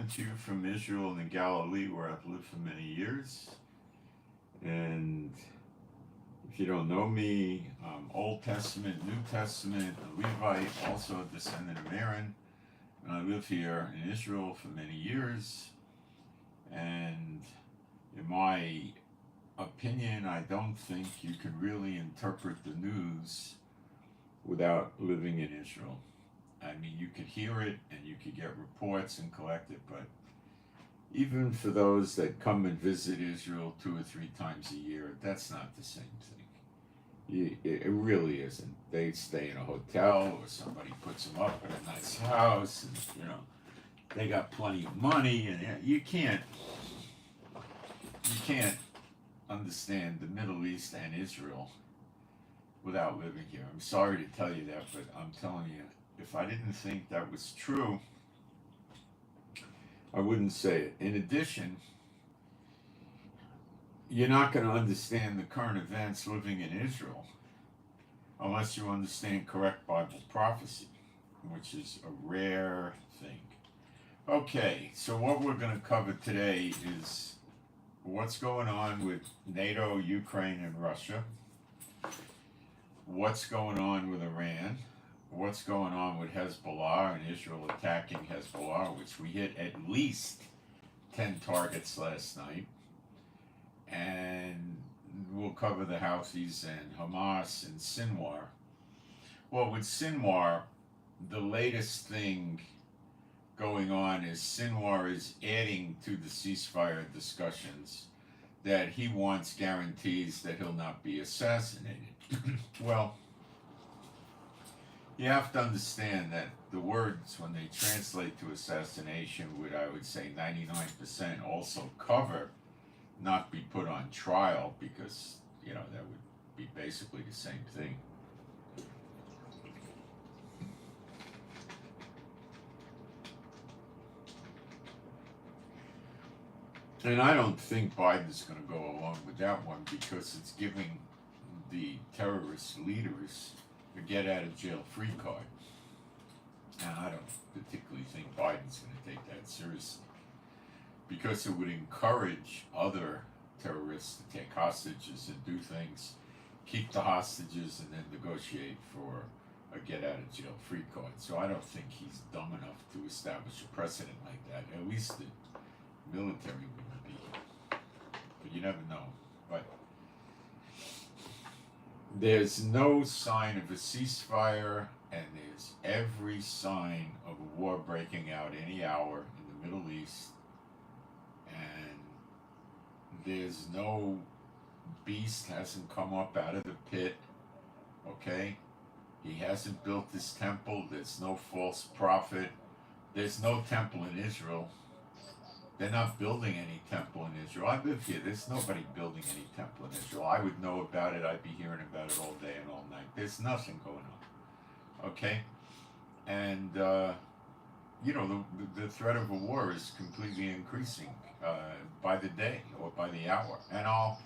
coming to you from Israel and the Galilee, where I've lived for many years. And if you don't know me, Old Testament, New Testament, a Levite, also a descendant of Aaron. And I live here in Israel for many years. And in my opinion, I don't think you can really interpret the news without living in Israel. I mean, you could hear it and you could get reports and collect it, but even for those that come and visit Israel 2 or 3 times a year, that's not the same thing. It really isn't. They stay in a hotel or somebody puts them up in a nice house, and they got plenty of money, and you can't understand the Middle East and Israel without living here. I'm sorry to tell you that, but I'm telling you, if I didn't think that was true, I wouldn't say it. In addition, you're not going to understand the current events living in Israel unless you understand correct Bible prophecy, which is a rare thing. Okay, so what we're going to cover today is what's going on with NATO, Ukraine, and Russia, what's going on with Iran, what's going on with Hezbollah and Israel attacking Hezbollah, which we hit at least 10 targets last night. And we'll cover the Houthis and Hamas and Sinwar. Well, with Sinwar, the latest thing going on is Sinwar is adding to the ceasefire discussions that he wants guarantees that he'll not be assassinated. Well, you have to understand that the words, when they translate to assassination, would, I would say, 99% also cover not be put on trial, because, that would be basically the same thing. And I don't think Biden's going to go along with that one, because it's giving the terrorist leaders a get-out-of-jail-free card. And I don't particularly think Biden's going to take that seriously, because it would encourage other terrorists to take hostages and do things, keep the hostages, and then negotiate for a get-out-of-jail-free card. So I don't think he's dumb enough to establish a precedent like that. At least the military wouldn't be. But you never know. But there's no sign of a ceasefire, and there's every sign of a war breaking out any hour in the Middle East. And there's no beast hasn't come up out of the pit, okay? He hasn't built this temple. There's no false prophet. There's no temple in Israel. They're not building any temple in Israel. I live here. There's nobody building any temple in Israel. I would know about it. I'd be hearing about it all day and all night. There's nothing going on, okay? And, the threat of a war is completely increasing by the day or by the hour. And I'll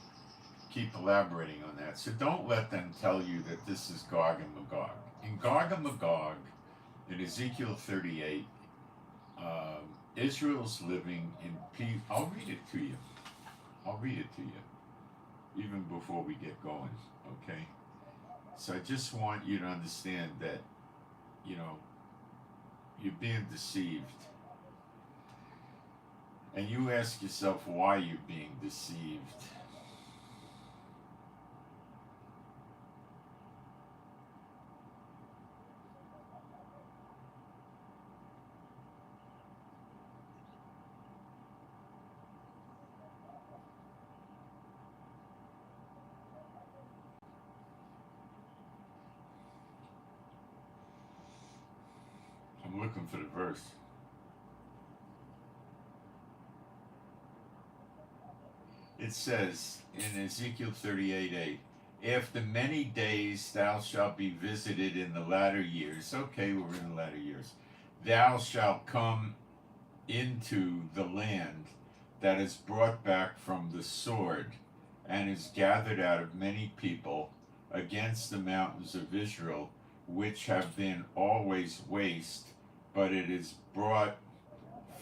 keep elaborating on that. So don't let them tell you that this is Gog and Magog. In Gog and Magog, in Ezekiel 38, Israel's living in peace. I'll read it to you. Even before we get going, okay? So I just want you to understand that, you're being deceived. And you ask yourself why you're being deceived. I'm looking for the verse. It says in Ezekiel 38:8, after many days thou shalt be visited in the latter years. Okay, we're in the latter years. Thou shalt come into the land that is brought back from the sword and is gathered out of many people against the mountains of Israel, which have been always waste, but it is brought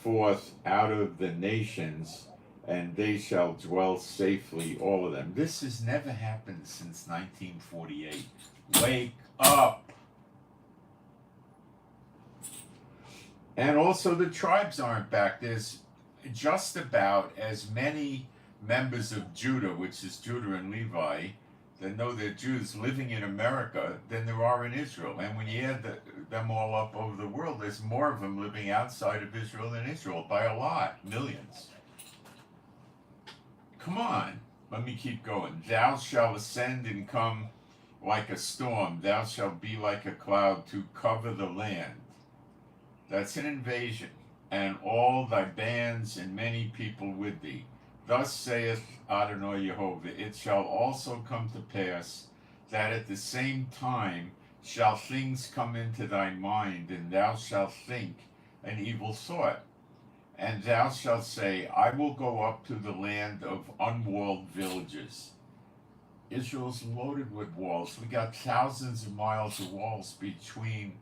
forth out of the nations, and they shall dwell safely, all of them. This has never happened since 1948. Wake up! And also the tribes aren't back. There's just about as many members of Judah, which is Judah and Levi, that know they're Jews living in America than there are in Israel. And when you add them all up over the world, there's more of them living outside of Israel than Israel by a lot, millions. Come on, let me keep going. Thou shalt ascend and come like a storm. Thou shalt be like a cloud to cover the land. That's an invasion. And all thy bands and many people with thee. Thus saith Adonai Jehovah, it shall also come to pass that at the same time shall things come into thy mind, and thou shalt think an evil thought. And thou shalt say, I will go up to the land of unwalled villages. Israel's loaded with walls. We got thousands of miles of walls between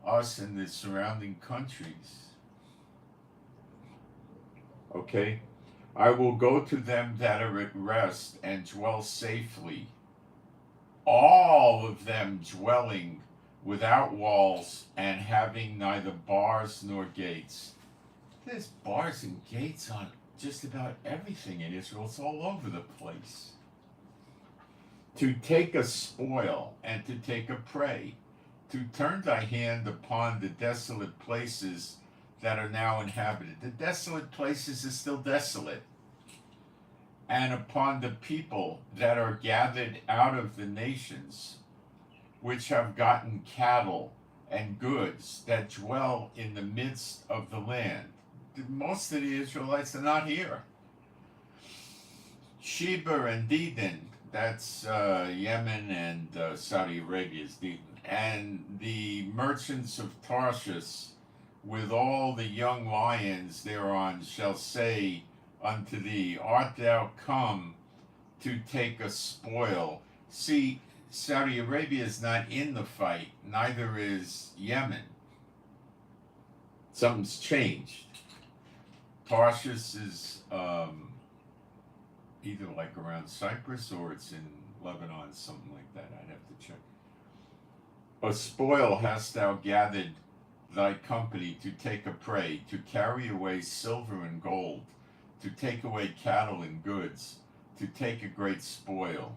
us and the surrounding countries. Okay? I will go to them that are at rest and dwell safely. All of them dwelling without walls and having neither bars nor gates. There's bars and gates on just about everything in Israel. It's all over the place. To take a spoil and to take a prey. To turn thy hand upon the desolate places that are now inhabited. The desolate places are still desolate. And upon the people that are gathered out of the nations, which have gotten cattle and goods, that dwell in the midst of the land. Most of the Israelites are not here. Sheba and Dedan, that's Yemen and Saudi Arabia's Dedan. And the merchants of Tarshish, with all the young lions thereon, shall say unto thee, art thou come to take a spoil? See, Saudi Arabia is not in the fight, neither is Yemen. Something's changed. Tarshish is either like around Cyprus or it's in Lebanon, something like that. I'd have to check. A spoil hast thou gathered thy company to take a prey, to carry away silver and gold, to take away cattle and goods, to take a great spoil.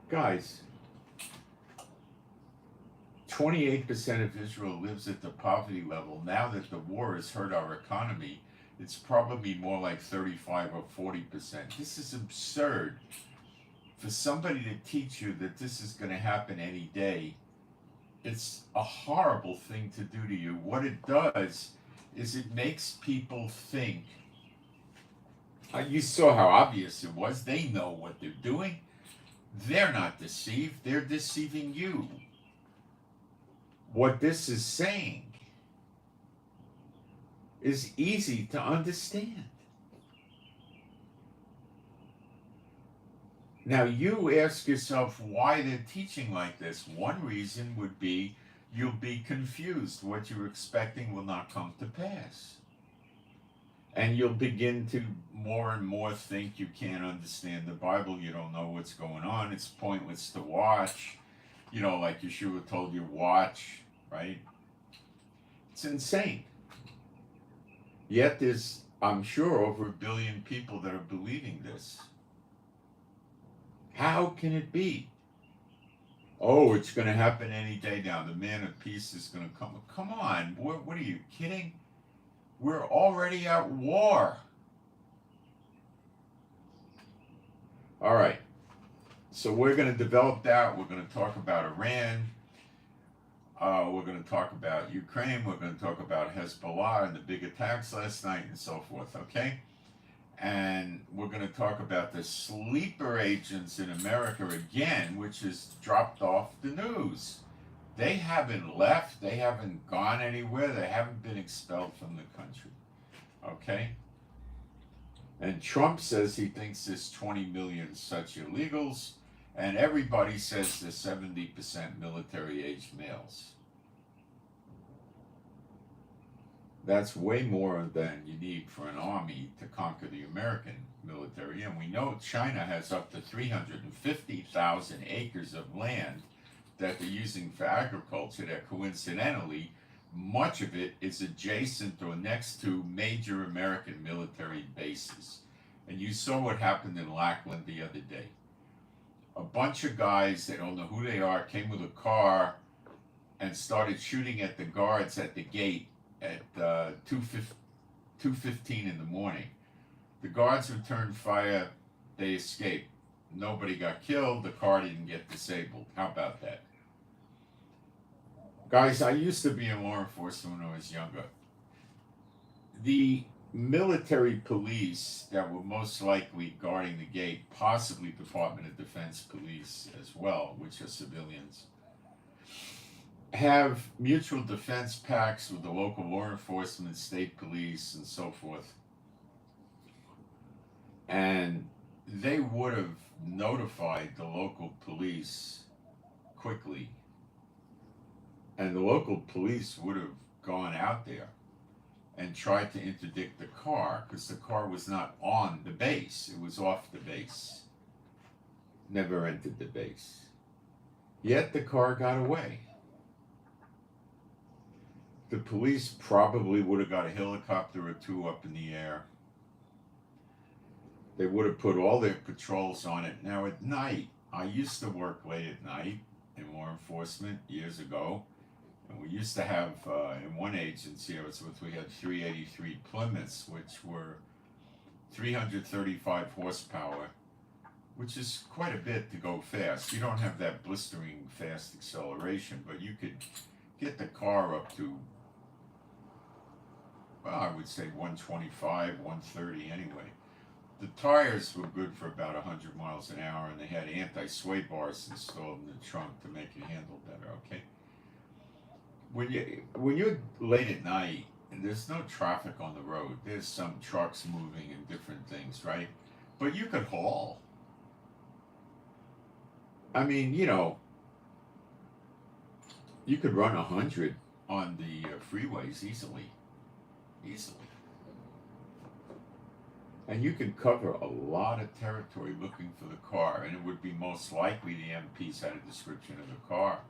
Guys, 28% of Israel lives at the poverty level. Now that the war has hurt our economy, it's probably more like 35 or 40%. This is absurd. For somebody to teach you that this is going to happen any day, it's a horrible thing to do to you. What it does is it makes people think. You saw how obvious it was. They know what they're doing. They're not deceived. They're deceiving you. What this is saying is easy to understand. Now you ask yourself why they're teaching like this. One reason would be you'll be confused. What you're expecting will not come to pass. And you'll begin to more and more think you can't understand the Bible. You don't know what's going on. It's pointless to watch. You know, like Yeshua told you, watch, right? It's insane. Yet there's, I'm sure, over 1 billion people that are believing this. How can it be? Oh, it's going to happen any day now. The man of peace is going to come. Come on. What are you kidding? We're already at war. All right. So we're going to develop that. We're going to talk about Iran. We're going to talk about Ukraine. We're going to talk about Hezbollah and the big attacks last night and so forth. Okay? And we're going to talk about the sleeper agents in America again, which has dropped off the news. They haven't left. They haven't gone anywhere. They haven't been expelled from the country. Okay? And Trump says he thinks there's 20 million such illegals, and everybody says there's 70% military-aged males. That's way more than you need for an army to conquer the American military. And we know China has up to 350,000 acres of land that they're using for agriculture, that coincidentally, much of it is adjacent or next to major American military bases. And you saw what happened in Lackland the other day. A bunch of guys, they don't know who they are, came with a car and started shooting at the guards at the gate at 2:15 in the morning. The guards returned fire, they escaped. Nobody got killed, the car didn't get disabled. How about that? Guys, I used to be in law enforcement when I was younger. The military police that were most likely guarding the gate, possibly Department of Defense police as well, which are civilians, have mutual defense pacts with the local law enforcement, state police, and so forth. And they would have notified the local police quickly. And the local police would have gone out there and tried to interdict the car, because the car was not on the base, it was off the base. Never entered the base. Yet the car got away. The police probably would have got a helicopter or two up in the air. They would have put all their patrols on it. Now at night, I used to work late at night in law enforcement years ago. And we used to have, in one agency I was with, we had 383 Plymouths, which were 335 horsepower, which is quite a bit to go fast. You don't have that blistering fast acceleration, but you could get the car up to, well, I would say 125, 130 anyway. The tires were good for about 100 miles an hour, and they had anti-sway bars installed in the trunk to make it handle better, okay? When you're late at night and there's no traffic on the road, there's some trucks moving and different things, right? But you could haul. I mean, you could run 100 on the freeways easily. And you could cover a lot of territory looking for the car, and it would be most likely the MPs had a description of the car.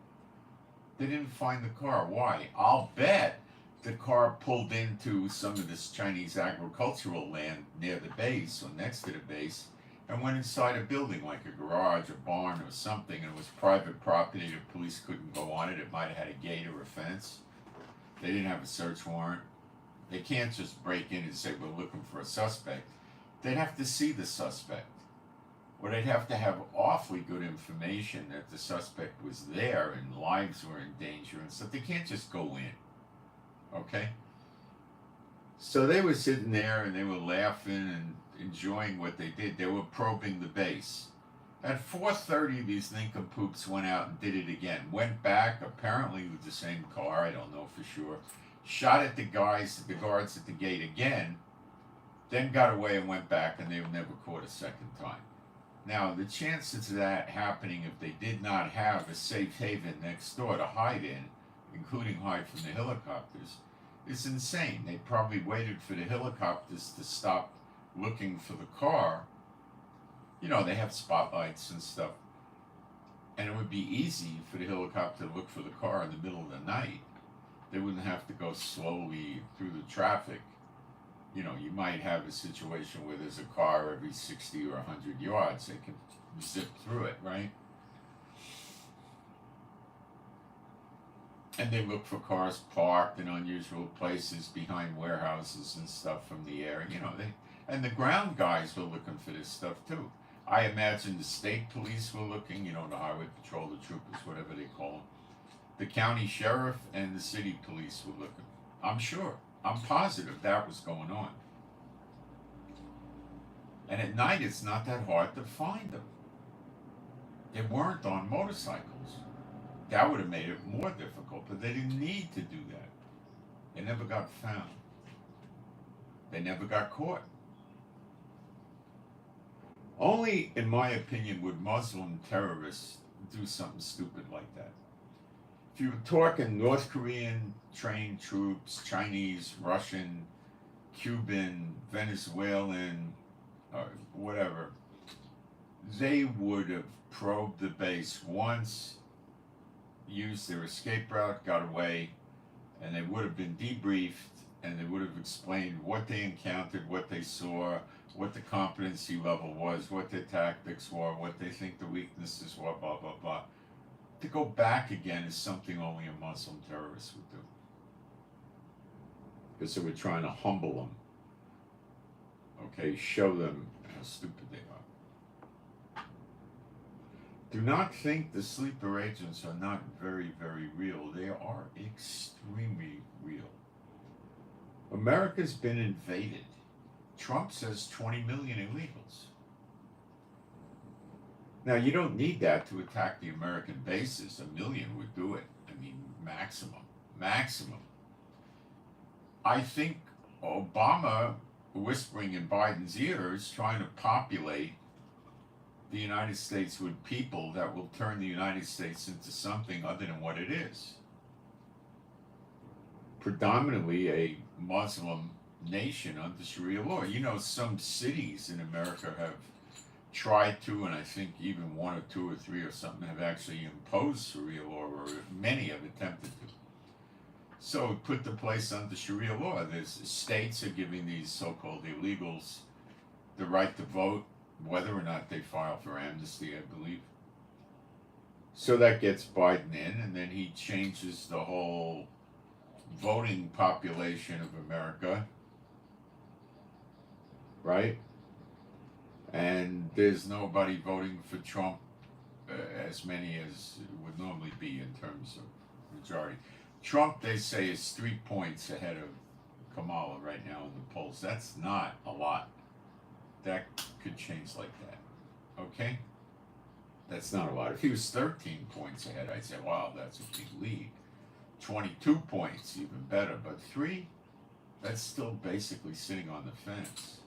They didn't find the car. Why? I'll bet the car pulled into some of this Chinese agricultural land near the base or next to the base and went inside a building like a garage, a barn or something, and it was private property. The police couldn't go on it. It might have had a gate or a fence. They didn't have a search warrant. They can't just break in and say, we're looking for a suspect. They'd have to see the suspect. Or they'd have to have awfully good information that the suspect was there and lives were in danger and stuff. They can't just go in. Okay? So they were sitting there and they were laughing and enjoying what they did. They were probing the base. At 4:30, these nincompoops went out and did it again. Went back, apparently with the same car, I don't know for sure. Shot at the guards at the gate again, then got away and went back, and they were never caught a second time. Now, the chances of that happening if they did not have a safe haven next door to hide in, including hide from the helicopters, is insane. They probably waited for the helicopters to stop looking for the car. They have spotlights and stuff. And it would be easy for the helicopter to look for the car in the middle of the night. They wouldn't have to go slowly through the traffic. You might have a situation where there's a car every 60 or 100 yards. They can zip through it, right? And they look for cars parked in unusual places behind warehouses and stuff from the air. And the ground guys were looking for this stuff too. I imagine the state police were looking, the highway patrol, the troopers, whatever they call them. The county sheriff and the city police were looking. I'm sure. I'm positive that was going on. And at night, it's not that hard to find them. They weren't on motorcycles. That would have made it more difficult, but they didn't need to do that. They never got found. They never got caught. Only, in my opinion, would Muslim terrorists do something stupid like that. If you were talking North Korean trained troops, Chinese, Russian, Cuban, Venezuelan, whatever, they would have probed the base once, used their escape route, got away, and they would have been debriefed, and they would have explained what they encountered, what they saw, what the competency level was, what their tactics were, what they think the weaknesses were, blah, blah, blah. To go back again is something only a Muslim terrorist would do. Because they were trying to humble them. Okay, show them how stupid they are. Do not think the sleeper agents are not very, very real. They are extremely real. America's been invaded. Trump says 20 million illegals. Now, you don't need that to attack the American bases. 1 million would do it. I mean, maximum. Maximum. I think Obama, whispering in Biden's ear, is trying to populate the United States with people that will turn the United States into something other than what it is. Predominantly a Muslim nation under Sharia law. You know, some cities in America have tried to, and I think even 1 or 2 or 3 or something have actually imposed Sharia law, or many have attempted to. So put the place under Sharia law. There's states are giving these so-called illegals the right to vote, whether or not they file for amnesty, I believe. So that gets Biden in, and then he changes the whole voting population of America, right? And there's nobody voting for Trump, as many as would normally be in terms of majority. Trump, they say, is 3 points ahead of Kamala right now in the polls. That's not a lot. That could change like that. Okay? That's not a lot. If he was 13 points ahead, I'd say, wow, that's a big lead. 22 points, even better. But 3, that's still basically sitting on the fence.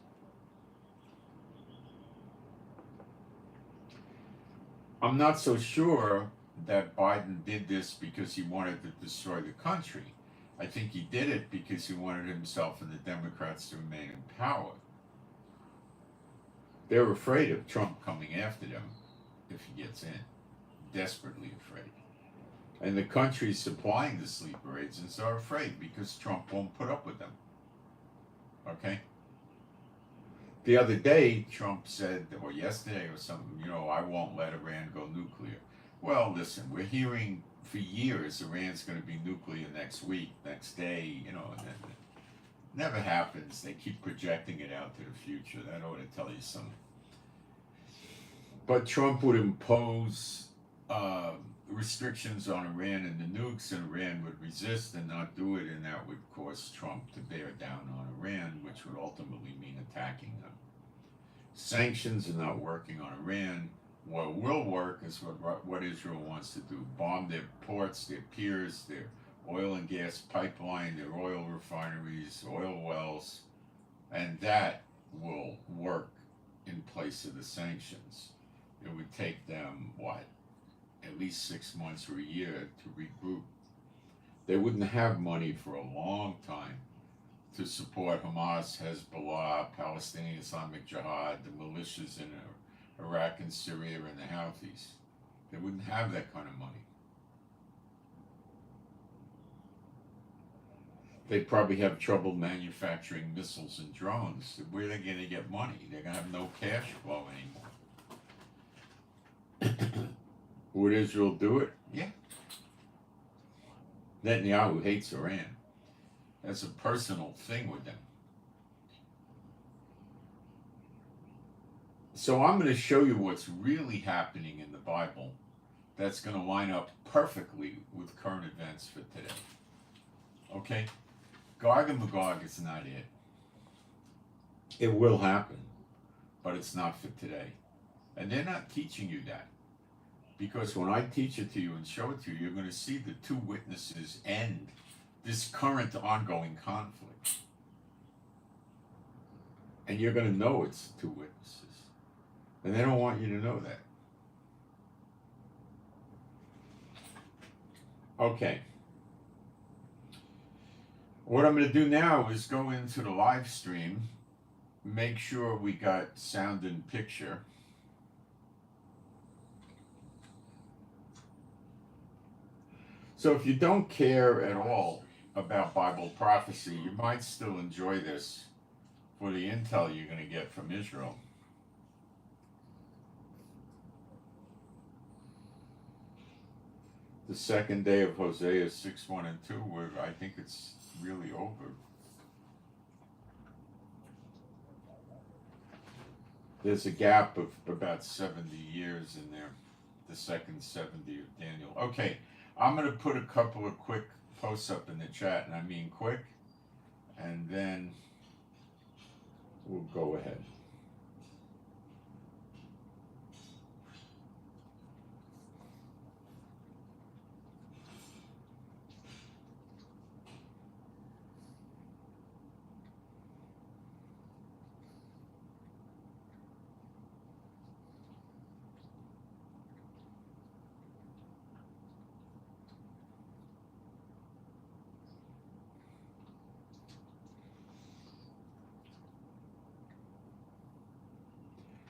I'm not so sure that Biden did this because he wanted to destroy the country. I think he did it because he wanted himself and the Democrats to remain in power. They're afraid of Trump coming after them if he gets in. Desperately afraid. And the countries supplying the sleeper agents are afraid because Trump won't put up with them. Okay? The other day, Trump said, or yesterday or something, you know, I won't let Iran go nuclear. Well, listen, we're hearing for years Iran's going to be nuclear next week, next day, you know, and it never happens. They keep projecting it out to the future. That ought to tell you something. But Trump would impose restrictions on Iran and the nukes, and Iran would resist and not do it, and that would cause Trump to bear down on Iran, which would ultimately mean attacking them. Sanctions are not working on Iran. What will work is what Israel wants to do: bomb their ports, their piers, their oil and gas pipeline, their oil refineries, oil wells, and that will work in place of the sanctions. It would take them, what, at least 6 months or a year to regroup. They wouldn't have money for a long time to support Hamas, Hezbollah, Palestinian Islamic Jihad, the militias in Iraq and Syria, and the Houthis. They wouldn't have that kind of money. They'd probably have trouble manufacturing missiles and drones. Where are they going to get money? They're going to have no cash flow anymore. Would Israel do it? Yeah. Netanyahu hates Iran. That's a personal thing with them. So I'm going to show you what's really happening in the Bible that's going to line up perfectly with current events for today. Okay? Gog and Magog is not it. It will happen, but it's not for today. And they're not teaching you that. Because when I teach it to you and show it to you, you're going to see the 2 witnesses end this current ongoing conflict. And you're going to know it's 2 witnesses. And they don't want you to know that. Okay. What I'm going to do now is go into the live stream, make sure we got sound and picture. So if you don't care at all about Bible prophecy, you might still enjoy this for the intel you're going to get from Israel. The second day of Hosea 6, 1 and 2, where I think it's really over. There's a gap of about 70 years in there, the second 70 of Daniel. Okay, I'm going to put a couple of quick posts up in the chat, and I mean quick, and then we'll go ahead.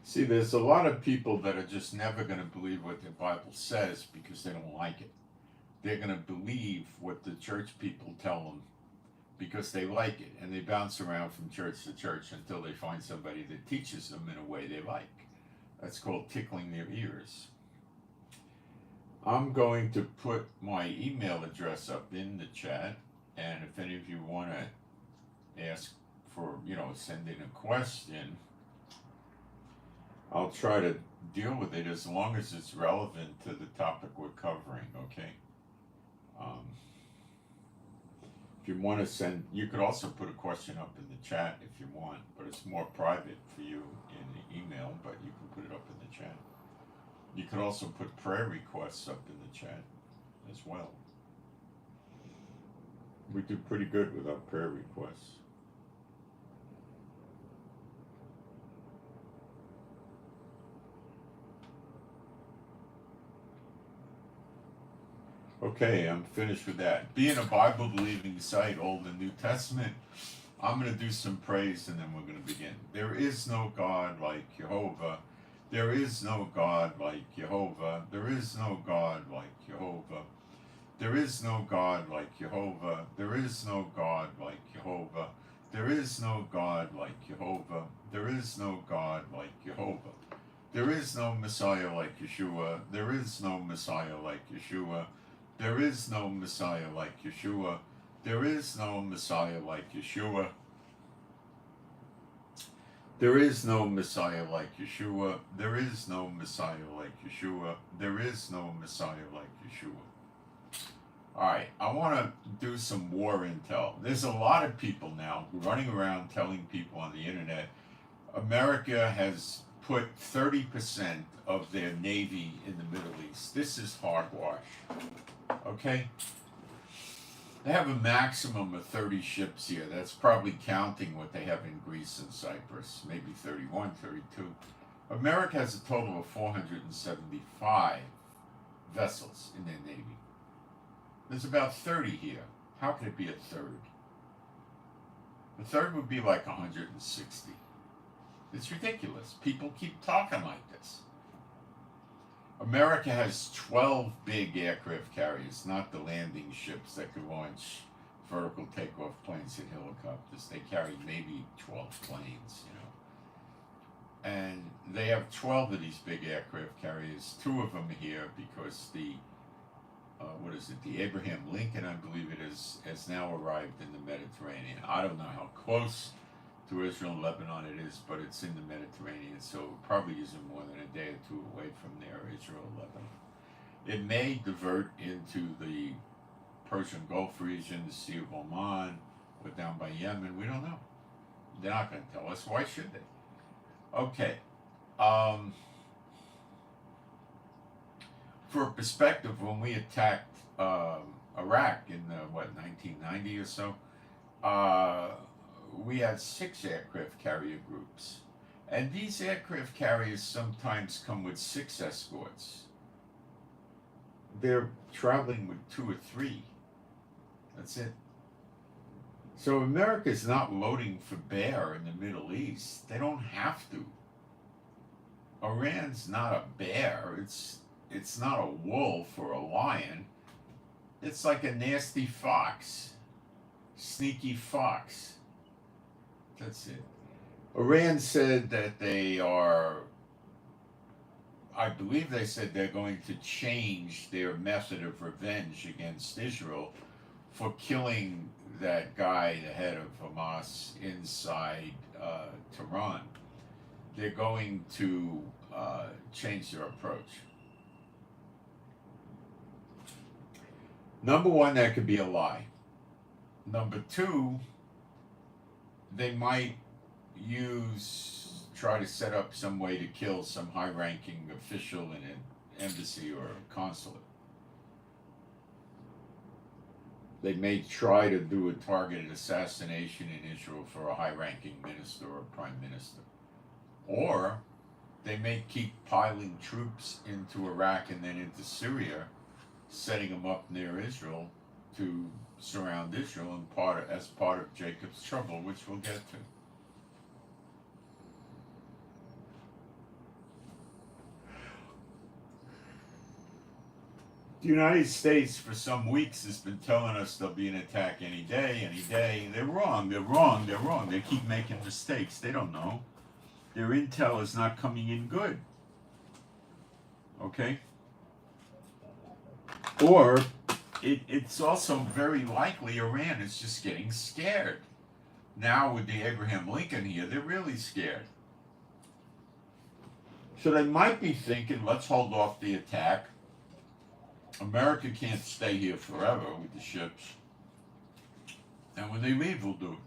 See, there's a lot of people that are just never going to believe what the Bible says because they don't like it. They're going to believe what the church people tell them because they like it, and they bounce around from church to church until they find somebody that teaches them in a way they like. That's called tickling their ears. I'm going to put my email address up in the chat, and if any of you want to ask for, send in a question, I'll try to deal with it as long as it's relevant to the topic we're covering, okay? If you want to send, you could also put a question up in the chat if you want, but it's more private for you in the email, but you can put it up in the chat. You could also put prayer requests up in the chat as well. We do pretty good with our prayer requests. Okay, I'm finished with that. Being a Bible-believing site, Old and New Testament, I'm going to do some praise and then we're going to begin. There is no God like Jehovah. There is no God like Jehovah. There is no God like Jehovah. There is no God like Jehovah. There is no God like Jehovah. There is no God like Jehovah. There is no God like Jehovah. There is no Messiah like Yeshua. There is no Messiah like Yeshua. There is no Messiah like Yeshua. There is no Messiah like Yeshua. There is no Messiah like Yeshua. There is no Messiah like Yeshua. There is no Messiah like Yeshua. Alright, I want to do some war intel. There's a lot of people now running around telling people on the internet, America has put 30% of their Navy in the Middle East. This is hogwash. Okay? They have a maximum of 30 ships here. That's probably counting what they have in Greece and Cyprus. Maybe 31, 32. America has a total of 475 vessels in their Navy. There's about 30 here. How could it be a third? The third would be like 160. It's ridiculous. People keep talking like this. America has 12 big aircraft carriers, not the landing ships that could launch vertical takeoff planes and helicopters. They carry maybe 12 planes, And they have 12 of these big aircraft carriers. 2 of them here because the the Abraham Lincoln, I believe it is, has now arrived in the Mediterranean. I don't know how close to Israel and Lebanon it is, but it's in the Mediterranean, so it probably isn't more than a day or two away from there, Israel and Lebanon. It may divert into the Persian Gulf region, the Sea of Oman, or down by Yemen. We don't know. They're not going to tell us. Why should they? Okay. For perspective, when we attacked Iraq in 1990 or so, we had 6 aircraft carrier groups, and these aircraft carriers sometimes come with 6 escorts. they're traveling with 2 or 3. That's it. So America's not loading for bear in the Middle East. They don't have to. Iran's not a bear. It's not a wolf or a lion. It's like a nasty fox. Sneaky fox. That's it. Iran said that they are, I believe they said they're going to change their method of revenge against Israel for killing that guy, the head of Hamas, inside Tehran. They're going to change their approach. Number one, that could be a lie. Number two, they might try to set up some way to kill some high-ranking official in an embassy or a consulate. They may try to do a targeted assassination in Israel for a high-ranking minister or prime minister. Or they may keep piling troops into Iraq and then into Syria, setting them up near Israel to surround Israel and as part of Jacob's trouble, which we'll get to. The United States, for some weeks, has been telling us there'll be an attack any day, any day. They're wrong, they're wrong, they're wrong. They keep making mistakes. They don't know. Their intel is not coming in good. Okay? Or it's also very likely Iran is just getting scared. Now with the Abraham Lincoln here, they're really scared. So they might be thinking, let's hold off the attack. America can't stay here forever with the ships. And when they leave, we'll do it.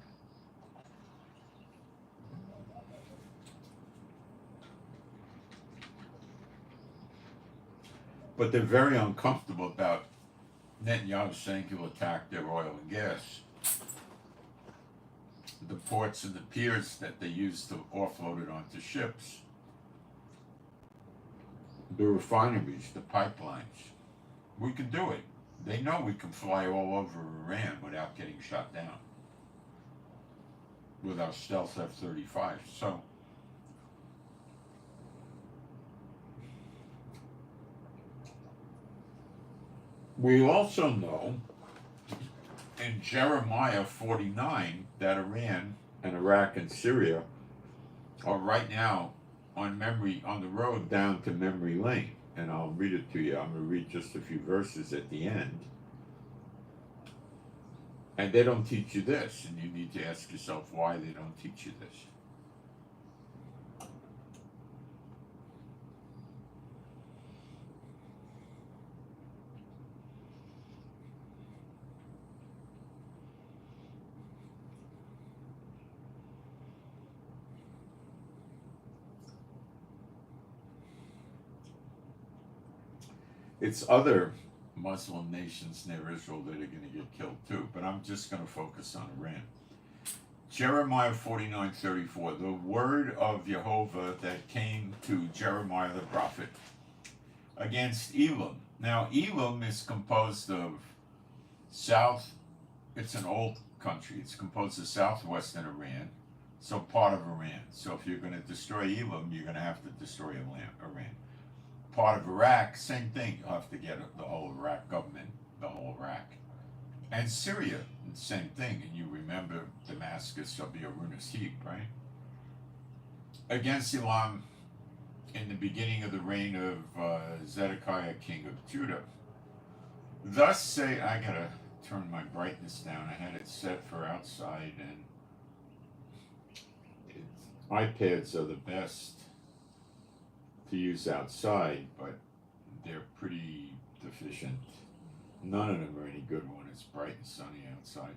But they're very uncomfortable about Netanyahu saying he'll attack their oil and gas. The ports and the piers that they use to offload it onto ships. The refineries, the pipelines. We can do it. They know we can fly all over Iran without getting shot down with our stealth F-35. So we also know in Jeremiah 49 that Iran and Iraq and Syria are right now on the road down to memory lane. And I'll read it to you. I'm going to read just a few verses at the end. And they don't teach you this, and you need to ask yourself why they don't teach you this. It's other Muslim nations near Israel that are going to get killed too, but I'm just going to focus on Iran. Jeremiah 49:34, the word of Jehovah that came to Jeremiah the prophet against Elam. Now, Elam is composed of it's an old country. It's composed of southwestern Iran, so part of Iran. So if you're going to destroy Elam, you're going to have to destroy Iran. Part of Iraq, same thing. You'll have to get the whole Iraq government, the whole Iraq. And Syria, same thing. And you remember Damascus shall be a ruinous heap, right? Against Elam in the beginning of the reign of Zedekiah, king of Judah. Thus say, I gotta turn my brightness down. I had it set for outside, and iPads are the best to use outside, but they're pretty deficient. None of them are any good when it's bright and sunny outside.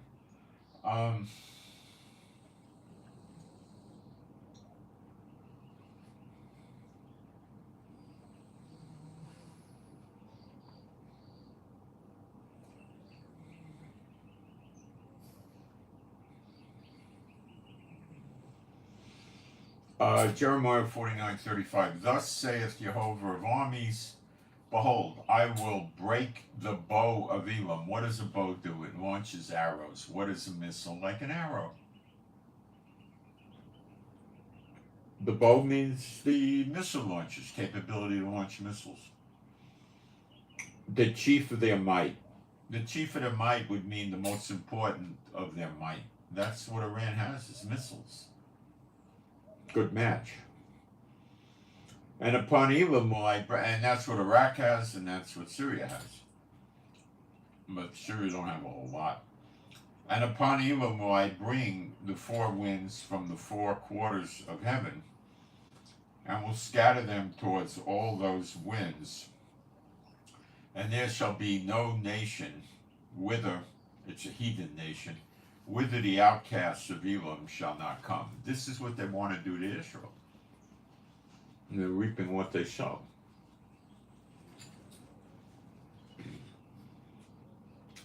Jeremiah 49:35. Thus saith Jehovah of armies, Behold, I will break the bow of Elam. What does a bow do? It launches arrows. What is a missile? Like an arrow. The bow means the missile launchers, capability to launch missiles. The chief of their might. The chief of their might would mean the most important of their might. That's what Iran has, is missiles. Good match. And upon Elam will I, and that's what Iraq has, and that's what Syria has. But Syria don't have a whole lot. And upon Elam will I bring the four winds from the four quarters of heaven, and will scatter them towards all those winds. And there shall be no nation whither, it's a heathen nation, whither the outcasts of Elam shall not come. This is what they want to do to Israel. And they're reaping what they sow.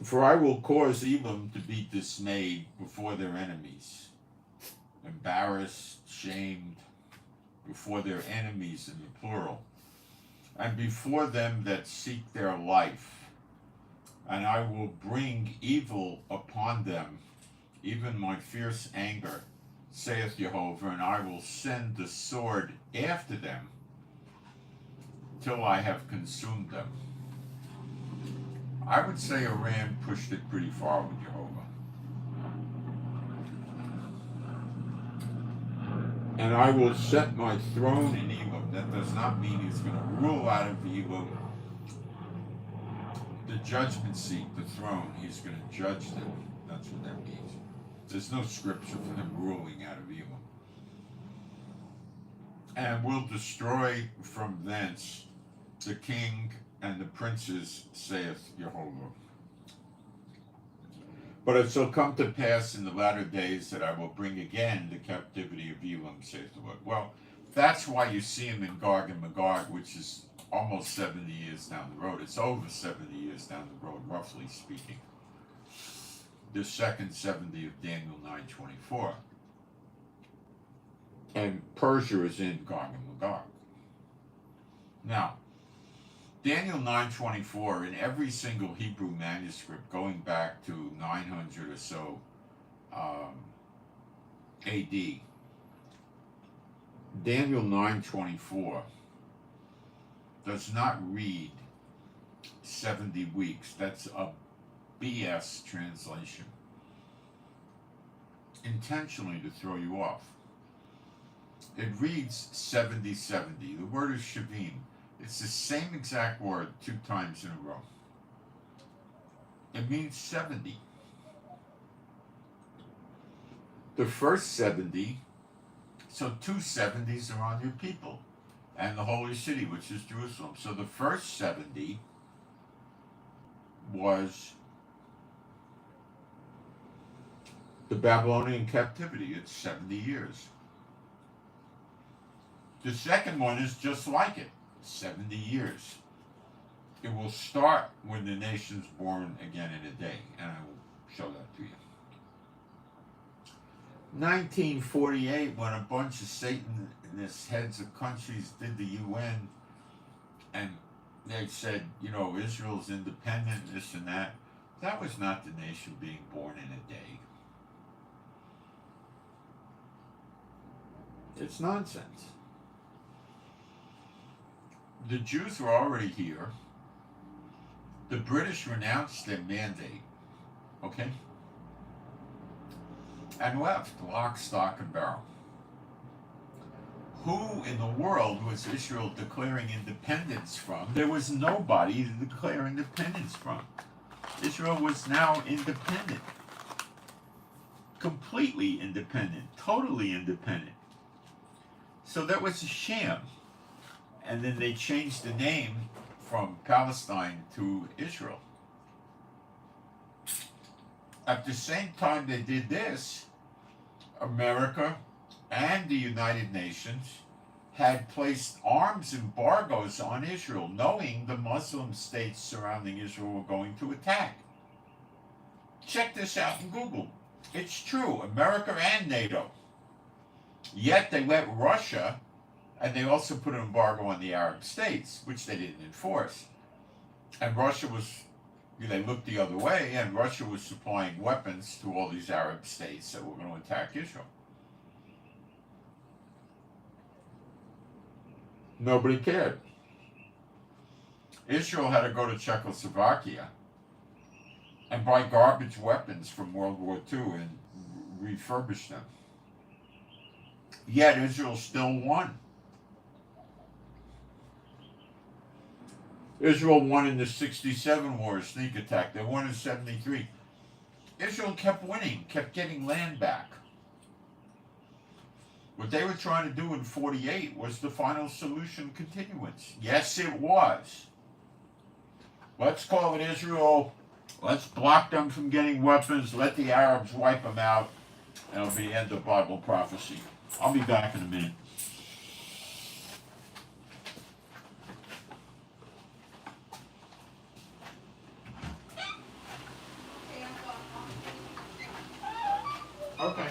For I will cause Elam to be dismayed before their enemies, embarrassed, shamed, before their enemies in the plural, and before them that seek their life. And I will bring evil upon them, even my fierce anger, saith Jehovah, and I will send the sword after them till I have consumed them. I would say Iran pushed it pretty far with Jehovah. And I will set my throne in Elam. That does not mean he's going to rule out of Elam. The judgment seat, the throne, he's going to judge them. That's what that means. There's no scripture for him ruling out of Elam. And will destroy from thence the king and the princes, saith Jehovah. But it shall come to pass in the latter days that I will bring again the captivity of Elam, saith the Lord. Well, that's why you see him in Gog and Magog, which is almost 70 years down the road. It's over 70 years down the road, roughly speaking. The second 70 of Daniel 9:24. And Persia is in Gog and Magog. Now, Daniel 9:24, in every single Hebrew manuscript going back to 900 or so AD, Daniel 9:24 does not read 70 weeks. That's a BS translation, intentionally to throw you off. It reads 70. The word is shavim. It's the same exact word 2 times in a row. It means 70. The first 70, so 2 70s are on your people and the holy city, which is Jerusalem. So the first 70 was the Babylonian captivity. It's 70 years. The second one is just like it, 70 years. It will start when the nation's born again in a day, and I will show that to you. 1948, when a bunch of Satanist heads of countries did the UN, and they said, Israel's independent, this and that. That was not the nation being born in a day. It's nonsense. The Jews were already here. The British renounced their mandate, okay? And left, lock, stock, and barrel. Who in the world was Israel declaring independence from? There was nobody to declare independence from. Israel was now independent. Completely independent. Totally independent. So that was a sham. And then they changed the name from Palestine to Israel. At the same time they did this, America and the United Nations had placed arms embargoes on Israel, knowing the Muslim states surrounding Israel were going to attack. Check this out in Google. It's true, America and NATO. Yet they let Russia, and they also put an embargo on the Arab states, which they didn't enforce. And Russia was, they looked the other way, and Russia was supplying weapons to all these Arab states that were going to attack Israel. Nobody cared. Israel had to go to Czechoslovakia and buy garbage weapons from World War II and refurbish them. Yet Israel still won. Israel won in the 67 war, sneak attack. They won in 73. Israel kept winning, kept getting land back. What they were trying to do in 48 was the final solution continuance. Yes, it was. Let's call it Israel. Let's block them from getting weapons. Let the Arabs wipe them out. And it'll be the end of Bible prophecy. I'll be back in a minute. Okay.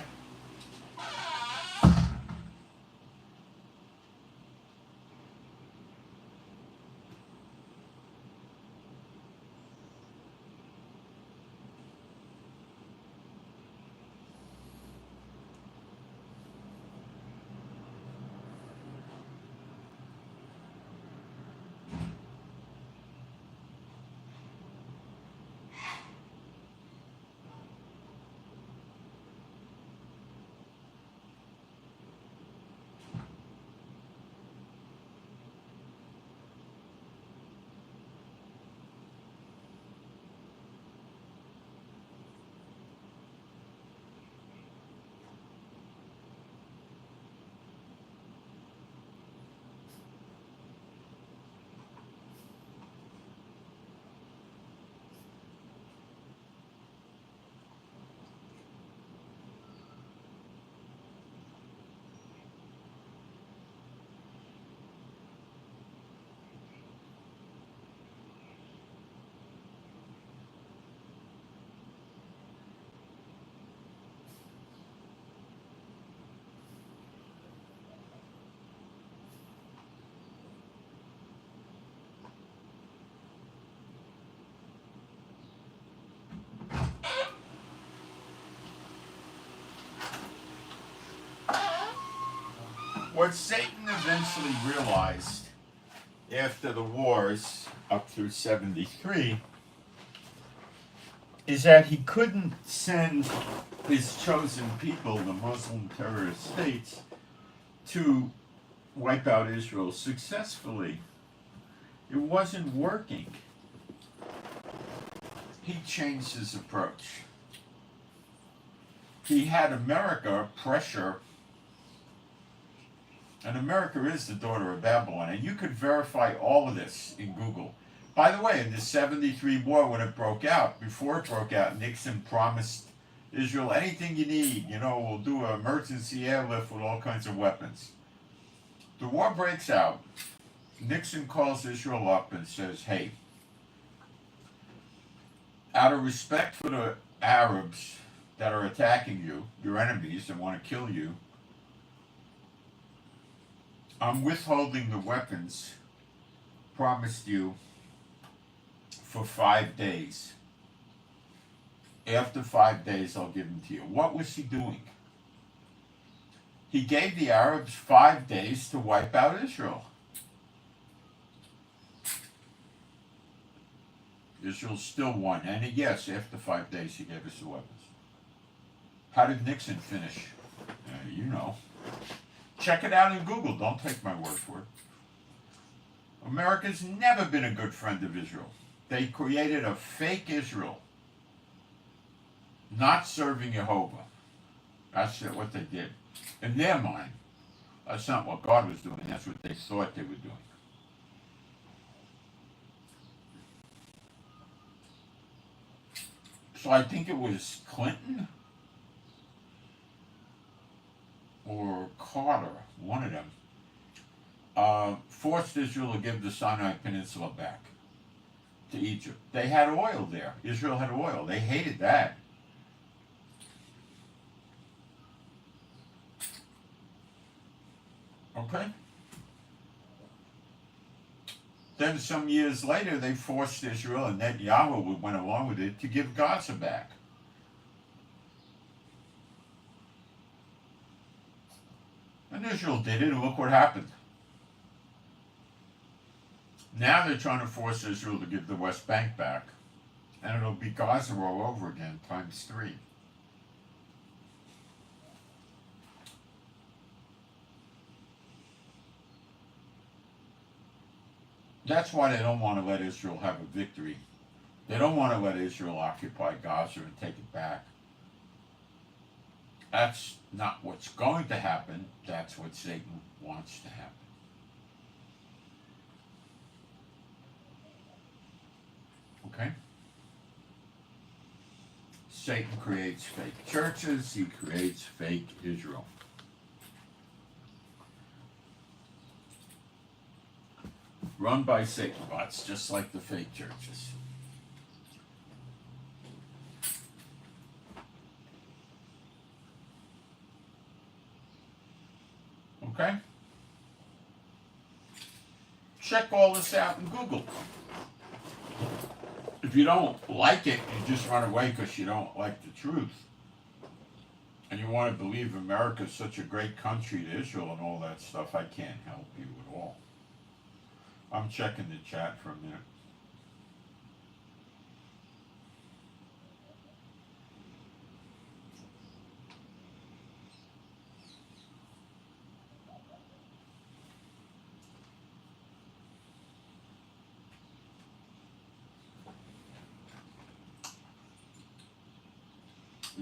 What Satan eventually realized after the wars up through 73 is that he couldn't send his chosen people, the Muslim terrorist states, to wipe out Israel successfully. It wasn't working. He changed his approach. He had America pressure. And America is the daughter of Babylon. And you could verify all of this in Google. By the way, in the 73 war, when it broke out, before it broke out, Nixon promised Israel anything you need. We'll do an emergency airlift with all kinds of weapons. The war breaks out. Nixon calls Israel up and says, hey, out of respect for the Arabs that are attacking you, your enemies, and want to kill you, I'm withholding the weapons promised you for 5 days. After 5 days, I'll give them to you. What was he doing? He gave the Arabs 5 days to wipe out Israel. Israel still won. And yes, after 5 days, he gave us the weapons. How did Nixon finish? You know. Check it out in Google. Don't take my word for it. America's never been a good friend of Israel. They created a fake Israel, not serving Jehovah. That's what they did. In their mind, that's not what God was doing. That's what they thought they were doing. So I think it was Clinton or Carter, one of them, forced Israel to give the Sinai Peninsula back to Egypt. They had oil there. Israel had oil. They hated that. Okay? Then some years later, they forced Israel, and Netanyahu went along with it, to give Gaza back. And Israel did it, and look what happened. Now they're trying to force Israel to give the West Bank back, and it'll be Gaza all over again, times 3. That's why they don't want to let Israel have a victory. They don't want to let Israel occupy Gaza and take it back. That's not what's going to happen. That's what Satan wants to happen. Okay? Satan creates fake churches. He creates fake Israel. Run by Satan bots, just like the fake churches. Okay? Check all this out in Google. If you don't like it, you just run away because you don't like the truth. And you want to believe America's such a great country to Israel and all that stuff, I can't help you at all. I'm checking the chat for a minute.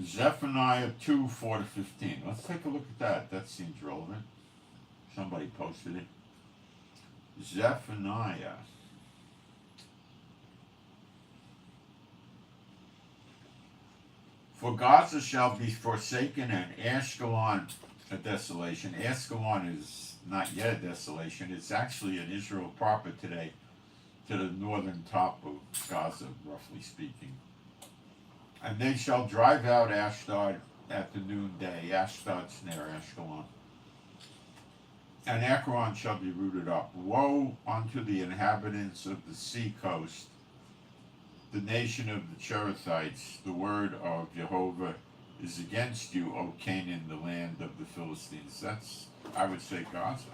Zephaniah 2, 4-15. Let's take a look at that. That seems relevant. Somebody posted it. Zephaniah. For Gaza shall be forsaken, and Ashkelon a desolation. Ashkelon is not yet a desolation. It's actually in Israel proper today, to the northern top of Gaza, roughly speaking. And they shall drive out Ashdod at the noonday. Ashdod's near Ashkelon. And Ekron shall be rooted up. Woe unto the inhabitants of the sea coast, the nation of the Cherethites. The word of Jehovah is against you, O Canaan, the land of the Philistines. That's, I would say, Gaza.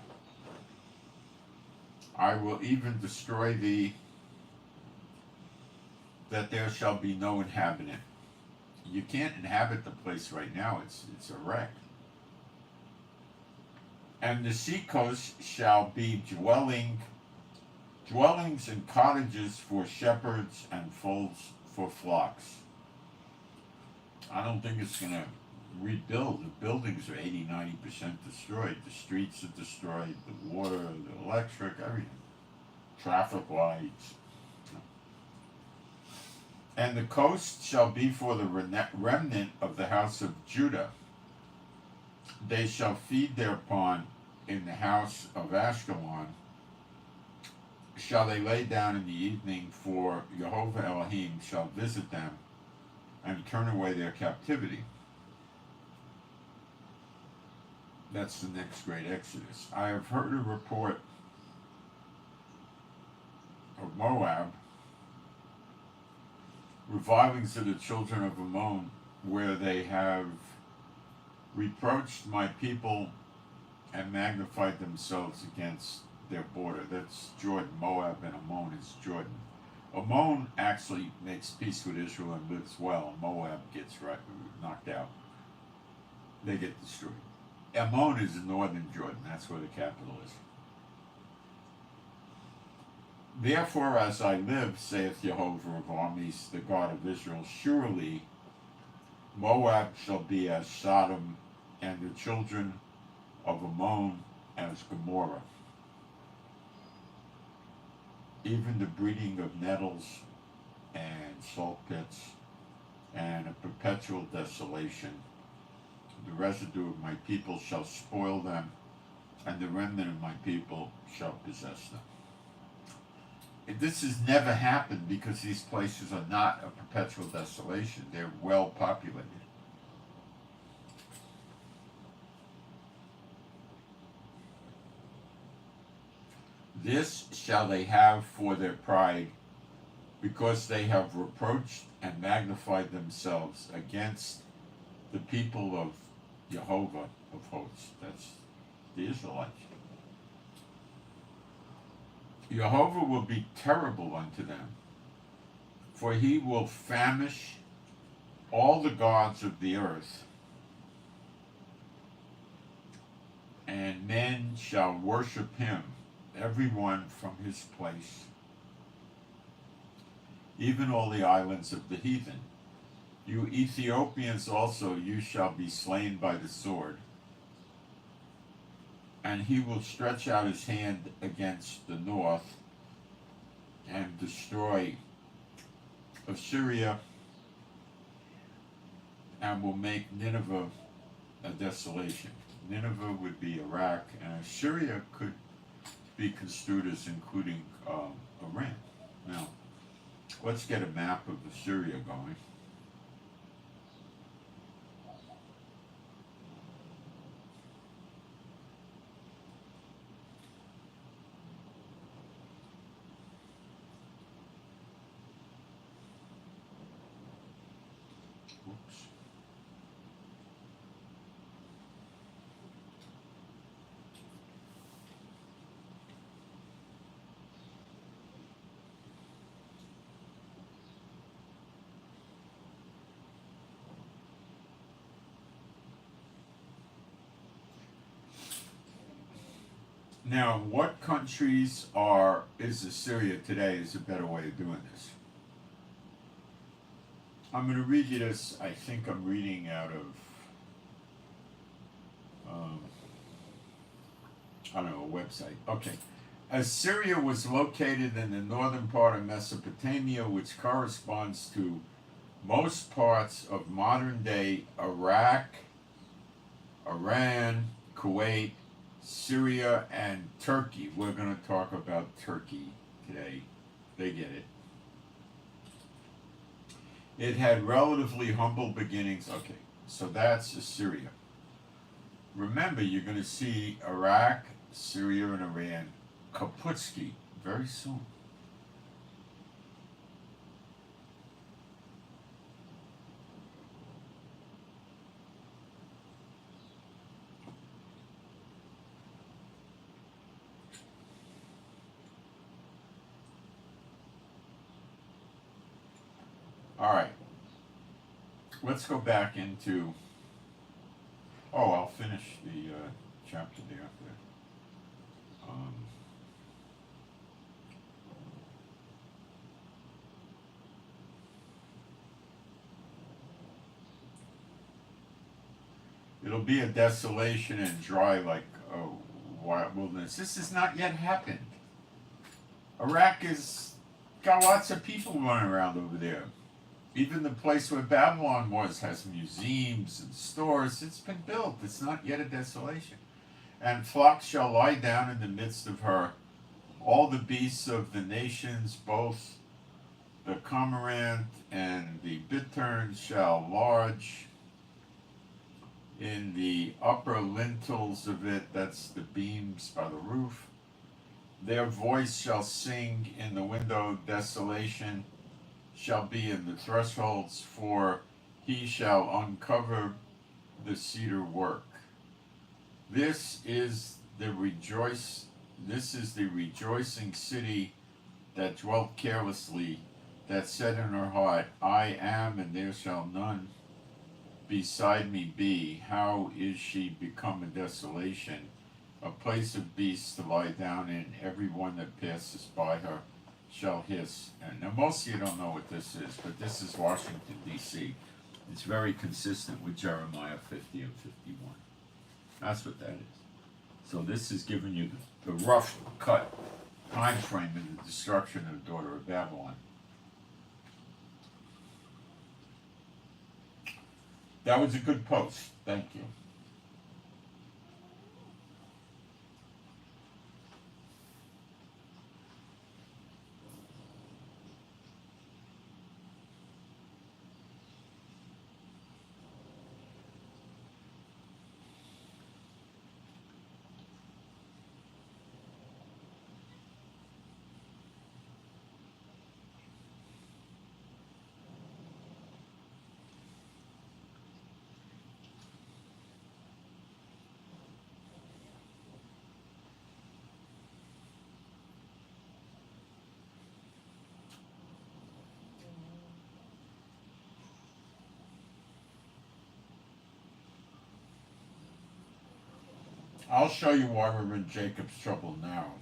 I will even destroy thee, that there shall be no inhabitant. You can't inhabit the place right now. It's a wreck. And the seacoast shall be dwellings and cottages for shepherds and folds for flocks. I don't think it's going to rebuild. The buildings are 80-90% destroyed. The streets are destroyed, the water, the electric, everything. Traffic lights. And the coast shall be for the remnant of the house of Judah. They shall feed thereupon in the house of Ashkelon. Shall they lay down in the evening, for Jehovah Elohim shall visit them and turn away their captivity. That's the next great Exodus. I have heard a report of Moab, revilings of the children of Ammon, where they have reproached my people and magnified themselves against their border. That's Jordan. Moab and Ammon is Jordan. Ammon actually makes peace with Israel and lives well. Moab gets knocked out. They get destroyed. Ammon is in northern Jordan. That's where the capital is. Therefore, as I live, saith Jehovah of armies, the God of Israel, surely Moab shall be as Sodom, and the children of Ammon as Gomorrah. Even the breeding of nettles and salt pits and a perpetual desolation. The residue of my people shall spoil them, and the remnant of my people shall possess them. This has never happened because these places are not a perpetual desolation. They're well populated. This shall they have for their pride, because they have reproached and magnified themselves against the people of Jehovah of hosts. That's the Israelites. Jehovah will be terrible unto them, for he will famish all the gods of the earth, and men shall worship him, every one from his place, even all the islands of the heathen. You Ethiopians also, you shall be slain by the sword. And he will stretch out his hand against the north and destroy Assyria, and will make Nineveh a desolation. Nineveh would be Iraq, and Assyria could be construed as including Iran. Now, let's get a map of Assyria going. Oops. Now, what countries is Assyria today is a better way of doing this. I'm going to read you this. I think I'm reading out of, I don't know, a website. Okay. Assyria was located in the northern part of Mesopotamia, which corresponds to most parts of modern-day Iraq, Iran, Kuwait, Syria, and Turkey. We're going to talk about Turkey today. They get it. It had relatively humble beginnings. Okay, so that's Assyria. Remember, you're going to see Iraq, Syria, and Iran Kaputsky very soon. All right, let's go back into, I'll finish the chapter there. It'll be a desolation and dry like a wild wilderness. This has not yet happened. Iraq has got lots of people running around over there. Even the place where Babylon was has museums and stores. It's been built. It's not yet a desolation. And flocks shall lie down in the midst of her. All the beasts of the nations, both the cormorant and the bittern, shall lodge in the upper lintels of it. That's the beams by the roof. Their voice shall sing in the window. Desolation shall be in the thresholds, for he shall uncover the cedar work. This is the rejoicing city that dwelt carelessly, that said in her heart, I am, and there shall none beside me be. How is she become a desolation, a place of beasts to lie down in? Every one that passes by her shall hiss. And now most of you don't know what this is, but this is Washington, D.C. It's very consistent with Jeremiah 50 and 51. That's what that is. So this is giving you the rough cut time frame of the destruction of the daughter of Babylon. That was a good post. Thank you. I'll show you why we're in Jacob's trouble now.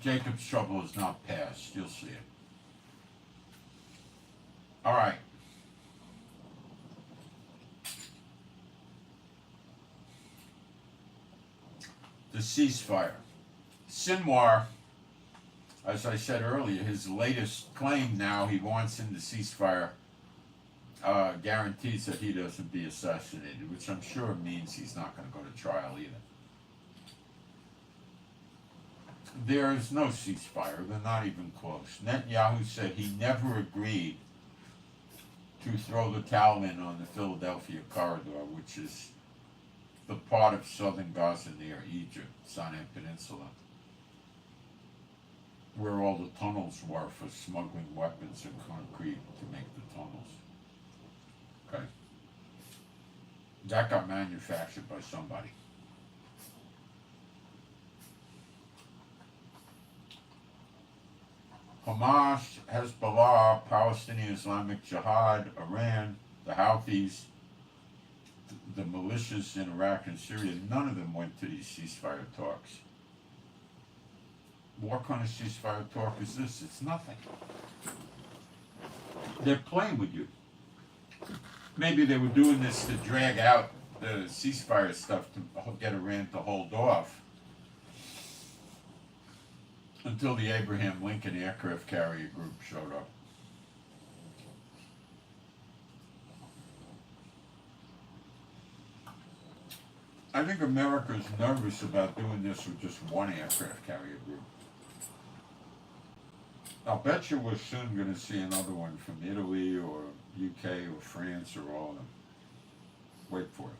Jacob's trouble is not past. You'll see it. All right. The ceasefire. Sinwar, as I said earlier, his latest claim now, he wants in the ceasefire guarantees that he doesn't be assassinated, which I'm sure means he's not going to go to trial either. There is no ceasefire. They're not even close. Netanyahu said he never agreed to throw the towel in on the Philadelphia corridor, which is the part of southern Gaza near Egypt, Sinai Peninsula, where all the tunnels were for smuggling weapons and concrete to make the tunnels. Okay. That got manufactured by somebody. Hamas, Hezbollah, Palestinian Islamic Jihad, Iran, the Houthis, the militias in Iraq and Syria, none of them went to these ceasefire talks. What kind of ceasefire talk is this? It's nothing. They're playing with you. Maybe they were doing this to drag out the ceasefire stuff to get Iran to hold off until the Abraham Lincoln aircraft carrier group showed up. I think America's nervous about doing this with just one aircraft carrier group. I'll bet you we're soon going to see another one from Italy or UK or France or all of them. Wait for it.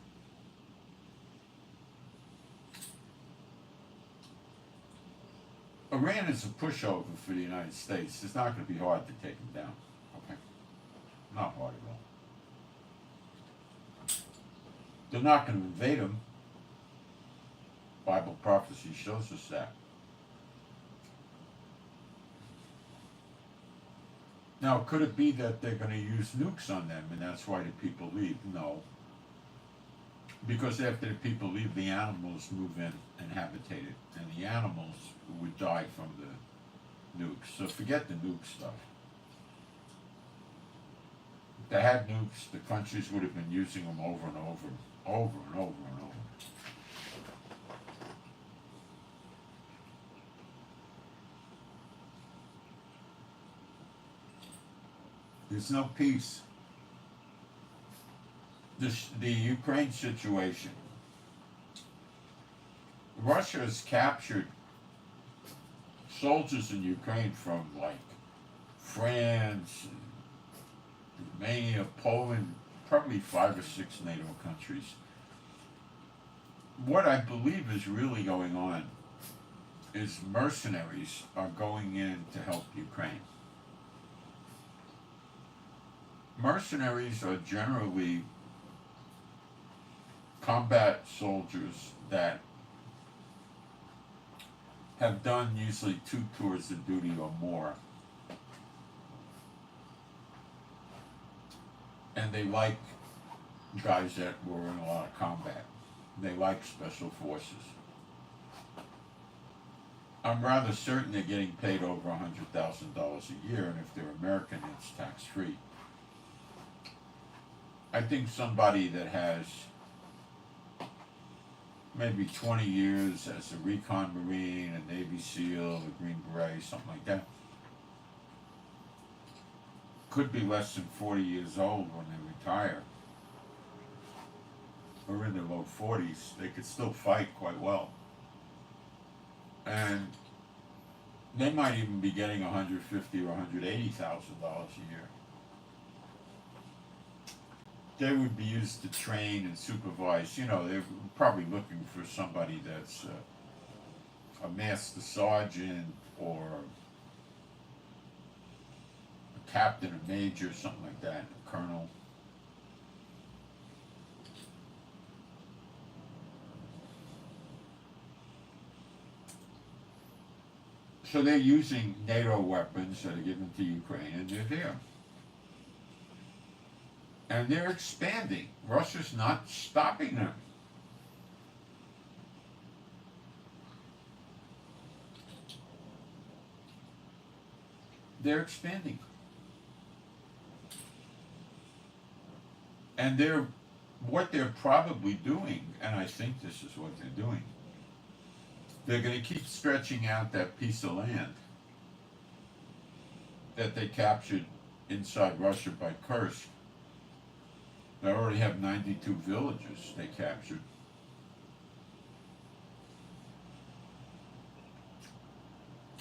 Iran is a pushover for the United States. It's not going to be hard to take them down. Okay? Not hard at all. They're not going to invade them. Bible prophecy shows us that. Now, could it be that they're going to use nukes on them and that's why the people leave? No. Because after the people leave, the animals move in and habitate it. And the animals would die from the nukes. So forget the nuke stuff. If they had nukes, the countries would have been using them over and over and over and over and over. There's no peace. The Ukraine situation. Russia has captured soldiers in Ukraine from like France, Romania, Poland, probably 5 or 6 NATO countries. What I believe is really going on is mercenaries are going in to help Ukraine. Mercenaries are generally combat soldiers that have done usually 2 tours of duty or more. And they like guys that were in a lot of combat. They like special forces. I'm rather certain they're getting paid over $100,000 a year, and if they're American, it's tax-free. I think somebody that has maybe 20 years as a recon Marine, a Navy SEAL, a Green Beret, something like that, could be less than 40 years old when they retire, or in their low 40s. They could still fight quite well. And they might even be getting $150,000 or $180,000 a year. They would be used to train and supervise. You know, they're probably looking for somebody that's a master sergeant or a captain, a major, something like that, a colonel. So they're using NATO weapons that are given to Ukraine, and they're there. And they're expanding. Russia's not stopping them. They're expanding. And what they're probably doing, and I think this is what they're doing, they're going to keep stretching out that piece of land that they captured inside Russia by Kursk. They already have 92 villages they captured.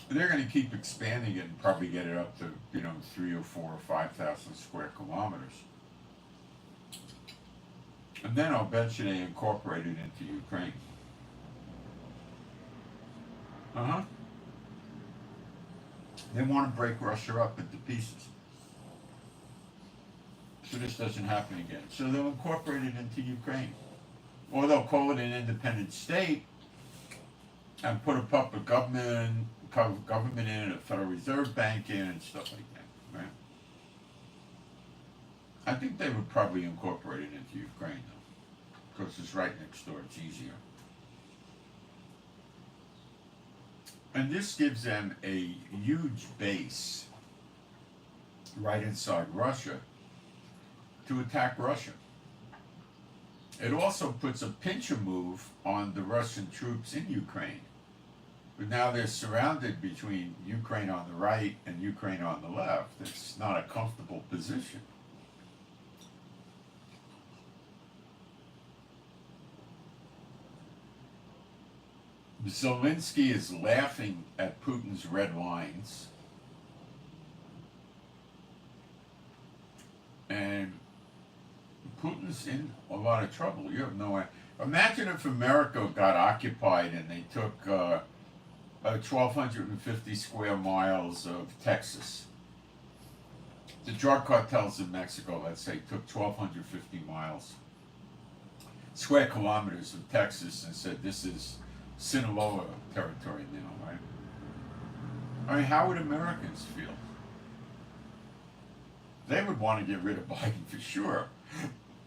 They're going to keep expanding it and probably get it up to, 3 or 4 or 5,000 square kilometers. And then I'll bet you they incorporate it into Ukraine. They want to break Russia up into pieces, so this doesn't happen again. So they'll incorporate it into Ukraine. Or they'll call it an independent state and put a puppet government in, a Federal Reserve Bank in, and stuff like that, right? I think they would probably incorporate it into Ukraine, though, because it's right next door, it's easier. And this gives them a huge base right inside Russia to attack Russia. It also puts a pincher move on the Russian troops in Ukraine. But now they're surrounded between Ukraine on the right and Ukraine on the left. It's not a comfortable position. Zelensky is laughing at Putin's red lines. And Putin's in a lot of trouble. You have no idea. Imagine if America got occupied and they took 1,250 square miles of Texas. The drug cartels in Mexico, let's say, took 1,250 square kilometers of Texas and said, this is Sinaloa territory now, right? I mean, how would Americans feel? They would want to get rid of Biden for sure.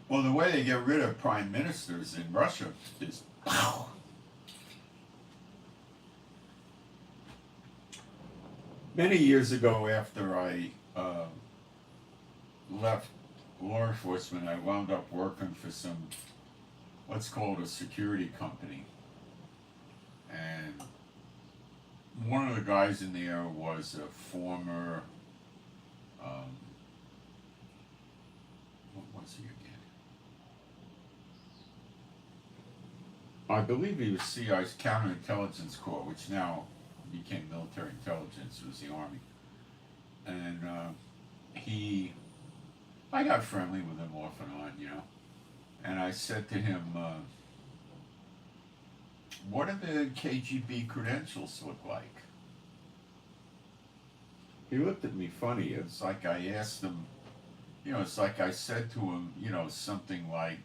Well, the way they get rid of prime ministers in Russia is pow. Many years ago, after I left law enforcement, I wound up working for what's called a security company. And one of the guys in there was a former, what was he again? I believe he was CI's counterintelligence corps, which now became military intelligence. It was the Army. And I got friendly with him off and on, And I said to him, what do the KGB credentials look like? He looked at me funny. It's like I asked him, it's like I said to him, something like,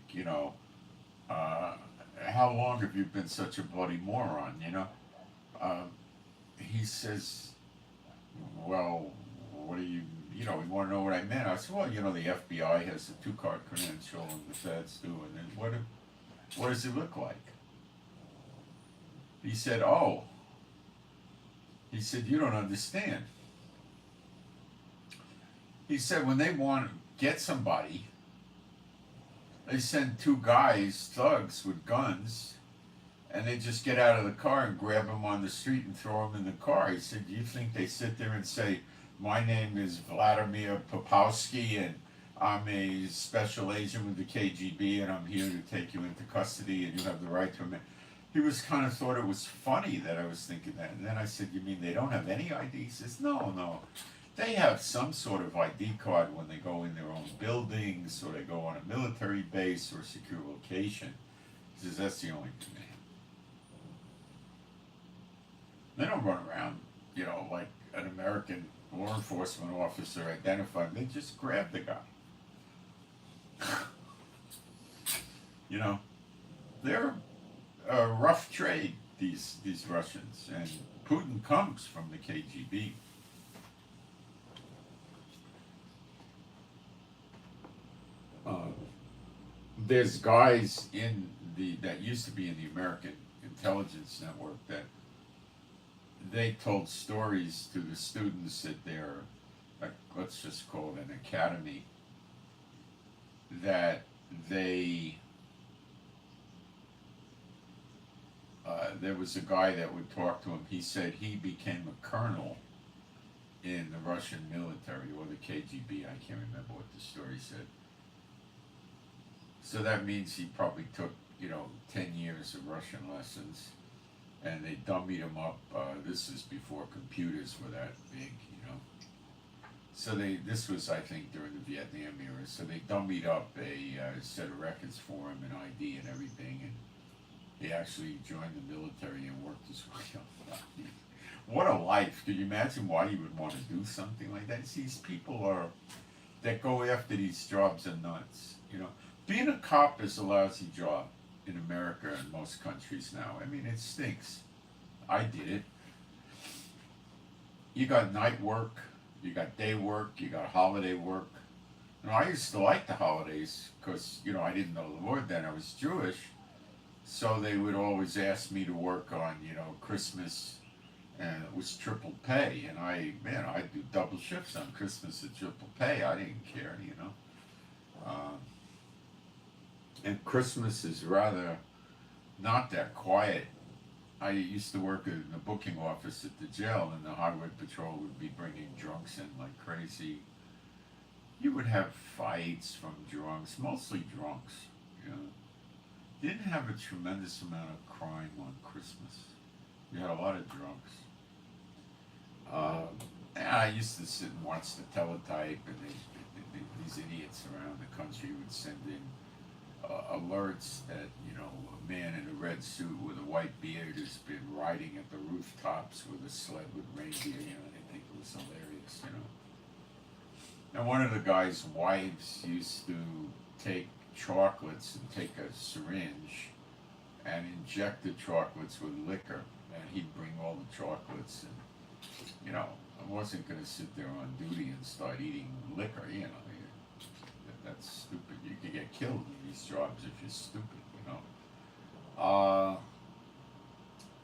how long have you been such a bloody moron, He says, well, what do you want to know what I meant? I said, well, the FBI has a 2-card credential and the feds do, and then what does it look like? He said, you don't understand. He said, when they want to get somebody, they send 2 guys, thugs with guns, and they just get out of the car and grab them on the street and throw them in the car. He said, do you think they sit there and say, my name is Vladimir Popowski, and I'm a special agent with the KGB, and I'm here to take you into custody, and you have the right to remain. He was kind of thought it was funny that I was thinking that. And then I said, you mean they don't have any ID? He says, no. They have some sort of ID card when they go in their own buildings, or they go on a military base or secure location. He says, that's the only thing they have. They don't run around, like an American law enforcement officer identified. They just grab the guy. They're a rough trade. these Russians, and Putin comes from the KGB. There's guys that used to be in the American intelligence network that they told stories to the students at their, like, let's just call it an academy, that there was a guy that would talk to him. He said he became a colonel in the Russian military or the KGB. I can't remember what the story said. So that means he probably took, 10 years of Russian lessons, and they dummied him up. This is before computers were that big, So this was, I think, during the Vietnam era. So they dummied up a set of records for him, an ID and everything, and he actually joined the military and worked his way up. What a life! Could you imagine why you would want to do something like that? These people that go after these jobs are nuts. Being a cop is a lousy job in America and most countries now. I mean, it stinks. I did it. You got night work, you got day work, you got holiday work. I used to like the holidays because, I didn't know the Lord then. I was Jewish. So they would always ask me to work on, Christmas, and it was triple pay. And I'd do double shifts on Christmas at triple pay. I didn't care, And Christmas is rather not that quiet. I used to work in the booking office at the jail, and the highway patrol would be bringing drunks in like crazy. You would have fights from drunks, mostly drunks, Didn't have a tremendous amount of crime on Christmas. You had a lot of drunks. I used to sit and watch the teletype, and these idiots around the country would send in alerts that, a man in a red suit with a white beard has been riding at the rooftops with a sled with reindeer, they think it was hilarious, And one of the guy's wives used to take chocolates and take a syringe and inject the chocolates with liquor, and he'd bring all the chocolates, and I wasn't going to sit there on duty and start eating liquor. That's stupid. You could get killed in these jobs if you're stupid.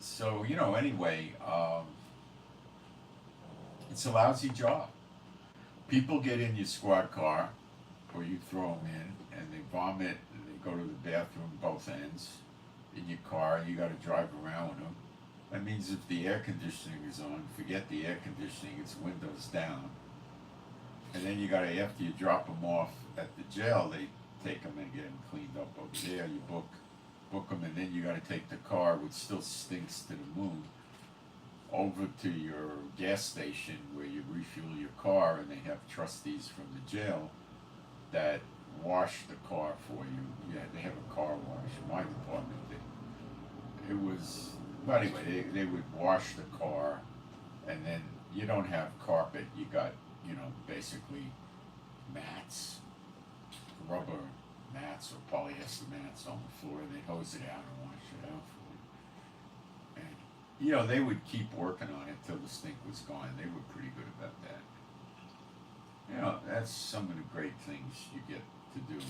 So anyway, it's a lousy job. People get in your squad car, or you throw them in, and they vomit, and they go to the bathroom both ends in your car. You got to drive around with them. That means if the air conditioning is on, forget the air conditioning, it's windows down. And then after you drop them off at the jail, they take them and get them cleaned up over there. You book them, and then you got to take the car, which still stinks to the moon, over to your gas station where you refuel your car, and they have trustees from the jail that wash the car for you. Yeah, they have a car wash. My department did. It was, but anyway, they would wash the car, and then you don't have carpet. You got, basically mats, rubber mats or polyester mats on the floor, and they hose it out and wash it out for you. And, they would keep working on it till the stink was gone. They were pretty good about that. That's some of the great things you get to do,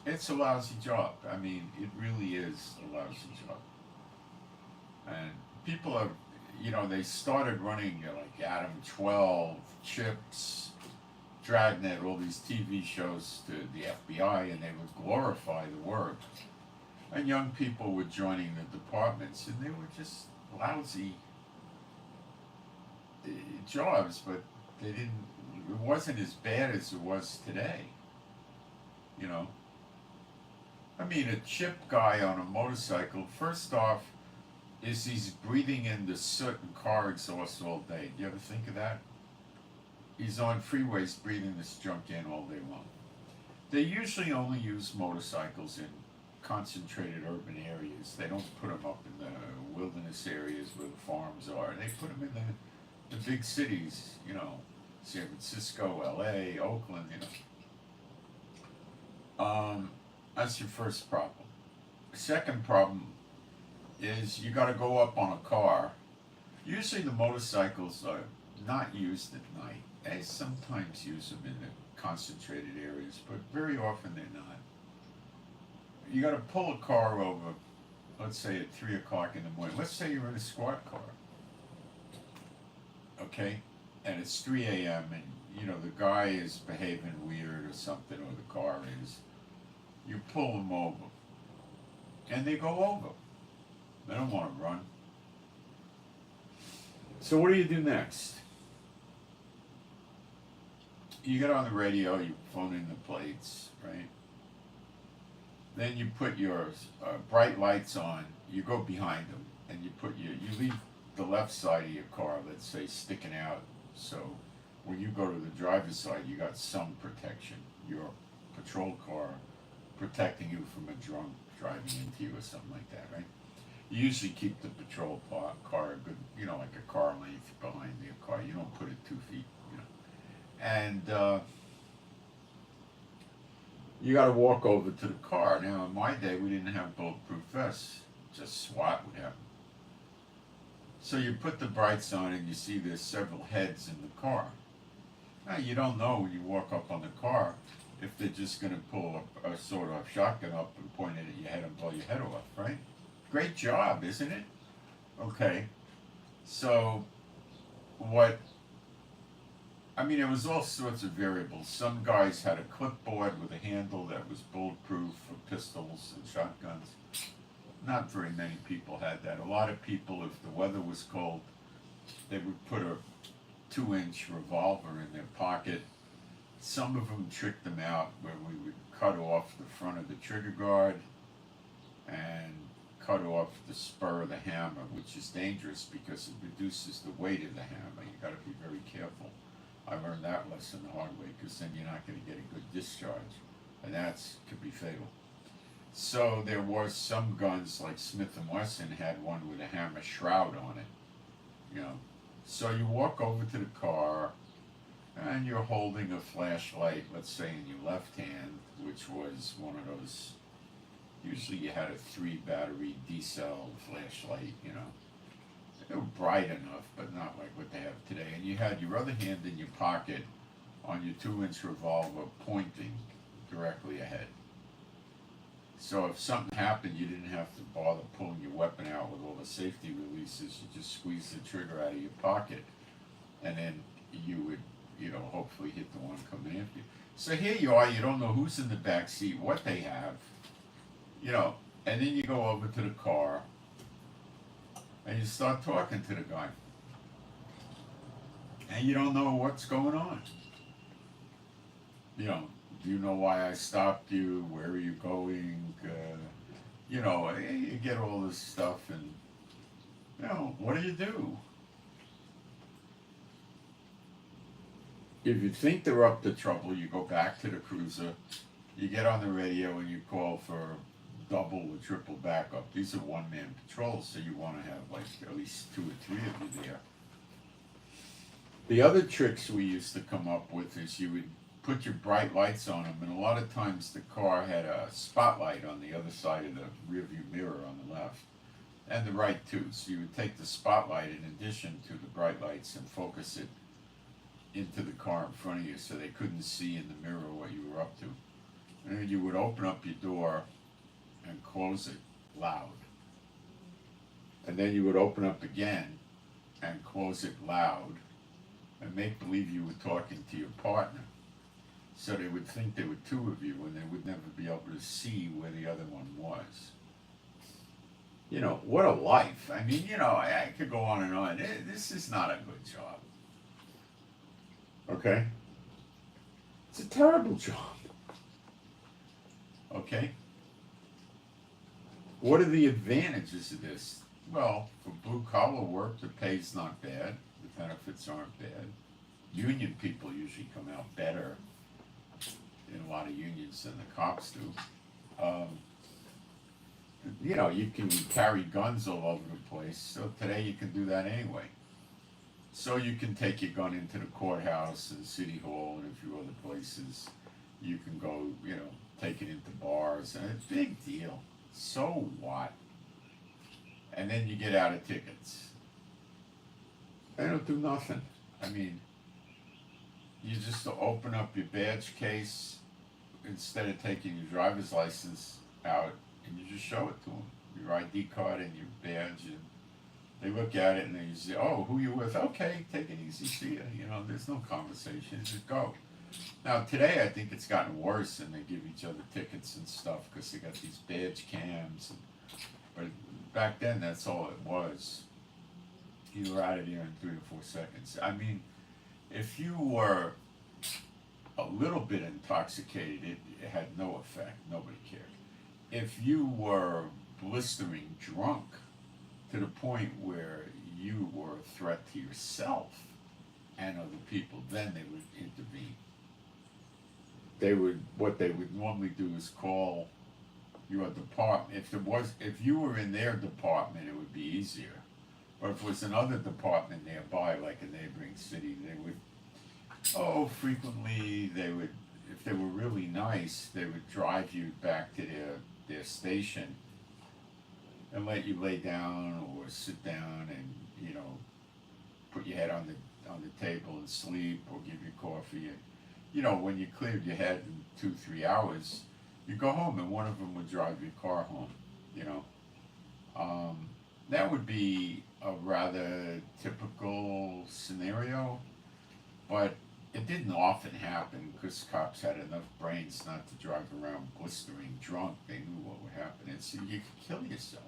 It's a lousy job. I mean, it really is a lousy job. And people are, they started running like Adam 12, Chips, Dragnet, all these TV shows to the FBI, and they would glorify the work. And young people were joining the departments, and they were just lousy jobs, but it wasn't as bad as it was today. I mean, a chip guy on a motorcycle, first off, he's breathing in the soot and car exhaust all day. Do you ever think of that? He's on freeways breathing this junk in all day long. They usually only use motorcycles in concentrated urban areas. They don't put them up in the wilderness areas where the farms are. They put them in the big cities, San Francisco, LA, Oakland, That's your first problem. Second problem is you got to go up on a car. Usually the motorcycles are not used at night. They sometimes use them in the concentrated areas, but very often they're not. You got to pull a car over, let's say at 3 o'clock in the morning. Let's say you're in a squad car, okay? And it's 3 a.m. and you know the guy is behaving weird or something, or the car is. You pull them over, and they go over. They don't want to run. So what do you do next? You get on the radio, you phone in the plates, right? Then you put your bright lights on. You go behind them, and you leave the left side of your car, let's say, sticking out. So when you go to the driver's side, you got some protection. Your patrol car protecting you from a drunk driving into you or something like that, right? You usually keep the patrol car a good, you know, like a car length behind the car. You don't put it 2 feet, you know. And you got to walk over to the car. Now, in my day, we didn't have bulletproof vests. Just SWAT would have them. So you put the brights on and you see there's several heads in the car. Now, you don't know when you walk up on the car if they're just going to pull a sort of shotgun up and point it at your head and blow your head off, right? Great job, isn't it? Okay. So, it was all sorts of variables. Some guys had a clipboard with a handle that was bulletproof for pistols and shotguns. Not very many people had that. A lot of people, if the weather was cold, they would put a 2-inch revolver in their pocket. Some of them tricked them out where we would cut off the front of the trigger guard and cut off the spur of the hammer, which is dangerous because it reduces the weight of the hammer. You got to be very careful. I learned that lesson the hard way because then you're not going to get a good discharge, and could be fatal. So there was some guns like Smith & Wesson had one with a hammer shroud on it, you know. So you walk over to the car and you're holding a flashlight, let's say in your left hand, which was one of those, usually you had a 3-battery D-cell flashlight, you know. They were bright enough, but not like what they have today. And you had your other hand in your pocket on your 2-inch revolver pointing directly ahead. So if something happened, you didn't have to bother pulling your weapon out with all the safety releases. You just squeeze the trigger out of your pocket, and then you would, you know, hopefully hit the one coming after you. So here you are, you don't know who's in the back seat, what they have, you know, and then you go over to the car, and you start talking to the guy. And you don't know what's going on. You know, do you know why I stopped you? Where are you going? You know, you get all this stuff, and, you know, what do? If you think they're up to trouble, you go back to the cruiser, you get on the radio, and you call for double or triple backup. These are one-man patrols, so you want to have like at least 2 or 3 of you there. The other tricks we used to come up with is you would put your bright lights on them, and a lot of times the car had a spotlight on the other side of the rearview mirror on the left, and the right too. So you would take the spotlight in addition to the bright lights and focus it into the car in front of you so they couldn't see in the mirror what you were up to. And then you would open up your door and close it loud. And then you would open up again and close it loud and make believe you were talking to your partner. So they would think there were 2 of you and they would never be able to see where the other one was. You know, what a life. I mean, you know, I could go on and on. This is not a good job. Okay? It's a terrible job. Okay? What are the advantages of this? Well, for blue-collar work, the pay's not bad. The benefits aren't bad. Union people usually come out better in a lot of unions than the cops do. You know, you can carry guns all over the place, so today you can do that anyway. So you can take your gun into the courthouse and City Hall and a few other places. You can go, you know, taken into bars, and it's a big deal. So what? And then you get out of tickets. They don't do nothing. I mean, you just open up your badge case instead of taking your driver's license out, and you just show it to them, your ID card and your badge, and they look at it and they say, "Oh, who you with? Okay, take it easy, see ya." You know, there's no conversation, just go. Now today, I think it's gotten worse, and they give each other tickets and stuff because they got these badge cams. But back then, that's all it was. You were out of here in 3 or 4 seconds. I mean, if you were a little bit intoxicated, it had no effect. Nobody cared. If you were blistering drunk to the point where you were a threat to yourself and other people, then they would intervene. What they would normally do is call your department. If you were in their department, it would be easier. But if it was another department nearby, like a neighboring city, they would, frequently they would, if they were really nice, they would drive you back to their station and let you lay down or sit down and, put your head on the table and sleep, or give you coffee. And, when you cleared your head in 2-3 hours, you go home, and one of them would drive your car home, That would be a rather typical scenario, but it didn't often happen because cops had enough brains not to drive around blistering drunk. They knew what would happen. And so you could kill yourself,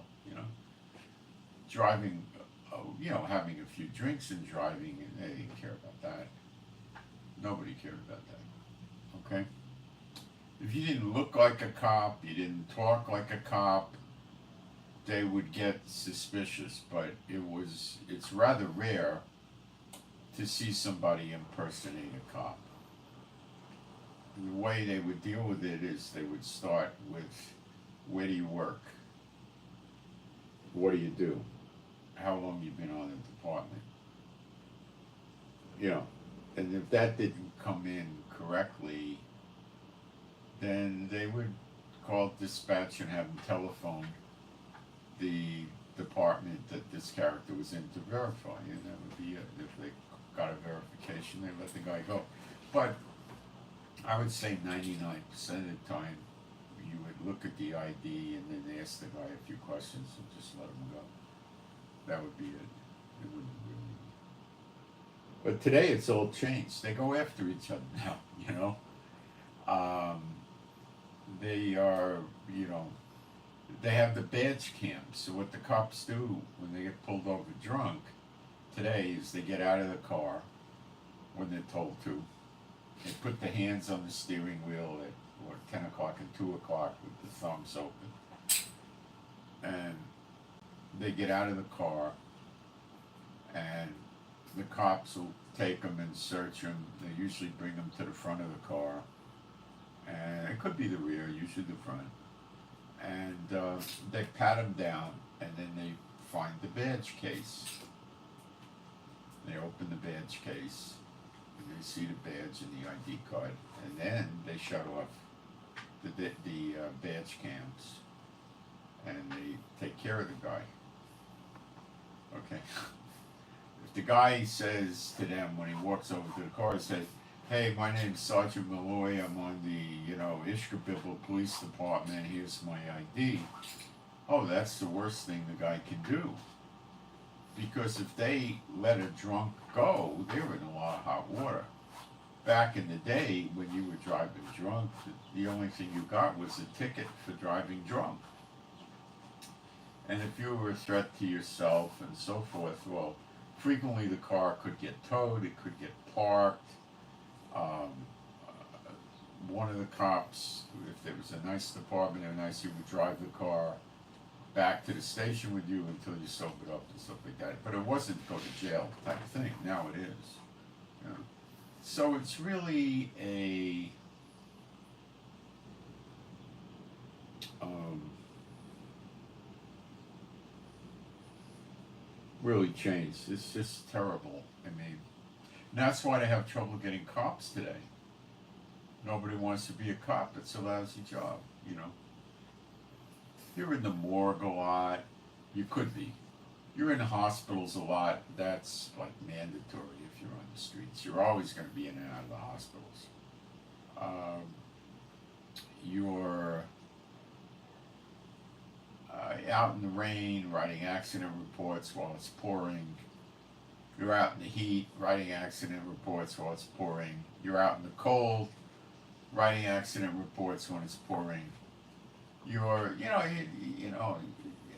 Driving, having a few drinks and driving, and they didn't care about that. Nobody cared about that, okay? If you didn't look like a cop, you didn't talk like a cop, they would get suspicious, but it's rather rare to see somebody impersonate a cop. And the way they would deal with it is they would start with, where do you work? What do you do? How long you been on the department? And if that didn't come in correctly, then they would call dispatch and have them telephone the department that this character was in to verify, and that would be it. If they got a verification, they let the guy go. But I would say 99% of the time, you would look at the ID and then ask the guy a few questions and just let him go. That would be it. It wouldn't really. But today it's all changed. They go after each other now, They are, they have the badge cams. So what the cops do when they get pulled over drunk today is they get out of the car when they're told to. They put the hands on the steering wheel at 10 o'clock and 2 o'clock with the thumbs open. And they get out of the car, and the cops will take them and search them. They usually bring them to the front of the car. And it could be the rear, usually the front. And they pat them down, and then they find the badge case. They open the badge case, and they see the badge and the ID card, and then they shut off the badge cams, and they take care of the guy. Okay. If the guy says to them when he walks over to the car, he says, "Hey, my name's Sergeant Malloy. I'm on the, Ishkabibble Police Department. Here's my ID." Oh, that's the worst thing the guy can do. Because if they let a drunk go, they were in a lot of hot water. Back in the day, when you were driving drunk, the only thing you got was a ticket for driving drunk. And if you were a threat to yourself and so forth, well, frequently the car could get towed, it could get parked. One of the cops, if there was a nice department, he would drive the car back to the station with you until you sobered up and stuff like that. But it wasn't go to jail type of thing. Now it is. So it's really a really changed. It's just terrible. I mean, and that's why they have trouble getting cops today. Nobody wants to be a cop. It's a lousy job, you know. You're in the morgue a lot. You could be. You're in hospitals a lot. That's like mandatory if you're on the streets. You're always going to be in and out of the hospitals. You're out in the rain writing accident reports while it's pouring. You're out in the heat writing accident reports while it's pouring. You're out in the cold writing accident reports when it's pouring. You're, you know,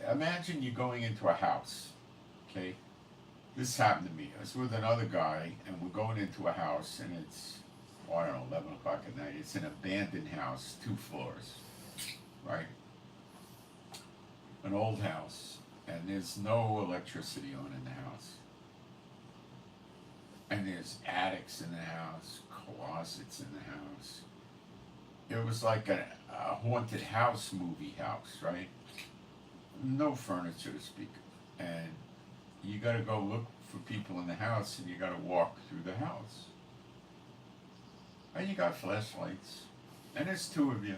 imagine you going into a house, okay? This happened to me. I was with another guy, and we're going into a house, and it's, I don't know, 11 o'clock at night. It's an abandoned house, 2 floors, right? An old house, and there's no electricity on in the house. And there's attics in the house, closets in the house. It was like a haunted house movie house, right? No furniture to speak of. And you gotta go look for people in the house, and you gotta walk through the house. And you got flashlights, and there's 2 of you.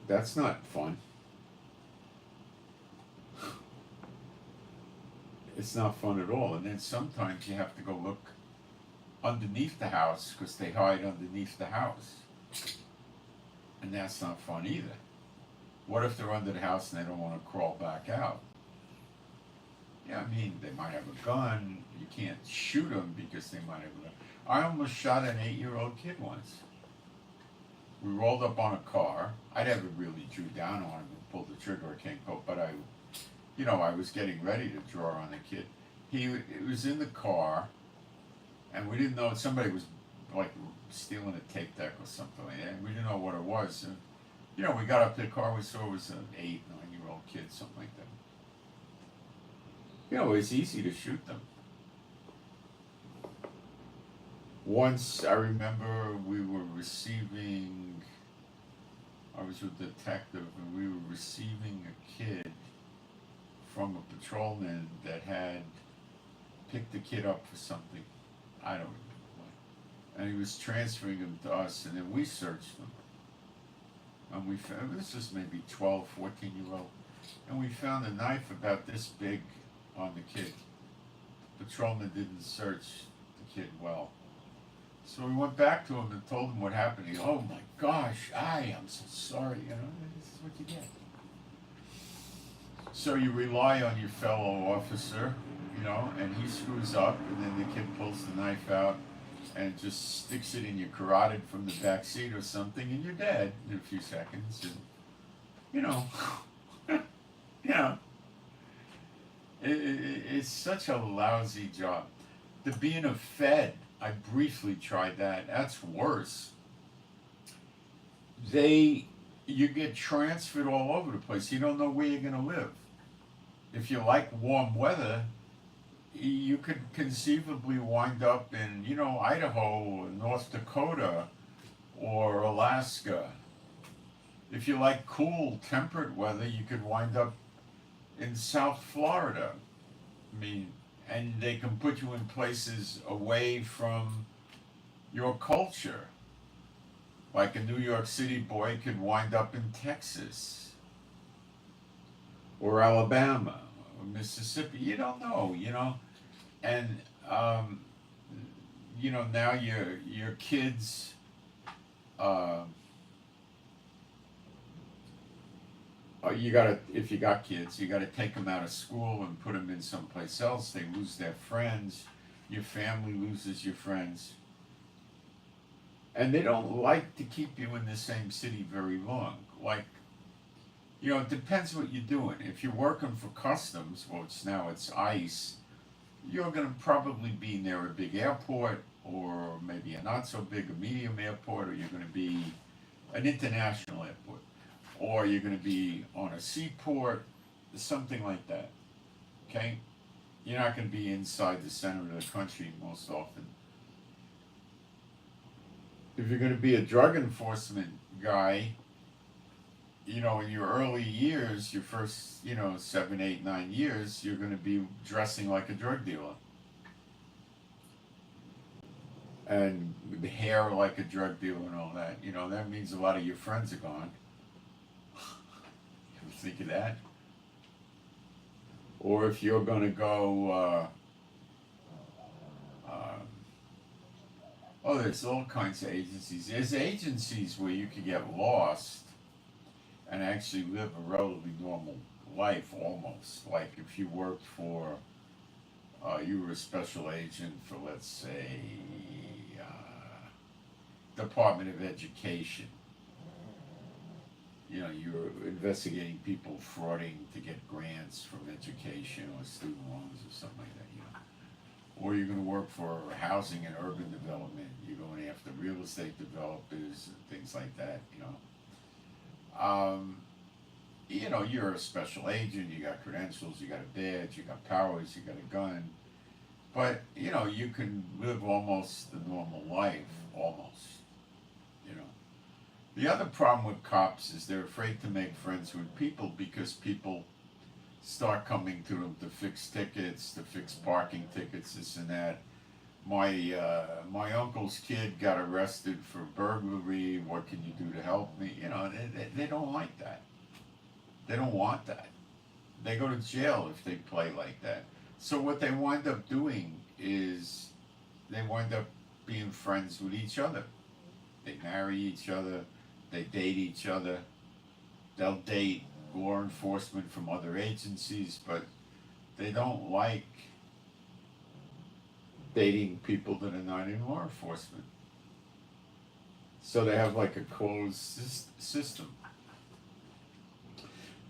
That's not fun. It's not fun at all. And then sometimes you have to go look underneath the house because they hide underneath the house. And that's not fun either. What if they're under the house and they don't want to crawl back out? Yeah, I mean, they might have a gun. You can't shoot them because they might have a gun. I almost shot an 8-year-old kid once. We rolled up on a car. I never really drew down on him and pulled the trigger or came out, but I was getting ready to draw on the kid. It was in the car, and we didn't know somebody was like stealing a tape deck or something like that. And we didn't know what it was. And, we got up to the car. We saw it was an 8, 9-year-old kid, something like that. It's easy to shoot them. Once I remember I was with a detective, and we were receiving a kid from a patrolman that had picked the kid up for something. I don't remember what. And he was transferring him to us, and then we searched him. And we found, this was maybe 12, 14-year-old, and we found a knife about this big on the kid. The patrolman didn't search the kid well. So we went back to him and told him what happened. He, oh my gosh, I am so sorry, this is what you get. So you rely on your fellow officer, and he screws up, and then the kid pulls the knife out and just sticks it in your carotid from the back seat or something, and you're dead in a few seconds. And, it's such a lousy job. The being a Fed, I briefly tried that. That's worse. You get transferred all over the place. You don't know where you're going to live. If you like warm weather, you could conceivably wind up in, Idaho, or North Dakota, or Alaska. If you like cool, temperate weather, you could wind up in South Florida. And they can put you in places away from your culture. Like a New York City boy could wind up in Texas, or Alabama, or Mississippi. You don't know, And, now your kids, if you got kids, you gotta take them out of school and put them in someplace else. They lose their friends. Your family loses your friends. And they don't like to keep you in the same city very long. Like, it depends what you're doing. If you're working for customs, now it's ICE, you're gonna probably be near a big airport, or maybe a not so big, a medium airport, or you're gonna be an international airport. Or you're going to be on a seaport, something like that, okay? You're not going to be inside the center of the country most often. If you're going to be a drug enforcement guy, in your early years, your first, 7, 8, 9 years, you're going to be dressing like a drug dealer. and the hair like a drug dealer and all that, that means a lot of your friends are gone. You ever think of that? Or if you're going to go, there's all kinds of agencies. There's agencies where you can get lost and actually live a relatively normal life almost. Like if you worked for, you were a special agent for, let's say, Department of Education. You're investigating people frauding to get grants from education or student loans or something like that. Or you're going to work for housing and urban development. You're going after real estate developers and things like that. You're a special agent. You got credentials. You got a badge. You got powers. You got a gun. But you can live almost the normal life, almost. The other problem with cops is they're afraid to make friends with people because people start coming to them to fix tickets, to fix parking tickets, this and that. My uncle's kid got arrested for burglary. What can you do to help me? They don't like that. They don't want that. They go to jail if they play like that. So what they wind up doing is they wind up being friends with each other. They marry each other. They date each other. They'll date law enforcement from other agencies, but they don't like dating people that are not in law enforcement. So they have like a closed system.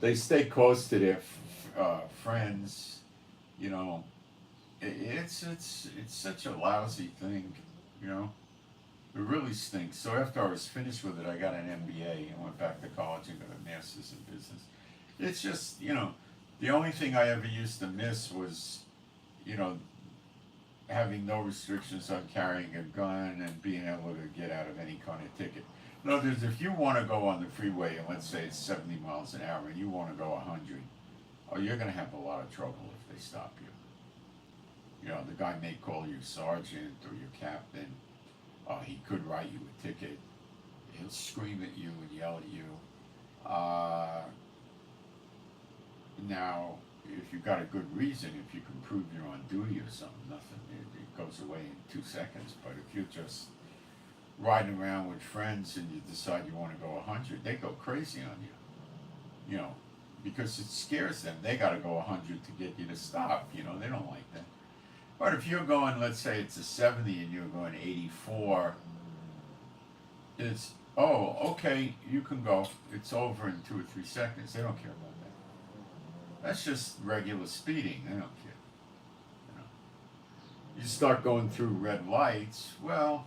They stay close to their friends. It's such a lousy thing. It really stinks. So after I was finished with it, I got an MBA and went back to college and got a master's in business. It's just, the only thing I ever used to miss was, having no restrictions on carrying a gun and being able to get out of any kind of ticket. In other words, if you want to go on the freeway and let's say it's 70 miles an hour and you want to go 100, you're going to have a lot of trouble if they stop you. The guy may call you sergeant or your captain. He could write you a ticket. He'll scream at you and yell at you. Now, if you've got a good reason, if you can prove you're on duty or something, nothing, it goes away in 2 seconds. But if you're just riding around with friends and you decide you want to go 100, they go crazy on you. Because it scares them. They got to go 100 to get you to stop. They don't like that. But if you're going, let's say it's a 70 and you're going 84, it's, okay, you can go. It's over in 2 or 3 seconds. They don't care about that. That's just regular speeding. They don't care. You start going through red lights, well,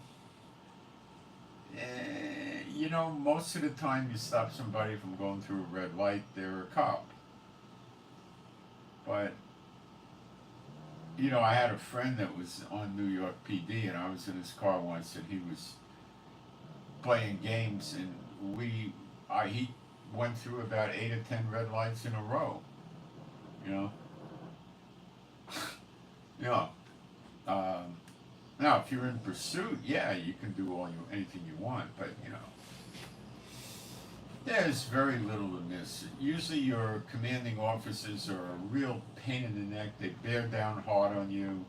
most of the time you stop somebody from going through a red light, they're a cop. But I had a friend that was on New York PD, and I was in his car once, and he was playing games, and he went through about 8 or 10 red lights in a row. Now, if you're in pursuit, yeah, you can do anything you want, but there's very little to miss. Usually your commanding officers are a real pain in the neck. They bear down hard on you.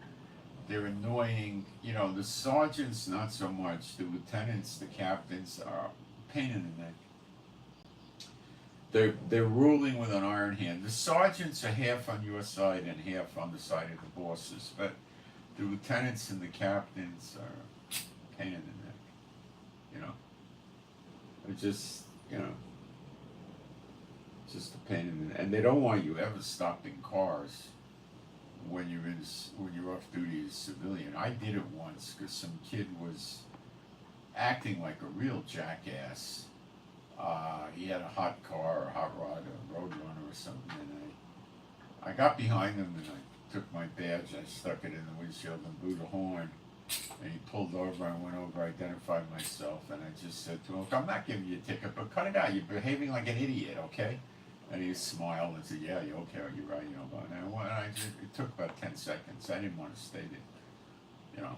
They're annoying. The sergeants, not so much. The lieutenants, the captains are a pain in the neck. They're ruling with an iron hand. The sergeants are half on your side and half on the side of the bosses, but the lieutenants and the captains are a pain in the neck. They're just, just a pain in the neck. And they don't want you ever stopping cars when you're off duty as a civilian. I did it once because some kid was acting like a real jackass. He had a hot car, or a hot rod, or a road runner or something, and I got behind him and I took my badge, I stuck it in the windshield and blew the horn, and he pulled over. I went over, identified myself, and I just said to him, "Look, I'm not giving you a ticket, but cut it out. You're behaving like an idiot, okay?" And he smiled and said, "Yeah, you're okay, you're right, it took about 10 seconds. I didn't want to stay there,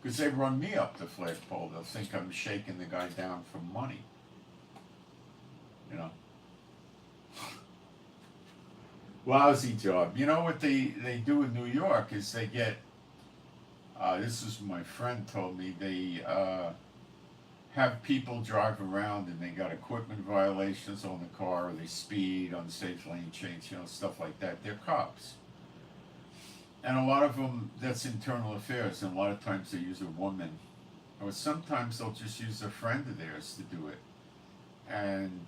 Because they run me up the flagpole. They'll think I'm shaking the guy down for money. You know. Lousy job. You know what they do in New York is they get, this is my friend told me, they have people drive around and they got equipment violations on the car, or they speed, unsafe lane change, stuff like that. They're cops. And a lot of them, that's internal affairs, and a lot of times they use a woman, or sometimes they'll just use a friend of theirs to do it. And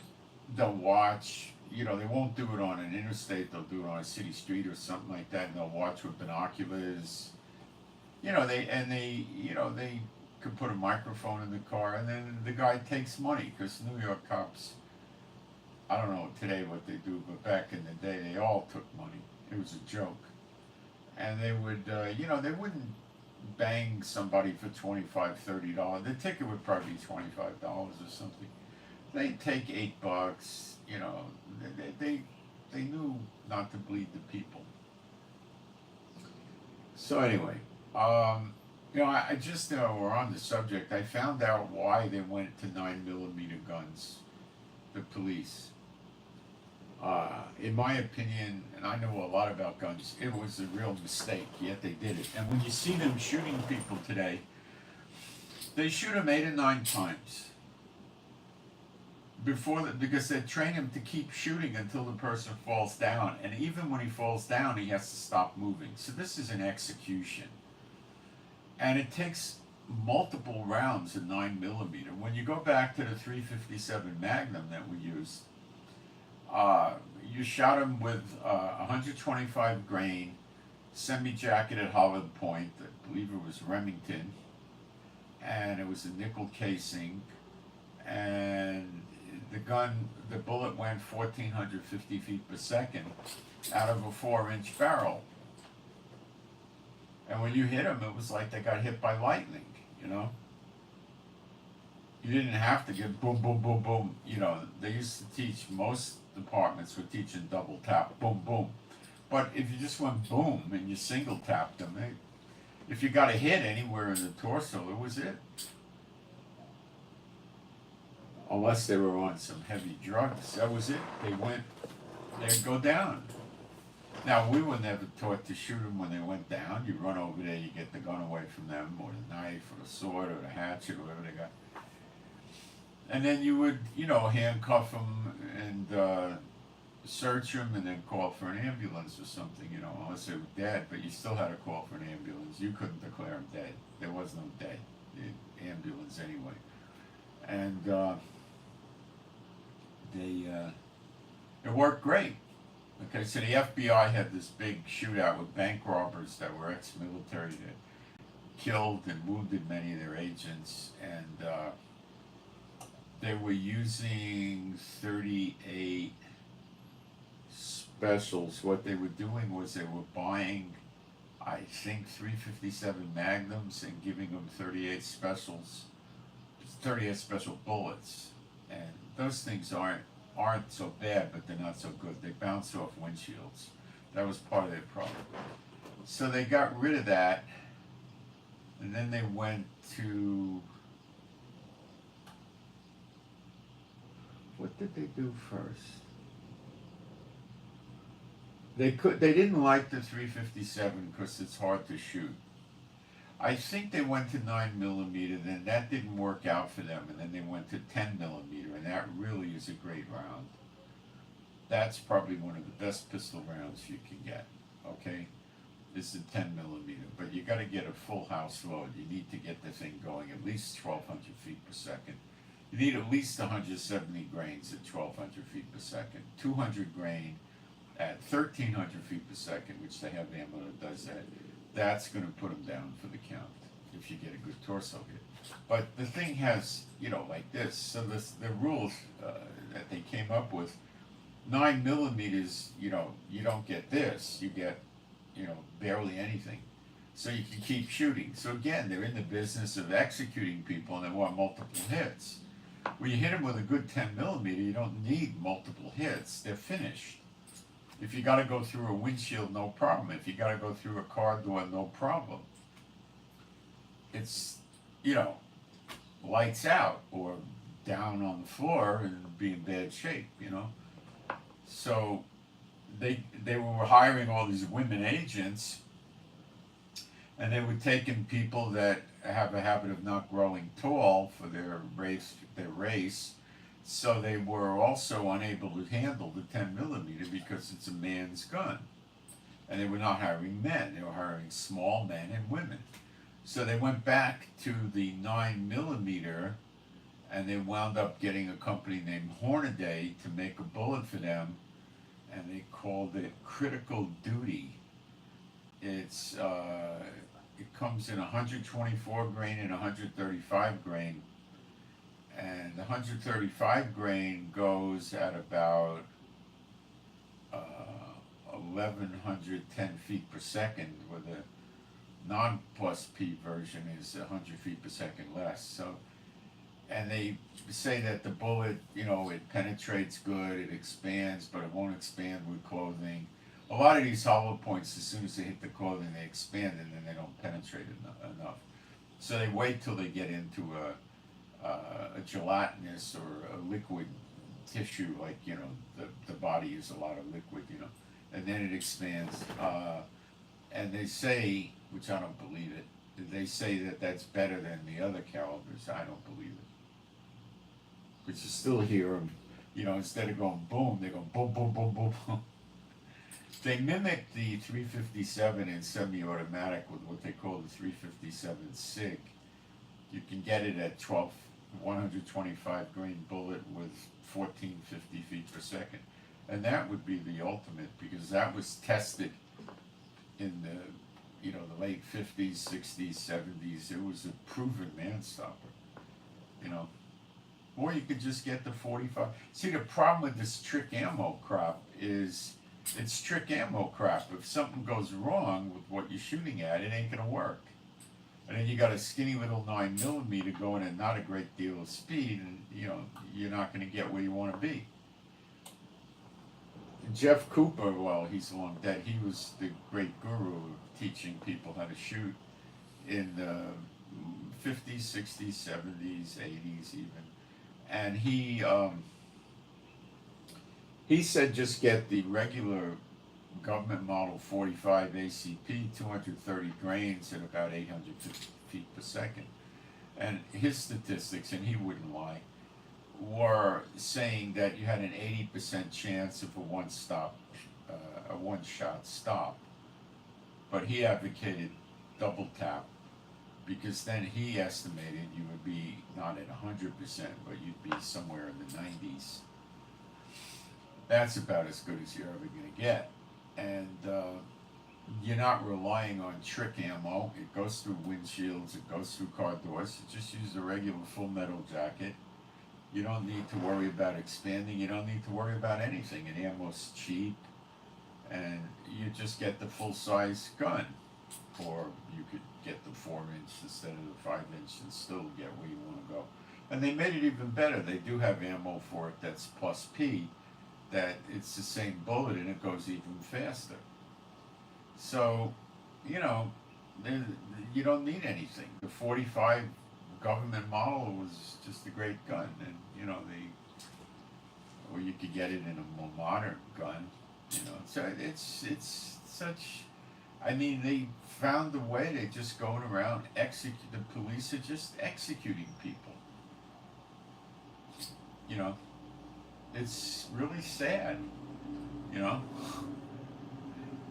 they'll watch, they won't do it on an interstate, they'll do it on a city street or something like that, and they'll watch with binoculars. They could put a microphone in the car, and then the guy takes money, because New York cops, I don't know today what they do, but back in the day, they all took money. It was a joke. And they would, they wouldn't bang somebody for $25, $30. The ticket would probably be $25 or something. They'd take $8. They knew not to bleed the people. So anyway, I just we're on the subject. I found out why they went to 9mm guns, the police. In my opinion, and I know a lot about guns, it was a real mistake, yet they did it. And when you see them shooting people today, they shoot them 8 or 9 times because they train him to keep shooting until the person falls down. And even when he falls down, he has to stop moving. So this is an execution. And it takes multiple rounds of 9mm. When you go back to the 357 Magnum that we used, you shot him with 125 grain, semi-jacketed hollow point, I believe it was Remington, and it was a nickel casing, and the bullet went 1,450 feet per second out of a 4-inch barrel. And when you hit them, it was like they got hit by lightning, You didn't have to get boom, boom, boom, boom. They used to teach, most departments were teaching double tap, boom, boom. But if you just went boom and you single tapped them, if you got a hit anywhere in the torso, it was it. Unless they were on some heavy drugs, that was it. They'd go down. Now, we were never taught to shoot them when they went down. You run over there, you get the gun away from them, or the knife, or the sword, or the hatchet, or whatever they got. And then you would, handcuff them and search them, and then call for an ambulance or something, unless they were dead. But you still had to call for an ambulance. You couldn't declare them dead. There was no dead ambulance anyway. And it worked great. Okay, so the FBI had this big shootout with bank robbers that were ex-military that killed and wounded many of their agents, and they were using 38 specials. What they were doing was they were buying, I think, 357 Magnums and giving them 38 specials, 38 special bullets. And those things aren't so bad, but they're not so good. They bounce off windshields. That was part of their problem. So they got rid of that, and then they went to, what did they do first? They didn't like the 357 because it's hard to shoot. I think they went to 9mm, then that didn't work out for them, and then they went to 10mm, and that really is a great round. That's probably one of the best pistol rounds you can get, okay? This is 10mm, but you gotta get a full house load. You need to get the thing going at least 1,200 feet per second. You need at least 170 grains at 1,200 feet per second. 200 grain at 1,300 feet per second, which they have ammo that does that. That's going to put them down for the count if you get a good torso hit. But the thing has, like this. So the rules that they came up with, 9mm, you don't get this. You get, barely anything. So you can keep shooting. So again, they're in the business of executing people, and they want multiple hits. When you hit them with a good 10mm, you don't need multiple hits. They're finished. If you got to go through a windshield, no problem. If you got to go through a car door, no problem. it's, you know, lights out or down on the floor and be in bad shape, you know. So they were hiring all these women agents, and they were taking people that have a habit of not growing tall for their race. So they were also unable to handle the 10 millimeter because it's a man's gun, and they were not hiring men; they were hiring small men and women. So they went back to the 9 millimeter, and they wound up getting a company named Hornaday to make a bullet for them, and they called it Critical Duty. It comes in 124 grain and 135 grain, and the 135 grain goes at about 1110 feet per second, where the non plus P version is 100 feet per second less. So, and they say that the bullet, you know, it penetrates good, it expands, but it won't expand with clothing. A lot of these hollow points, as soon as they hit the clothing, they expand and then they don't penetrate enough. So they wait till they get into a gelatinous or a liquid tissue, like, you know, the body is a lot of liquid, you know, and then it expands. And they say, which I don't believe it, they say that that's better than the other calibers. I don't believe it. But you still hear them, you know, instead of going boom, they go boom, boom, boom, boom, boom. They mimic the 357 in semi-automatic with what they call the 357 SIG. You can get it at 125 grain bullet with 1450 feet per second. And that would be the ultimate, because that was tested in the, you know, the late 50s, 60s, 70s. It was a proven manstopper, you know. Or you could just get the 45. See, the problem with this trick ammo crap is it's trick ammo crap. If something goes wrong with what you're shooting at, it ain't gonna work. And then you got a skinny little 9 millimeter going at not a great deal of speed, and you know you're not gonna get where you want to be. Jeff Cooper, well, he's long dead. He was the great guru of teaching people how to shoot in the 50s, 60s, 70s, 80s, even. And he said just get the regular government model 45 ACP, 230 grains at about 800 feet per second. And his statistics, and he wouldn't lie, were saying that you had an 80% chance of a one-shot stop. But he advocated double tap, because then he estimated you would be not at 100%, but you'd be somewhere in the 90s. That's about as good as you're ever going to get. And you're not relying on trick ammo. It goes through windshields, it goes through car doors. You just use a regular full metal jacket. You don't need to worry about expanding. You don't need to worry about anything. And ammo's cheap. And you just get the full-size gun. Or you could get the 4-inch instead of the 5-inch and still get where you want to go. And they made it even better. They do have ammo for it that's plus P, that it's the same bullet and it goes even faster. So, you know, you don't need anything. The 45 government model was just a great gun, and you know, or you could get it in a more modern gun. You know, so it's such. I mean, they found a way. They're just going around the police are just executing people. You know, it's really sad. You know,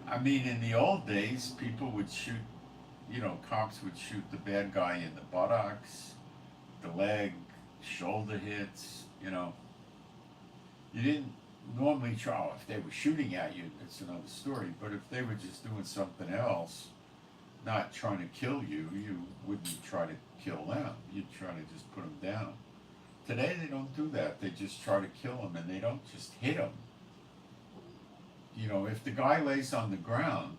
I mean, in the old days, people would shoot. You know, cops would shoot the bad guy in the buttocks, the leg, shoulder hits. You know, you didn't normally try. If they were shooting at you, it's another story. But if they were just doing something else, not trying to kill you, you wouldn't try to kill them. You'd try to just put them down. Today they don't do that. They just try to kill them, and they don't just hit them. You know, if the guy lays on the ground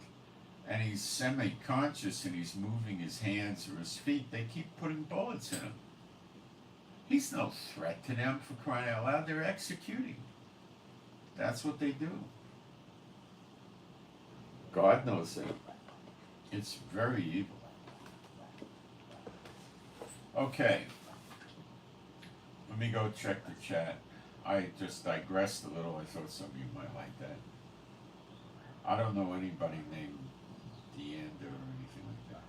and he's semi-conscious and he's moving his hands or his feet, they keep putting bullets in him. He's no threat to them, for crying out loud. They're executing. That's what they do. God knows it. It's very evil. Okay, let me go check the chat. I just digressed a little. I thought some of you might like that. I don't know anybody named Deanda or anything like that.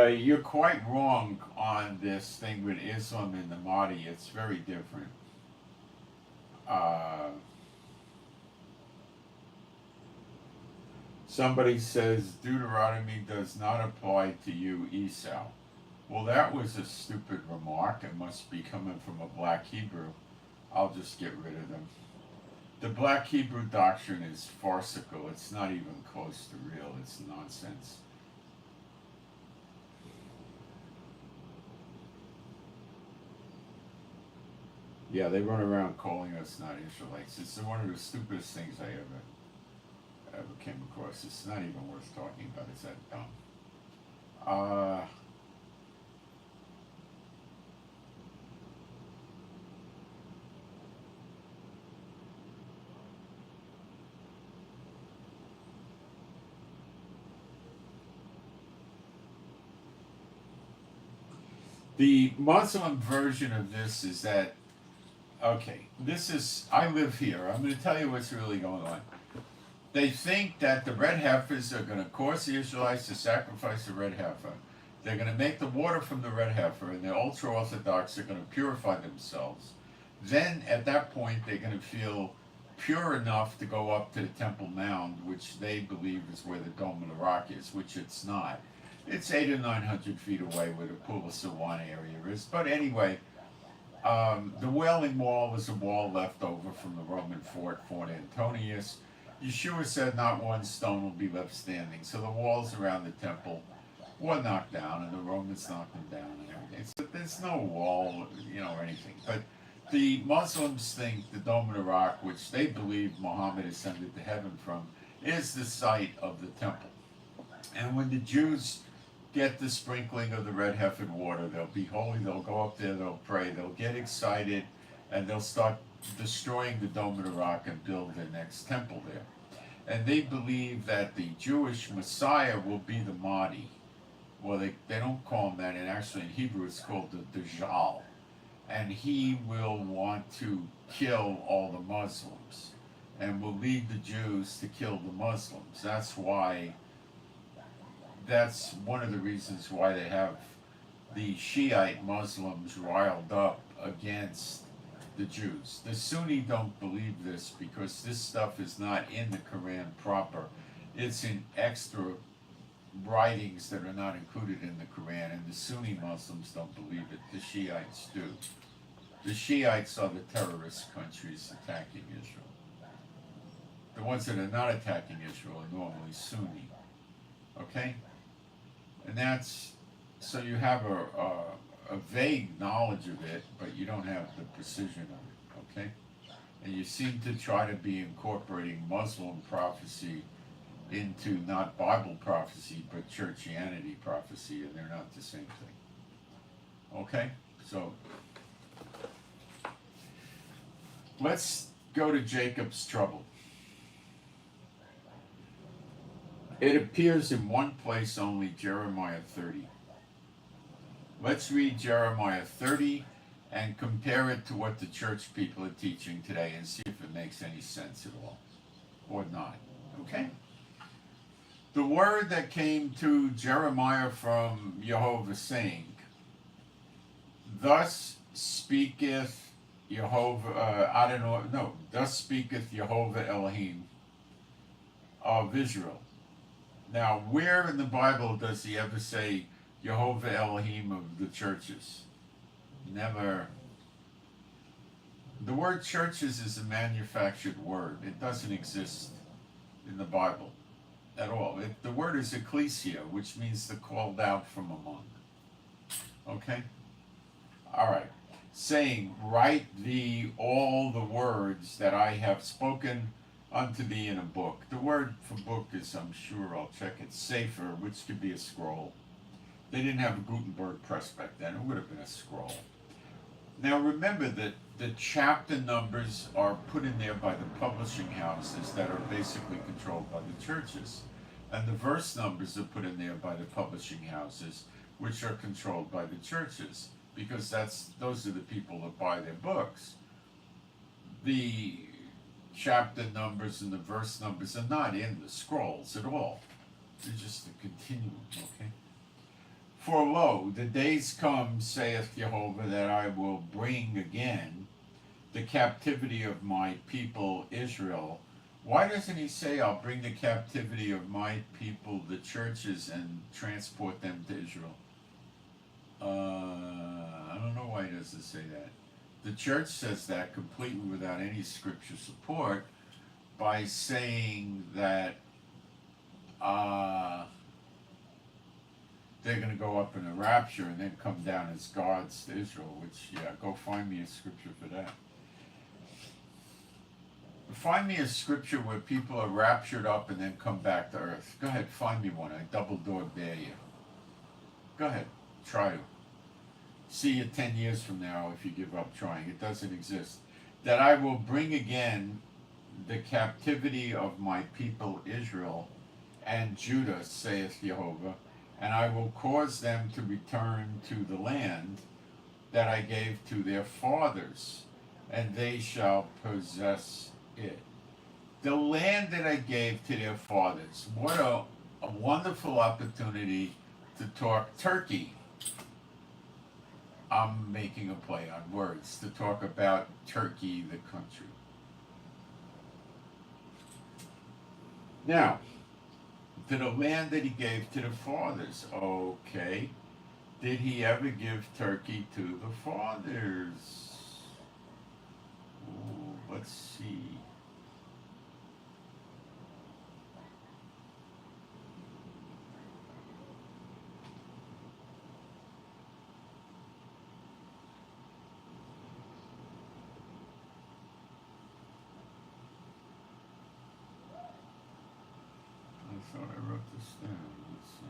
You're quite wrong on this thing with Islam and the Mahdi. It's very different. Uh, Somebody says Deuteronomy does not apply to you, Esau. Well, that was a stupid remark. It must be coming from a black Hebrew. I'll just get rid of them. The black Hebrew doctrine is farcical. It's not even close to real. It's nonsense. Yeah, they run around calling us not Israelites. It's one of the stupidest things I ever came across. It's not even worth talking about. It's that dumb. The Muslim version of this is that, okay, I live here. I'm going to tell you what's really going on. They think that the red heifers are going to cause the Israelites to sacrifice the red heifer. They're going to make the water from the red heifer, and the ultra-Orthodox are going to purify themselves. Then, at that point, they're going to feel pure enough to go up to the Temple Mount, which they believe is where the Dome of the Rock is, which it's not. It's 800 or 900 feet away where the Pool of Siloam area is. But anyway, the Wailing Wall was a wall left over from the Roman Fort Antonius. Yeshua said not one stone will be left standing. So the walls around the temple were knocked down, and the Romans knocked them down and everything. So there's no wall, or anything. But the Muslims think the Dome of the Rock, which they believe Muhammad ascended to heaven from, is the site of the temple. And when the Jews get the sprinkling of the red heifer water, they'll be holy, they'll go up there, they'll pray, they'll get excited, and they'll start destroying the Dome of the Rock and build their next temple there. And they believe that the Jewish Messiah will be the Mahdi. Well, they don't call him that, and actually in Hebrew it's called the Dajjal. And he will want to kill all the Muslims and will lead the Jews to kill the Muslims. That's one of the reasons why they have the Shiite Muslims riled up against the Jews. The Sunni don't believe this because this stuff is not in the Quran proper. It's in extra writings that are not included in the Quran, and the Sunni Muslims don't believe it. The Shiites do. The Shiites are the terrorist countries attacking Israel. The ones that are not attacking Israel are normally Sunni. Okay? And that's, so you have a vague knowledge of it, but you don't have the precision of it, okay? And you seem to try to be incorporating Muslim prophecy into not Bible prophecy, but churchianity prophecy, and they're not the same thing. Okay? So, let's go to Jacob's trouble. It appears in one place only, Jeremiah 30. Let's read Jeremiah 30 and compare it to what the church people are teaching today and see if it makes any sense at all, or not. Okay? The word that came to Jeremiah from Jehovah, saying, Thus speaketh Jehovah, thus speaketh Jehovah Elohim of Israel. Now, where in the Bible does he ever say Jehovah Elohim of the churches? Never. The word churches is a manufactured word. It doesn't exist in the Bible at all. The word is ecclesia, which means the called out from among. Okay? All right. Saying, write thee all the words that I have spoken unto thee in a book. The word for book is, I'm sure, I'll check it, safer, which could be a scroll. They didn't have a Gutenberg press back then. It would have been a scroll. Now remember that the chapter numbers are put in there by the publishing houses that are basically controlled by the churches. And the verse numbers are put in there by the publishing houses, which are controlled by the churches, because those are the people that buy their books. The chapter numbers and the verse numbers are not in the scrolls at all. They're just a continuum, okay? For lo, the days come, saith Jehovah, that I will bring again the captivity of my people Israel. Why doesn't he say, I'll bring the captivity of my people, the churches, and transport them to Israel? I don't know why he doesn't say that. The church says that completely without any scripture support by saying that they're going to go up in a rapture and then come down as gods to Israel, which, yeah, go find me a scripture for that. Find me a scripture where people are raptured up and then come back to earth. Go ahead, find me one. I double dog dare you. Go ahead, try it. See you 10 years from now if you give up trying. It doesn't exist. That I will bring again the captivity of my people Israel and Judah, saith Jehovah, and I will cause them to return to the land that I gave to their fathers, and they shall possess it. The land that I gave to their fathers. What a wonderful opportunity to talk Turkey. I'm making a play on words, to talk about Turkey, the country. Now, to the land that he gave to the fathers. Okay. Did he ever give Turkey to the fathers? Ooh, let's see. I thought I wrote this down. Let's see.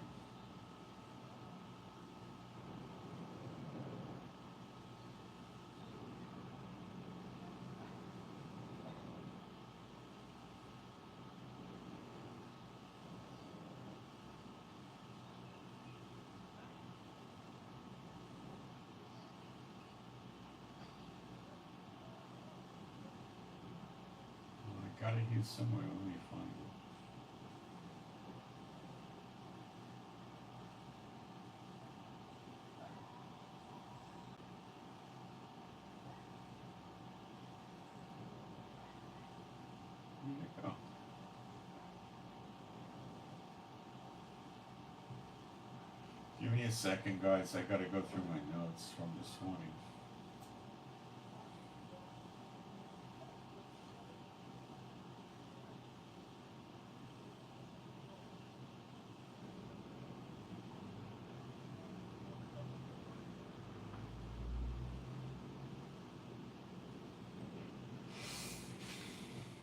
Well, I got it here somewhere. Let me find it. There you go. Give me a second, guys. I gotta go through my notes from this morning.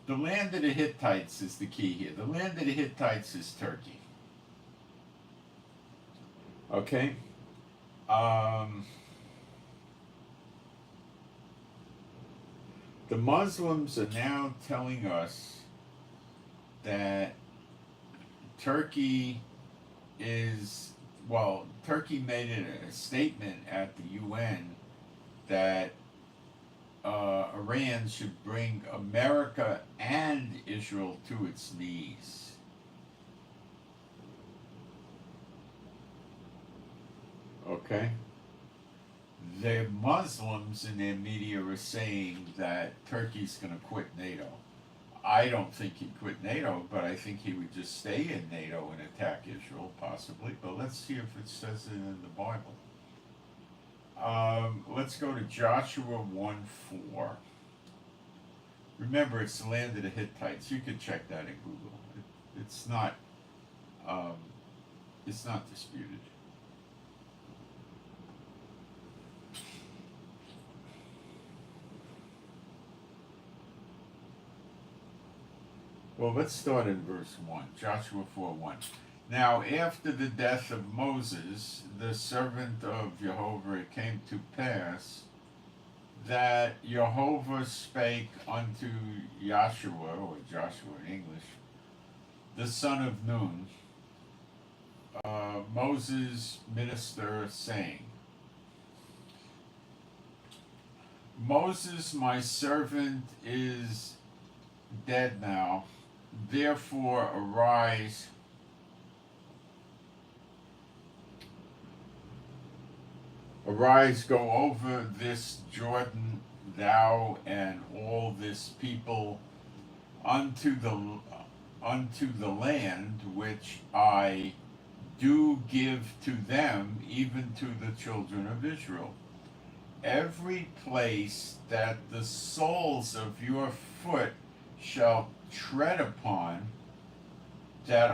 The land of the Hittites is the key here. The land of the Hittites is Turkey. Okay? The Muslims are now telling us that Turkey is, well, Turkey made a statement at the UN that Iran should bring America and Israel to its knees. Okay? The Muslims in their media are saying that Turkey's going to quit NATO. I don't think he'd quit NATO, but I think he would just stay in NATO and attack Israel, possibly. But let's see if it says it in the Bible. Let's go to Joshua 1:4. Remember, it's the land of the Hittites. You could check that in Google. It's not disputed. Well, let's start in verse 1, Joshua 4:1. Now, after the death of Moses, the servant of Jehovah, it came to pass that Jehovah spake unto Joshua, or Joshua in English, the son of Nun, Moses' minister, saying, Moses, my servant, is dead now. Therefore, arise, go over this Jordan, thou and all this people, unto the land which I do give to them, even to the children of Israel. Every place that the soles of your foot shall tread upon, that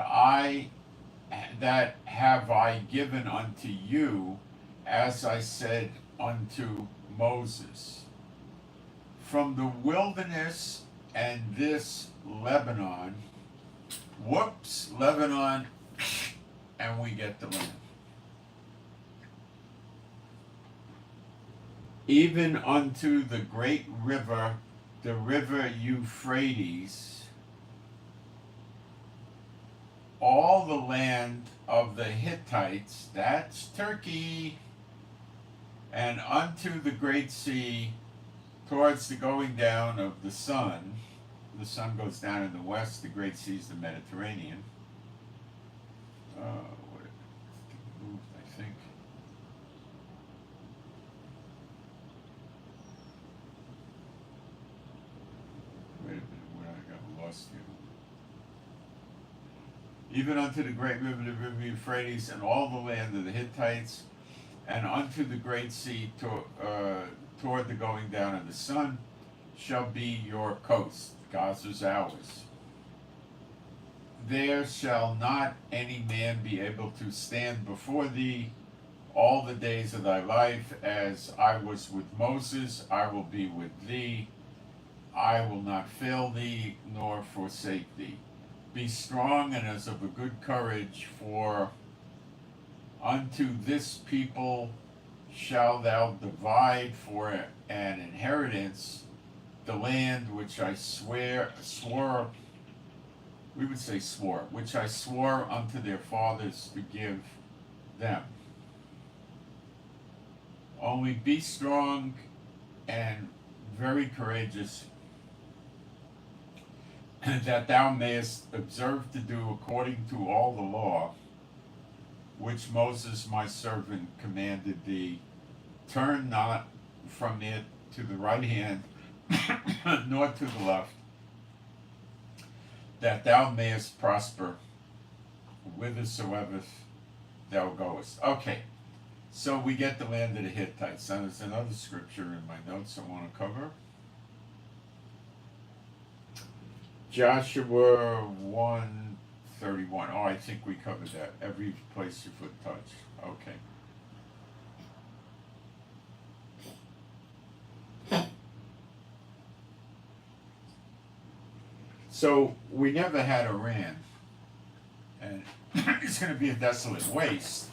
have I given unto you, as I said unto Moses. From the wilderness and this Lebanon, Lebanon, and we get the land. Even unto the great river, the river Euphrates, all the land of the Hittites, that's Turkey, and unto the great sea, towards the going down of the sun. The sun goes down in the west, the great sea is the Mediterranean. Moved, I think. Wait a minute, where I got lost here. Even unto the great river, the river Euphrates, and all the land of the Hittites, and unto the great sea toward the going down of the sun, shall be your coast. Gaza's ours. There shall not any man be able to stand before thee all the days of thy life. As I was with Moses, I will be with thee. I will not fail thee, nor forsake thee. Be strong and as of a good courage, for unto this people shalt thou divide for an inheritance the land which I which I swore unto their fathers to give them. Only be strong and very courageous, that thou mayest observe to do according to all the law which Moses my servant commanded thee. Turn not from it to the right hand, nor to the left, that thou mayest prosper whithersoever thou goest. Okay, so we get the land of the Hittites. Now there's another scripture in my notes I want to cover. Joshua 1:31. Oh, I think we covered that. Every place your foot touch. Okay. So we never had Iran, and it's going to be a desolate waste.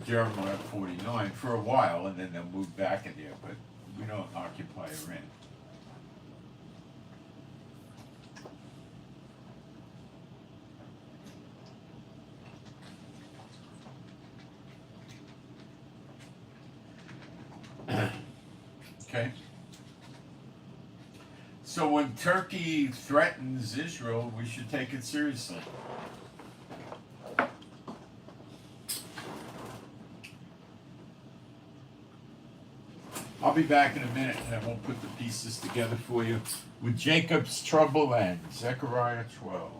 Jeremiah 49 for a while, and then they'll move back in there, but we don't occupy Iran. Okay. So when Turkey threatens Israel, we should take it seriously. I'll be back in a minute, and I won't put the pieces together for you with Jacob's trouble and Zechariah 12.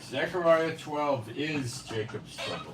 Zechariah 12 is Jacob's trouble.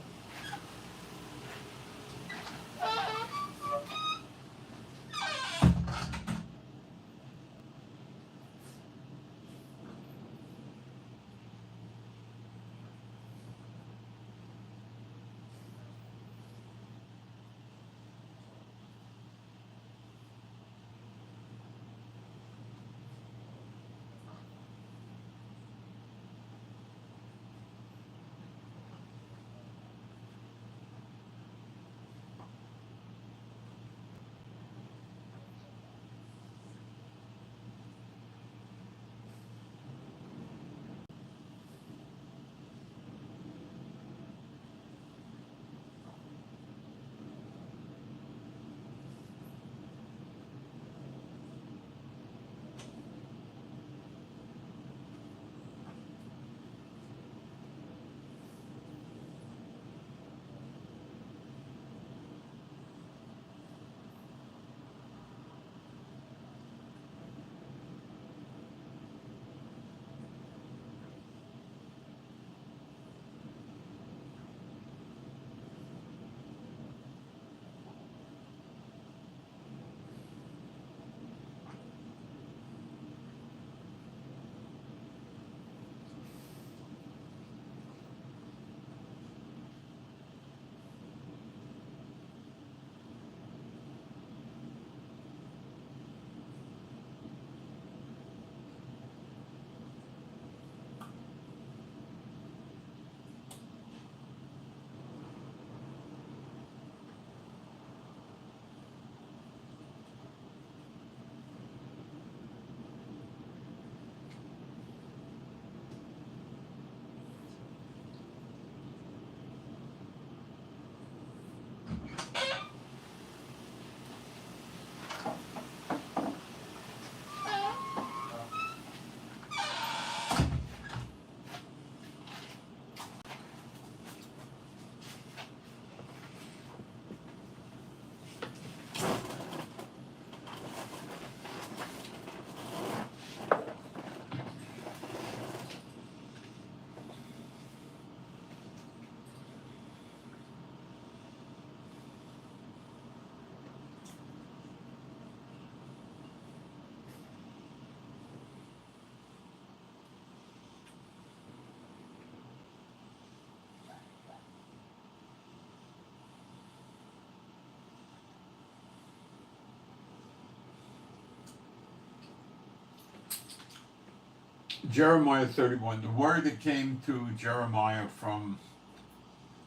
Jeremiah 31, the word that came to Jeremiah from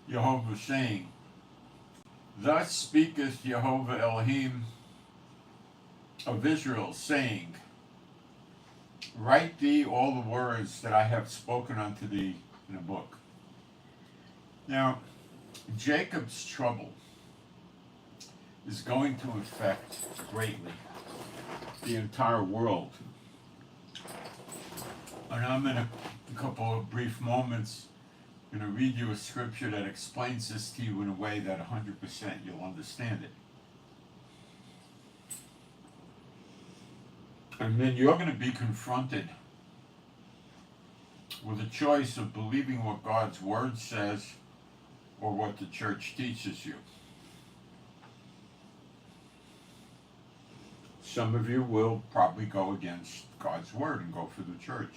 Jehovah, saying, Thus speaketh Jehovah Elohim of Israel, saying, Write thee all the words that I have spoken unto thee in a book. Now, Jacob's trouble is going to affect greatly the entire world. And I'm in a couple of brief moments going to read you a scripture that explains this to you in a way that 100% you'll understand it. And then you're going to be confronted with a choice of believing what God's word says or what the church teaches you. Some of you will probably go against God's word and go for the church.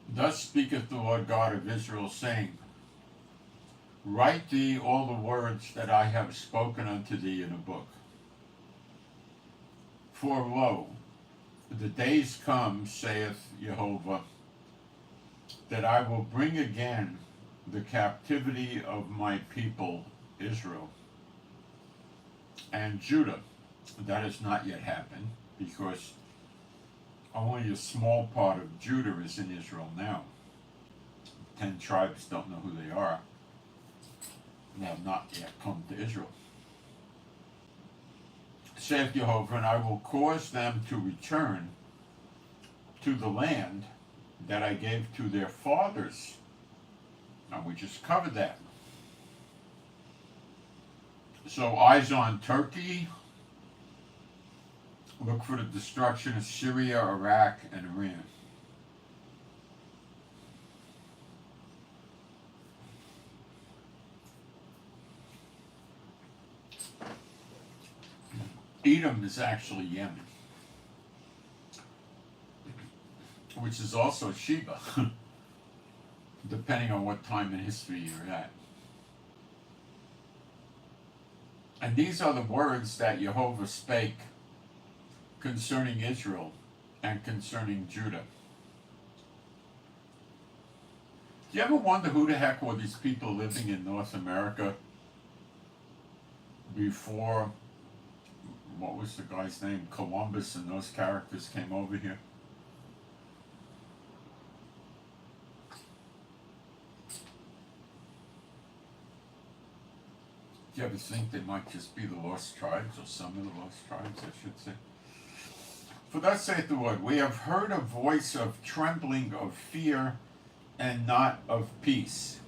Thus speaketh the Lord God of Israel, saying, Write thee all the words that I have spoken unto thee in a book. For lo, the days come, saith Jehovah, that I will bring again the captivity of my people Israel and Judah. That has not yet happened, because only a small part of Judah is in Israel now. 10 tribes don't know who they are and have not yet come to Israel. Saith Jehovah, and I will cause them to return to the land that I gave to their fathers. Now, we just covered that. So, eyes on Turkey. Look for the destruction of Syria, Iraq, and Iran. Edom is actually Yemen, which is also Sheba, depending on what time in history you're at. And these are the words that Jehovah spake concerning Israel and concerning Judah. Do you ever wonder who the heck were these people living in North America before, what was the guy's name, Columbus and those characters came over here? Do you ever think they might just be the lost tribes, or some of the lost tribes, I should say? For thus saith the Lord, we have heard a voice of trembling, of fear, and not of peace.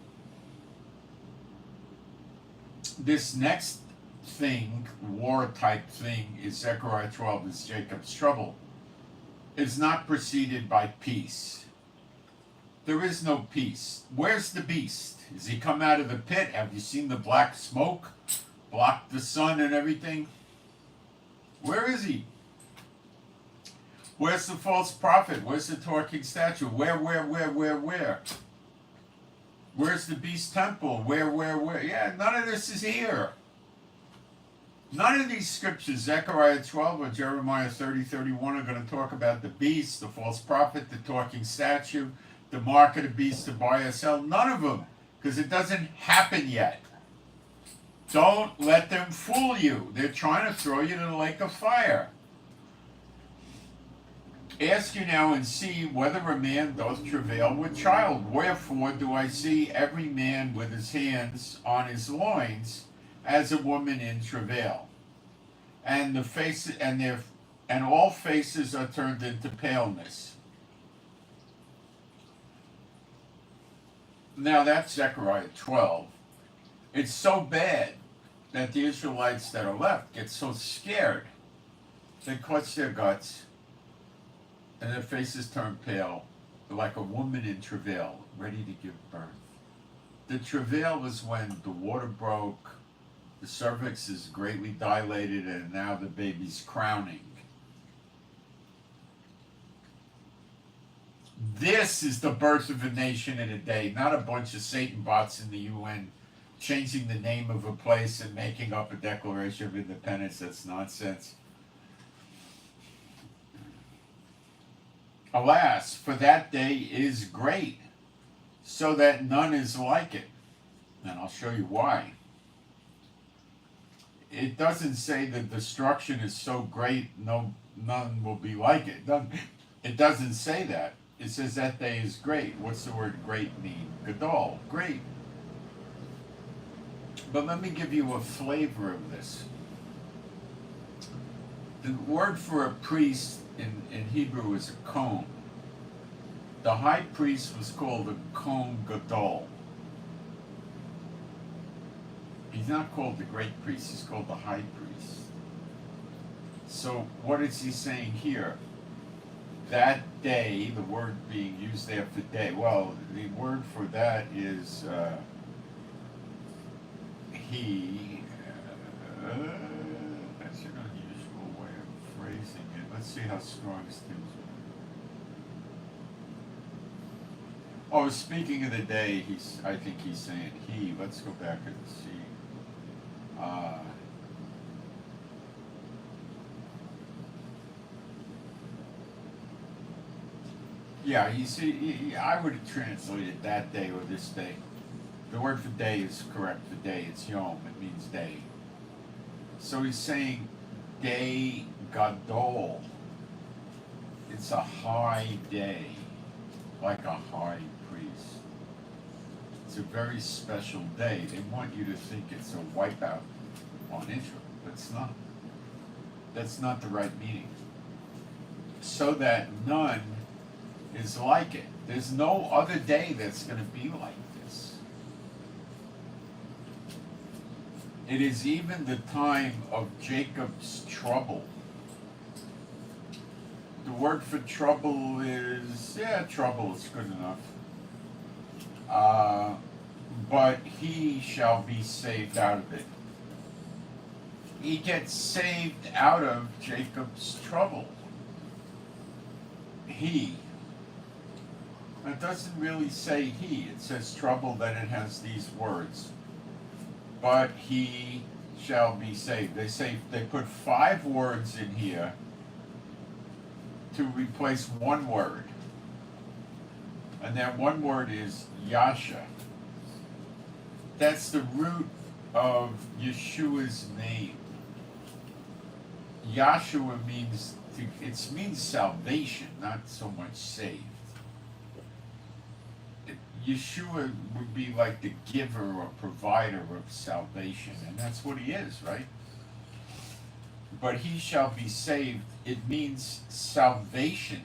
This next thing, war type thing, is Zechariah 12, is Jacob's trouble, is not preceded by peace. There is no peace. Where's the beast? Has he come out of the pit? Have you seen the black smoke block the sun and everything? Where is he? Where's the false prophet? Where's the talking statue? Where? Where's the beast temple? Where? Yeah, none of this is here. None of these scriptures, Zechariah 12 or Jeremiah 30, 31, are going to talk about the beast, the false prophet, the talking statue, the mark of the beast to buy or sell. None of them, because it doesn't happen yet. Don't let them fool you. They're trying to throw you in the lake of fire. Ask you now and see whether a man doth travail with child. Wherefore do I see every man with his hands on his loins as a woman in travail, and the face and all faces are turned into paleness. Now that's Zechariah 12. It's so bad that the Israelites that are left get so scared they clutch their guts and their faces turn pale, like a woman in travail, ready to give birth. The travail is when the water broke, the cervix is greatly dilated, and now the baby's crowning. This is the birth of a nation in a day, not a bunch of Satan bots in the UN changing the name of a place and making up a Declaration of Independence. That's nonsense. Alas, for that day is great, so that none is like it. And I'll show you why. It doesn't say the destruction is so great, none will be like it. It doesn't say that. It says that day is great. What's the word great mean? Gadol, great. But let me give you a flavor of this. The word for a priest in Hebrew is a Kohen. The high priest was called a Kohen Gadol. He's not called the great priest, he's called the high priest. So what is he saying here? That day, the word being used there for day, well, the word for that is he. That's an unusual way of phrasing it. Let's see how strong Tim's. Oh, speaking of the day, I think he's saying he. Let's go back and see. Yeah, you see, I would have translated that day or this day. The word for day is correct for day. It's yom. It means day. So he's saying day gadol. It's a high day, like a high priest. It's a very special day. They want you to think it's a wipeout on Israel, but it's not. That's not the right meaning. So that none is like it. There's no other day that's going to be like this. It is even the time of Jacob's trouble. The word for trouble is, trouble is good enough. But he shall be saved out of it. He gets saved out of Jacob's trouble. He. It doesn't really say he. It says trouble, then it has these words. But he shall be saved. They put 5 words in here to replace one word. And that one word is Yasha. That's the root of Yeshua's name. Yahshua means salvation, not so much saved. Yeshua would be like the giver or provider of salvation, and that's what he is, right? But he shall be saved, it means salvation,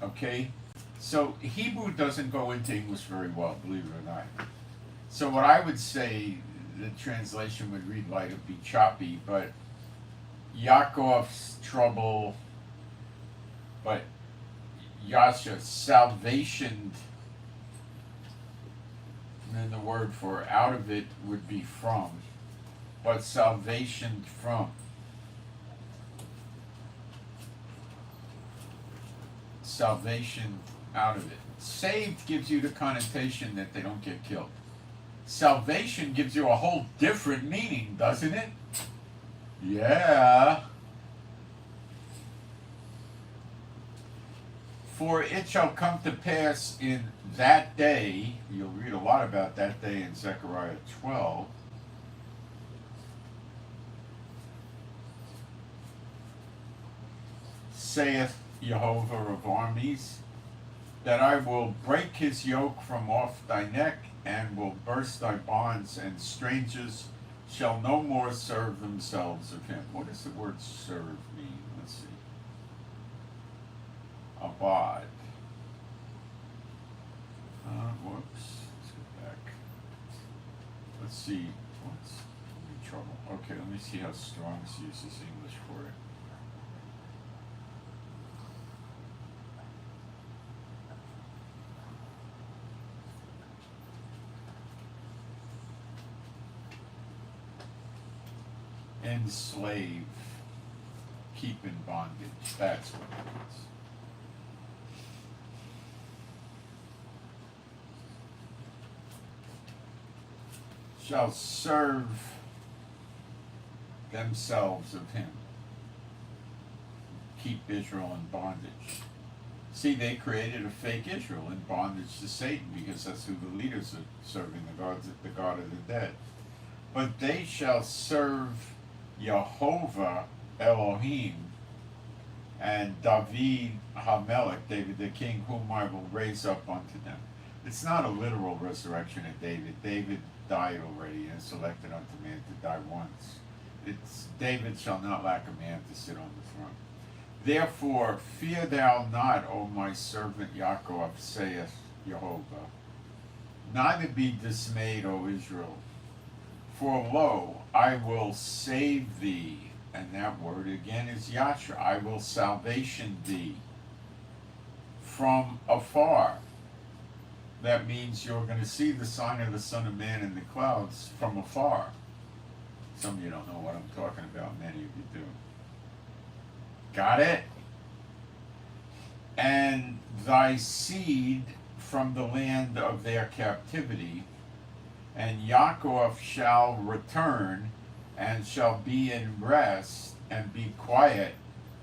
okay? So Hebrew doesn't go into English very well, believe it or not. So what I would say, the translation would read like it'd be choppy, but Yaakov's trouble, but Yasha, salvation. And then the word for out of it would be from, but salvation from. Salvation out of it. Saved gives you the connotation that they don't get killed. Salvation gives you a whole different meaning, doesn't it? Yeah. For it shall come to pass in that day, you'll read a lot about that day in Zechariah 12, saith Jehovah of armies, that I will break his yoke from off thy neck, and will burst thy bonds, and strangers shall no more serve themselves of him. What does the word serve mean? Let's see. Abad. Whoops. Let's go back. Let's see. What's in trouble? Okay, let me see how Strong's uses English for it. Enslave, keep in bondage. That's what it is. shall serve themselves of him. Keep Israel in bondage. See, they created a fake Israel in bondage to Satan because that's who the leaders are serving, the God of the dead. But they shall serve Jehovah Elohim and David HaMelech, David the king, whom I will raise up unto them. It's not a literal resurrection of David. David died already and selected unto man to die once. It's David shall not lack a man to sit on the throne. Therefore, fear thou not, O my servant Yaakov, saith Jehovah. Neither be dismayed, O Israel. For lo, I will save thee. And that word again is Yasha. I will salvation thee from afar. That means you're going to see the sign of the Son of Man in the clouds from afar. Some of you don't know what I'm talking about. Many of you do. Got it? And thy seed from the land of their captivity, and Yaakov shall return, and shall be in rest, and be quiet,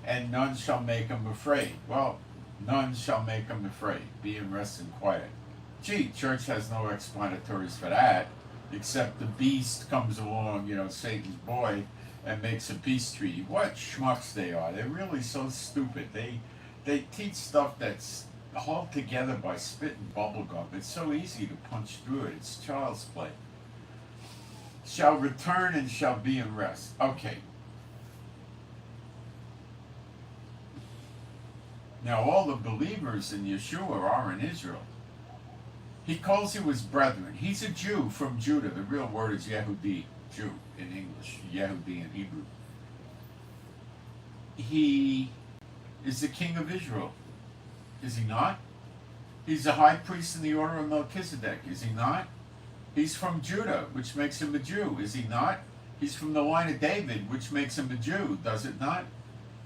and none shall make him afraid. Well, none shall make him afraid. Be in rest and quiet. Gee, church has no explanatories for that, except the beast comes along, Satan's boy, and makes a peace treaty. What schmucks they are. They're really so stupid. They teach stuff that's held together by spit and bubble gum. It's so easy to punch through it. It's child's play. Shall return and shall be in rest. Okay. Now all the believers in Yeshua are in Israel. He calls you his brethren. He's a Jew from Judah. The real word is Yehudi, Jew in English, Yehudi in Hebrew. He is the king of Israel. Is he not? He's the high priest in the order of Melchizedek. Is he not? He's from Judah, which makes him a Jew. Is he not? He's from the line of David, which makes him a Jew. Does it not?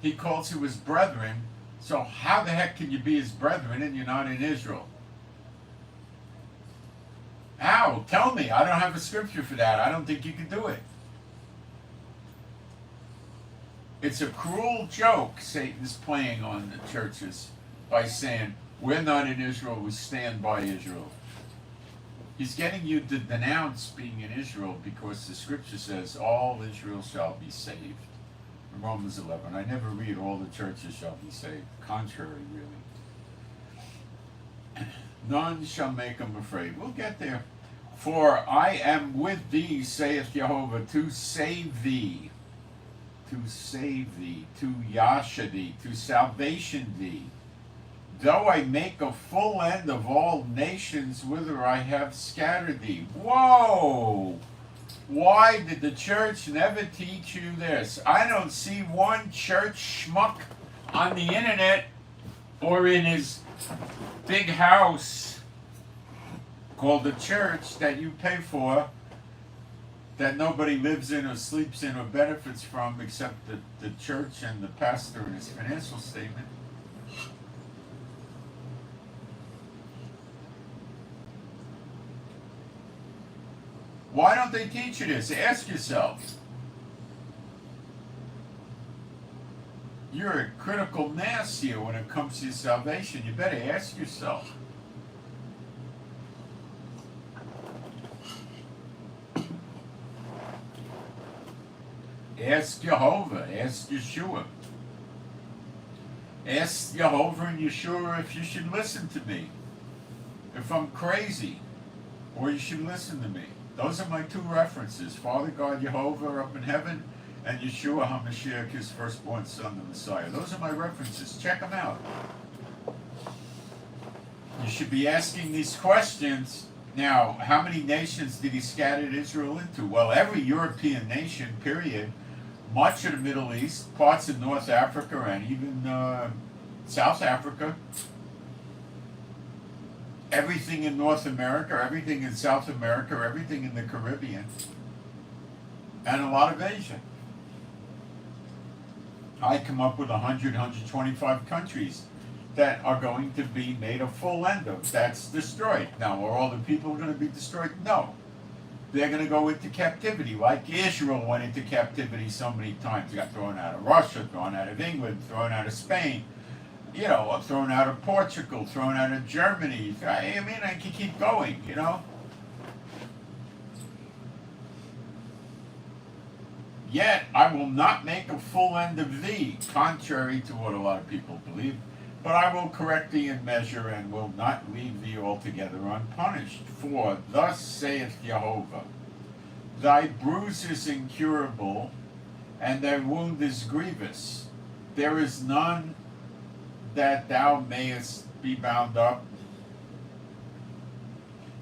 He calls you his brethren. So how the heck can you be his brethren and you're not in Israel? How? Tell me. I don't have a scripture for that. I don't think you can do it. It's a cruel joke Satan's playing on the churches by saying, we're not in Israel, we stand by Israel. He's getting you to denounce being in Israel because the scripture says all Israel shall be saved. In Romans 11. I never read all the churches shall be saved. Contrary, really. None shall make them afraid. We'll get there. For I am with thee, saith Jehovah, to save thee. To save thee, to yasha thee, to salvation thee. Though I make a full end of all nations whither I have scattered thee. Whoa! Why did the church never teach you this? I don't see one church schmuck on the internet or in his big house called the church that you pay for, that nobody lives in or sleeps in or benefits from except the church and the pastor and his financial statement. Why don't they teach you this? Ask yourself. You're a critical mass here when it comes to your salvation. You better ask yourself. Ask Jehovah. Ask Yeshua. Ask Jehovah and Yeshua if you should listen to me. If I'm crazy, or you should listen to me. Those are my two references. Father God Jehovah up in heaven, and Yeshua HaMashiach, his firstborn son, the Messiah. Those are my references. Check them out. You should be asking these questions. Now, how many nations did he scatter Israel into? Well, every European nation, period. Much of the Middle East, parts of North Africa, and even South Africa. Everything in North America, everything in South America, everything in the Caribbean, and a lot of Asia. I come up with 100, 125 countries that are going to be made a full end of. That's destroyed. Now, are all the people going to be destroyed? No. they're going to go into captivity, like Israel went into captivity so many times. They got thrown out of Russia, thrown out of England, thrown out of Spain, thrown out of Portugal, thrown out of Germany. I mean, I can keep going, Yet I will not make a full end of thee, contrary to what a lot of people believe, but I will correct thee in measure, and will not leave thee altogether unpunished. For thus saith Jehovah, thy bruise is incurable, and thy wound is grievous. There is none that thou mayest be bound up.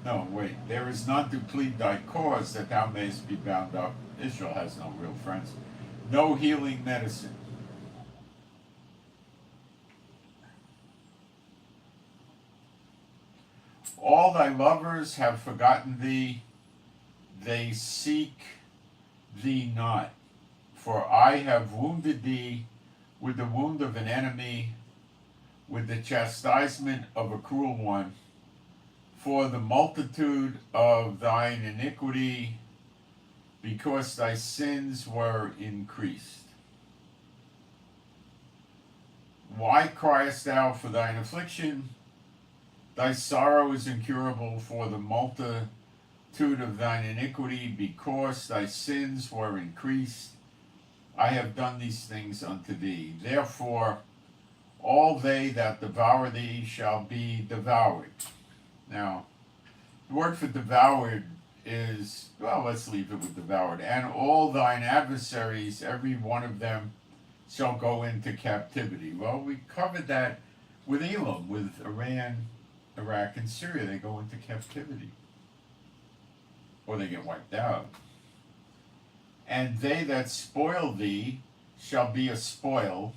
No, wait. There is none to plead thy cause that thou mayest be bound up. Israel has no real friends. No healing medicine. All thy lovers have forgotten thee. They seek thee not. For I have wounded thee with the wound of an enemy, with the chastisement of a cruel one. For the multitude of thine iniquity, because thy sins were increased. Why criest thou for thine affliction? Thy sorrow is incurable for the multitude of thine iniquity, because thy sins were increased. I have done these things unto thee. Therefore, all they that devour thee shall be devoured. Now, the word for devoured is, well, let's leave it with devoured. And all thine adversaries, every one of them, shall go into captivity. Well, we covered that with Elam, with Iran, Iraq, and Syria. They go into captivity, or they get wiped out. And they that spoil thee shall be a spoil,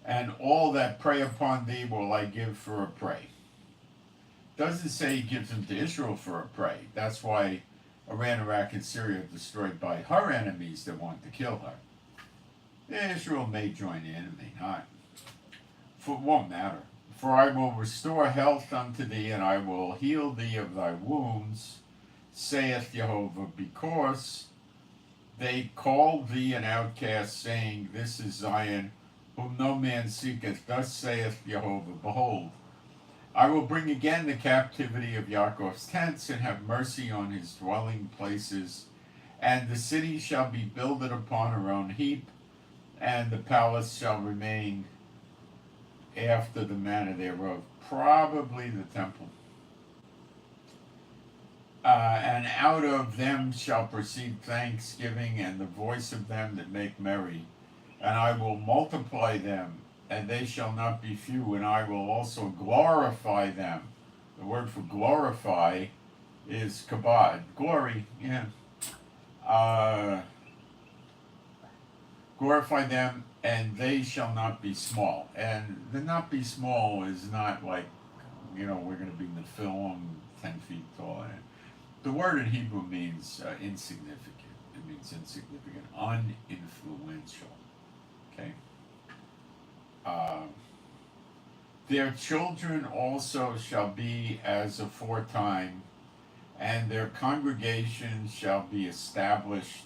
and all that prey upon thee will I give for a prey. Doesn't say he gives them to Israel for a prey. That's why Iran, Iraq, and Syria are destroyed by her enemies that want to kill her. Israel may join the enemy, not. For it won't matter. For I will restore health unto thee, and I will heal thee of thy wounds, saith Jehovah, because they called thee an outcast, saying, This is Zion, whom no man seeketh. Thus saith Jehovah, Behold, I will bring again the captivity of Yaakov's tents, and have mercy on his dwelling places. And the city shall be builded upon her own heap, and the palace shall remain after the manner thereof. Probably the temple. And out of them shall proceed thanksgiving, and the voice of them that make merry. And I will multiply them, and they shall not be few, and I will also glorify them. The word for glorify is kabod. Glory, yeah. Glorify them, and they shall not be small. And the not be small is not like, we're going to be in the film 10 feet tall. The word in Hebrew means insignificant. It means insignificant, uninfluential. Okay? Their children also shall be as aforetime, and their congregation shall be established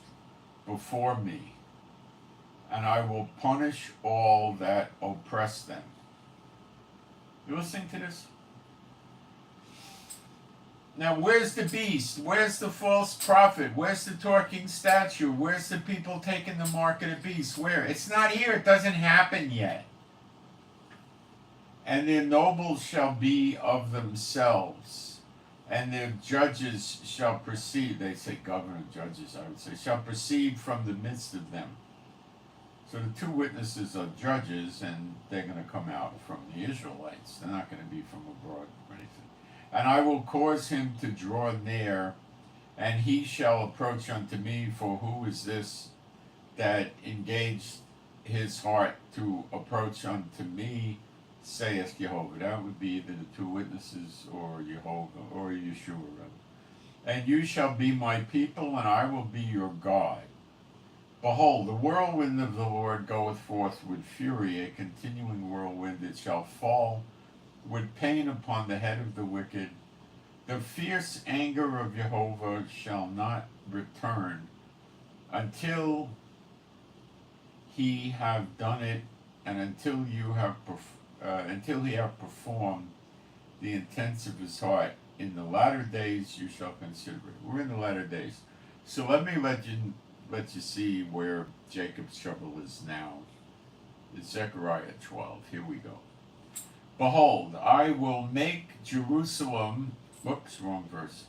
before me, and I will punish all that oppress them. You listening to this? Now, where's the beast? Where's the false prophet? Where's the talking statue? Where's the people taking the mark of the beast? Where? It's not here. It doesn't happen yet. And their nobles shall be of themselves, and their judges shall proceed. They say governor, judges, I would say, shall proceed from the midst of them. So the two witnesses are judges, and they're going to come out from the Israelites. They're not going to be from abroad or anything. And I will cause him to draw near, and he shall approach unto me. For who is this that engaged his heart to approach unto me, saith Jehovah? That would be either the two witnesses or Jehovah or Yeshua. And you shall be my people, and I will be your God. Behold, the whirlwind of the Lord goeth forth with fury, a continuing whirlwind. It shall fall with pain upon the head of the wicked. The fierce anger of Jehovah shall not return until he have done it, and until he have performed the intents of his heart. In the latter days you shall consider it. We're in the latter days. So let me let you see where Jacob's trouble is now. It's Zechariah 12. Here we go. Behold, I will make Jerusalem. Whoops, wrong verse.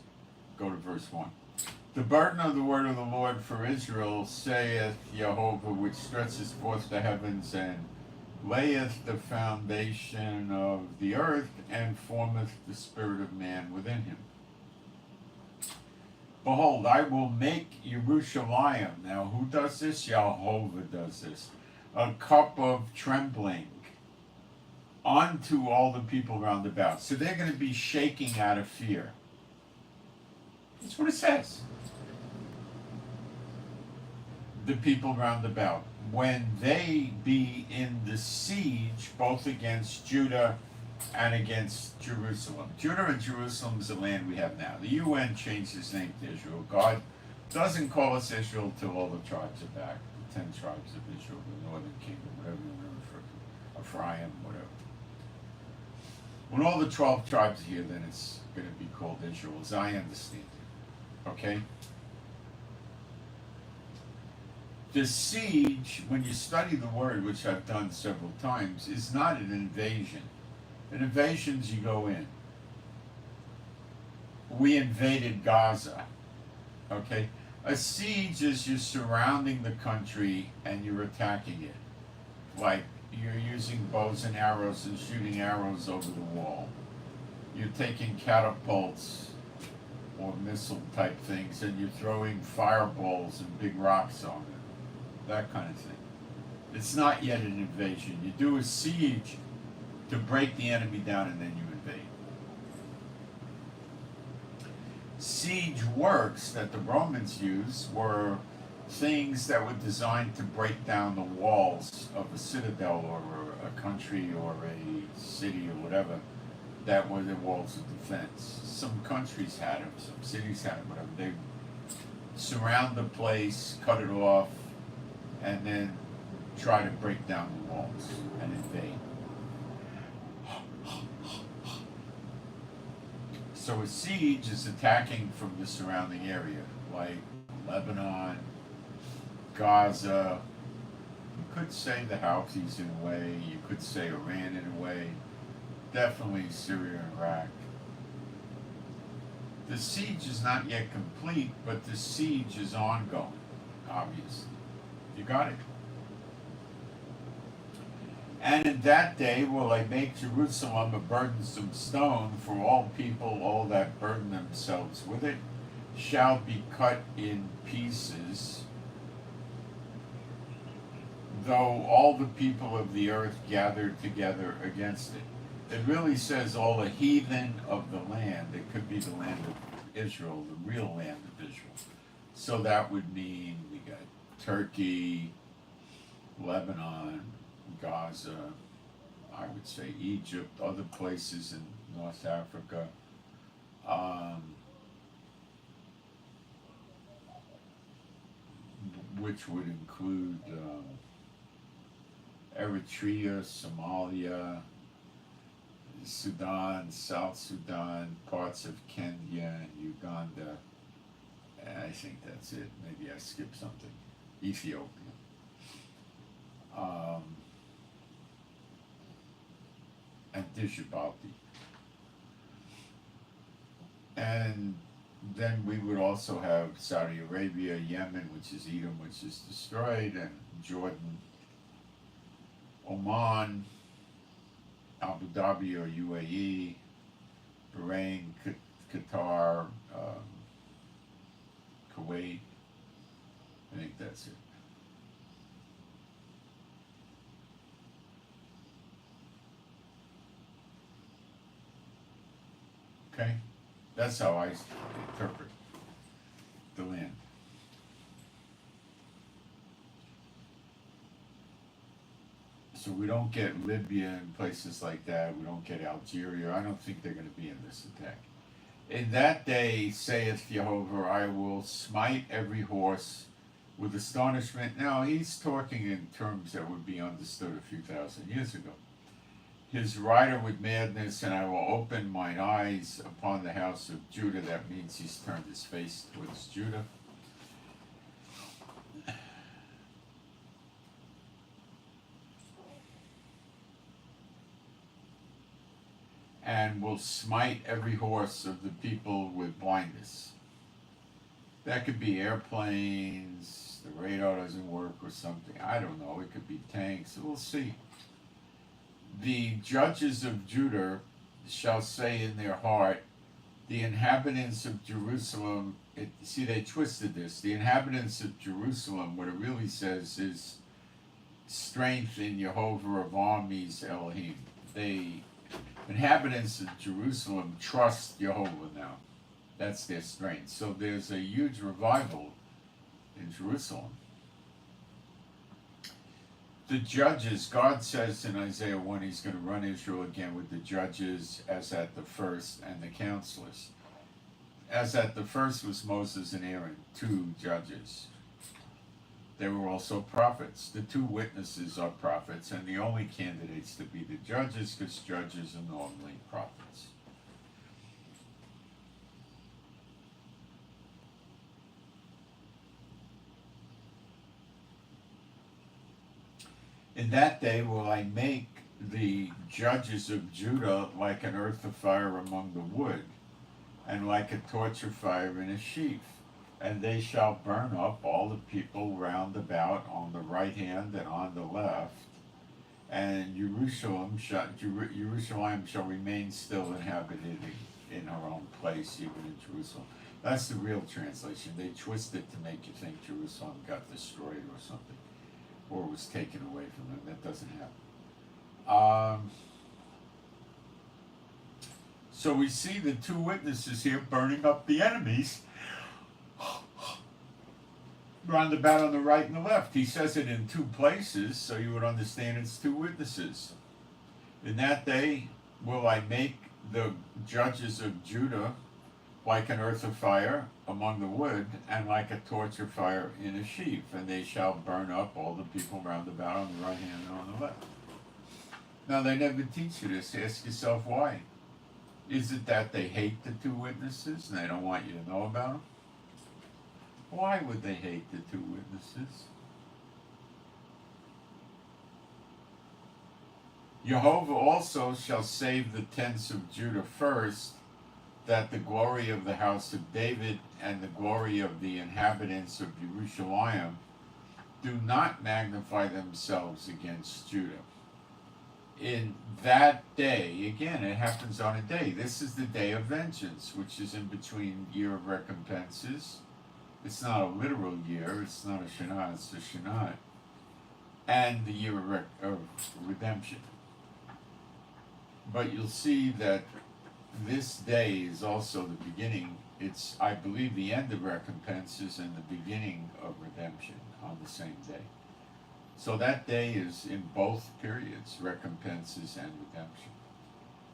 Go to verse 1. The burden of the word of the Lord for Israel, saith Jehovah, which stretcheth forth the heavens and layeth the foundation of the earth and formeth the spirit of man within him. Behold, I will make Jerusalem. Now, who does this? Jehovah does this. A cup of trembling unto all the people round about. So they're going to be shaking out of fear. That's what it says. The people round about, when they be in the siege, both against Judah and against Jerusalem. Judah and Jerusalem is the land we have now. The UN changed its name to Israel. God doesn't call us Israel till all the tribes are back. The 10 tribes of Israel, the northern kingdom, whatever you want to refer to, Ephraim, whatever. When all the 12 tribes are here, then it's going to be called Israel, as I understand it. Okay? The siege, when you study the word, which I've done several times, is not an invasion. An invasion's you go in. We invaded Gaza. Okay? A siege is you're surrounding the country and you're attacking it. Like you're using bows and arrows and shooting arrows over the wall. You're taking catapults or missile type things and you're throwing fireballs and big rocks on it. That kind of thing. It's not yet an invasion. You do a siege to break the enemy down and then you invade. Siege works that the Romans used were things that were designed to break down the walls of a citadel or a country or a city or whatever that were the walls of defense. Some countries had them, some cities had them, whatever. They surround the place, cut it off, and then try to break down the walls and invade. So a siege is attacking from the surrounding area, like Lebanon, Gaza. You could say the Houthis in a way, you could say Iran in a way, definitely Syria and Iraq. The siege is not yet complete, but the siege is ongoing, obviously. You got it? And in that day will I make Jerusalem a burdensome stone, for all people, all that burden themselves with it, shall be cut in pieces, though all the people of the earth gathered together against it. It really says all the heathen of the land. It could be the land of Israel, the real land of Israel. So that would mean we got Turkey, Lebanon, Gaza, I would say Egypt, other places in North Africa. Which would include Eritrea, Somalia, Sudan, South Sudan, parts of Kenya, Uganda. I think that's it. Maybe I skipped something. Ethiopia. And Djibouti. And then we would also have Saudi Arabia, Yemen, which is Edom, which is destroyed, and Jordan, Oman, Abu Dhabi or UAE, Bahrain, Qatar, Kuwait. I think that's it. Okay? That's how I interpret the land. So we don't get Libya and places like that. We don't get Algeria. I don't think they're going to be in this attack. In that day, saith Jehovah, I will smite every horse with astonishment. Now, he's talking in terms that would be understood a few thousand years ago. His rider with madness, and I will open mine eyes upon the house of Judah. That means he's turned his face towards Judah. And will smite every horse of the people with blindness. That could be airplanes, the radar doesn't work or something. I don't know. It could be tanks. We'll see. The judges of Judah shall say in their heart, the inhabitants of Jerusalem, see, they twisted this. The inhabitants of Jerusalem, what it really says is strength in Jehovah of armies, Elohim. The inhabitants of Jerusalem trust Jehovah now. That's their strength. So there's a huge revival in Jerusalem. The judges, God says in Isaiah 1, he's going to run Israel again with the judges as at the first and the counselors. As at the first was Moses and Aaron, 2 judges. They were also prophets. The 2 witnesses are prophets, and the only candidates to be the judges, because judges are normally prophets. In that day will I make the judges of Judah like an earth of fire among the wood, and like a torch of fire in a sheaf. And they shall burn up all the people round about on the right hand and on the left. And Jerusalem shall remain still inhabited in her own place, even in Jerusalem. That's the real translation. They twist it to make you think Jerusalem got destroyed or something, or was taken away from them. That doesn't happen. So we see the 2 witnesses here burning up the enemies round about on the right and the left. He says it in 2 places, so you would understand it's 2 witnesses. In that day will I make the judges of Judah like an earth of fire among the wood, and like a torch of fire in a sheaf, and they shall burn up all the people round about on the right hand and on the left. Now, they never teach you this. Ask yourself why. Is it that they hate the 2 witnesses and they don't want you to know about them? Why would they hate the 2 witnesses? Jehovah also shall save the tents of Judah first, that the glory of the house of David and the glory of the inhabitants of Jerusalem do not magnify themselves against Judah. In that day, again, it happens on a day. This is the day of vengeance, which is in between year of recompenses. It's not a literal year. It's not a Shana. It's a Shana. And the year of redemption. But you'll see that this day is also the beginning. It's, I believe, the end of recompenses and the beginning of redemption on the same day. So that day is in both periods, recompenses and redemption.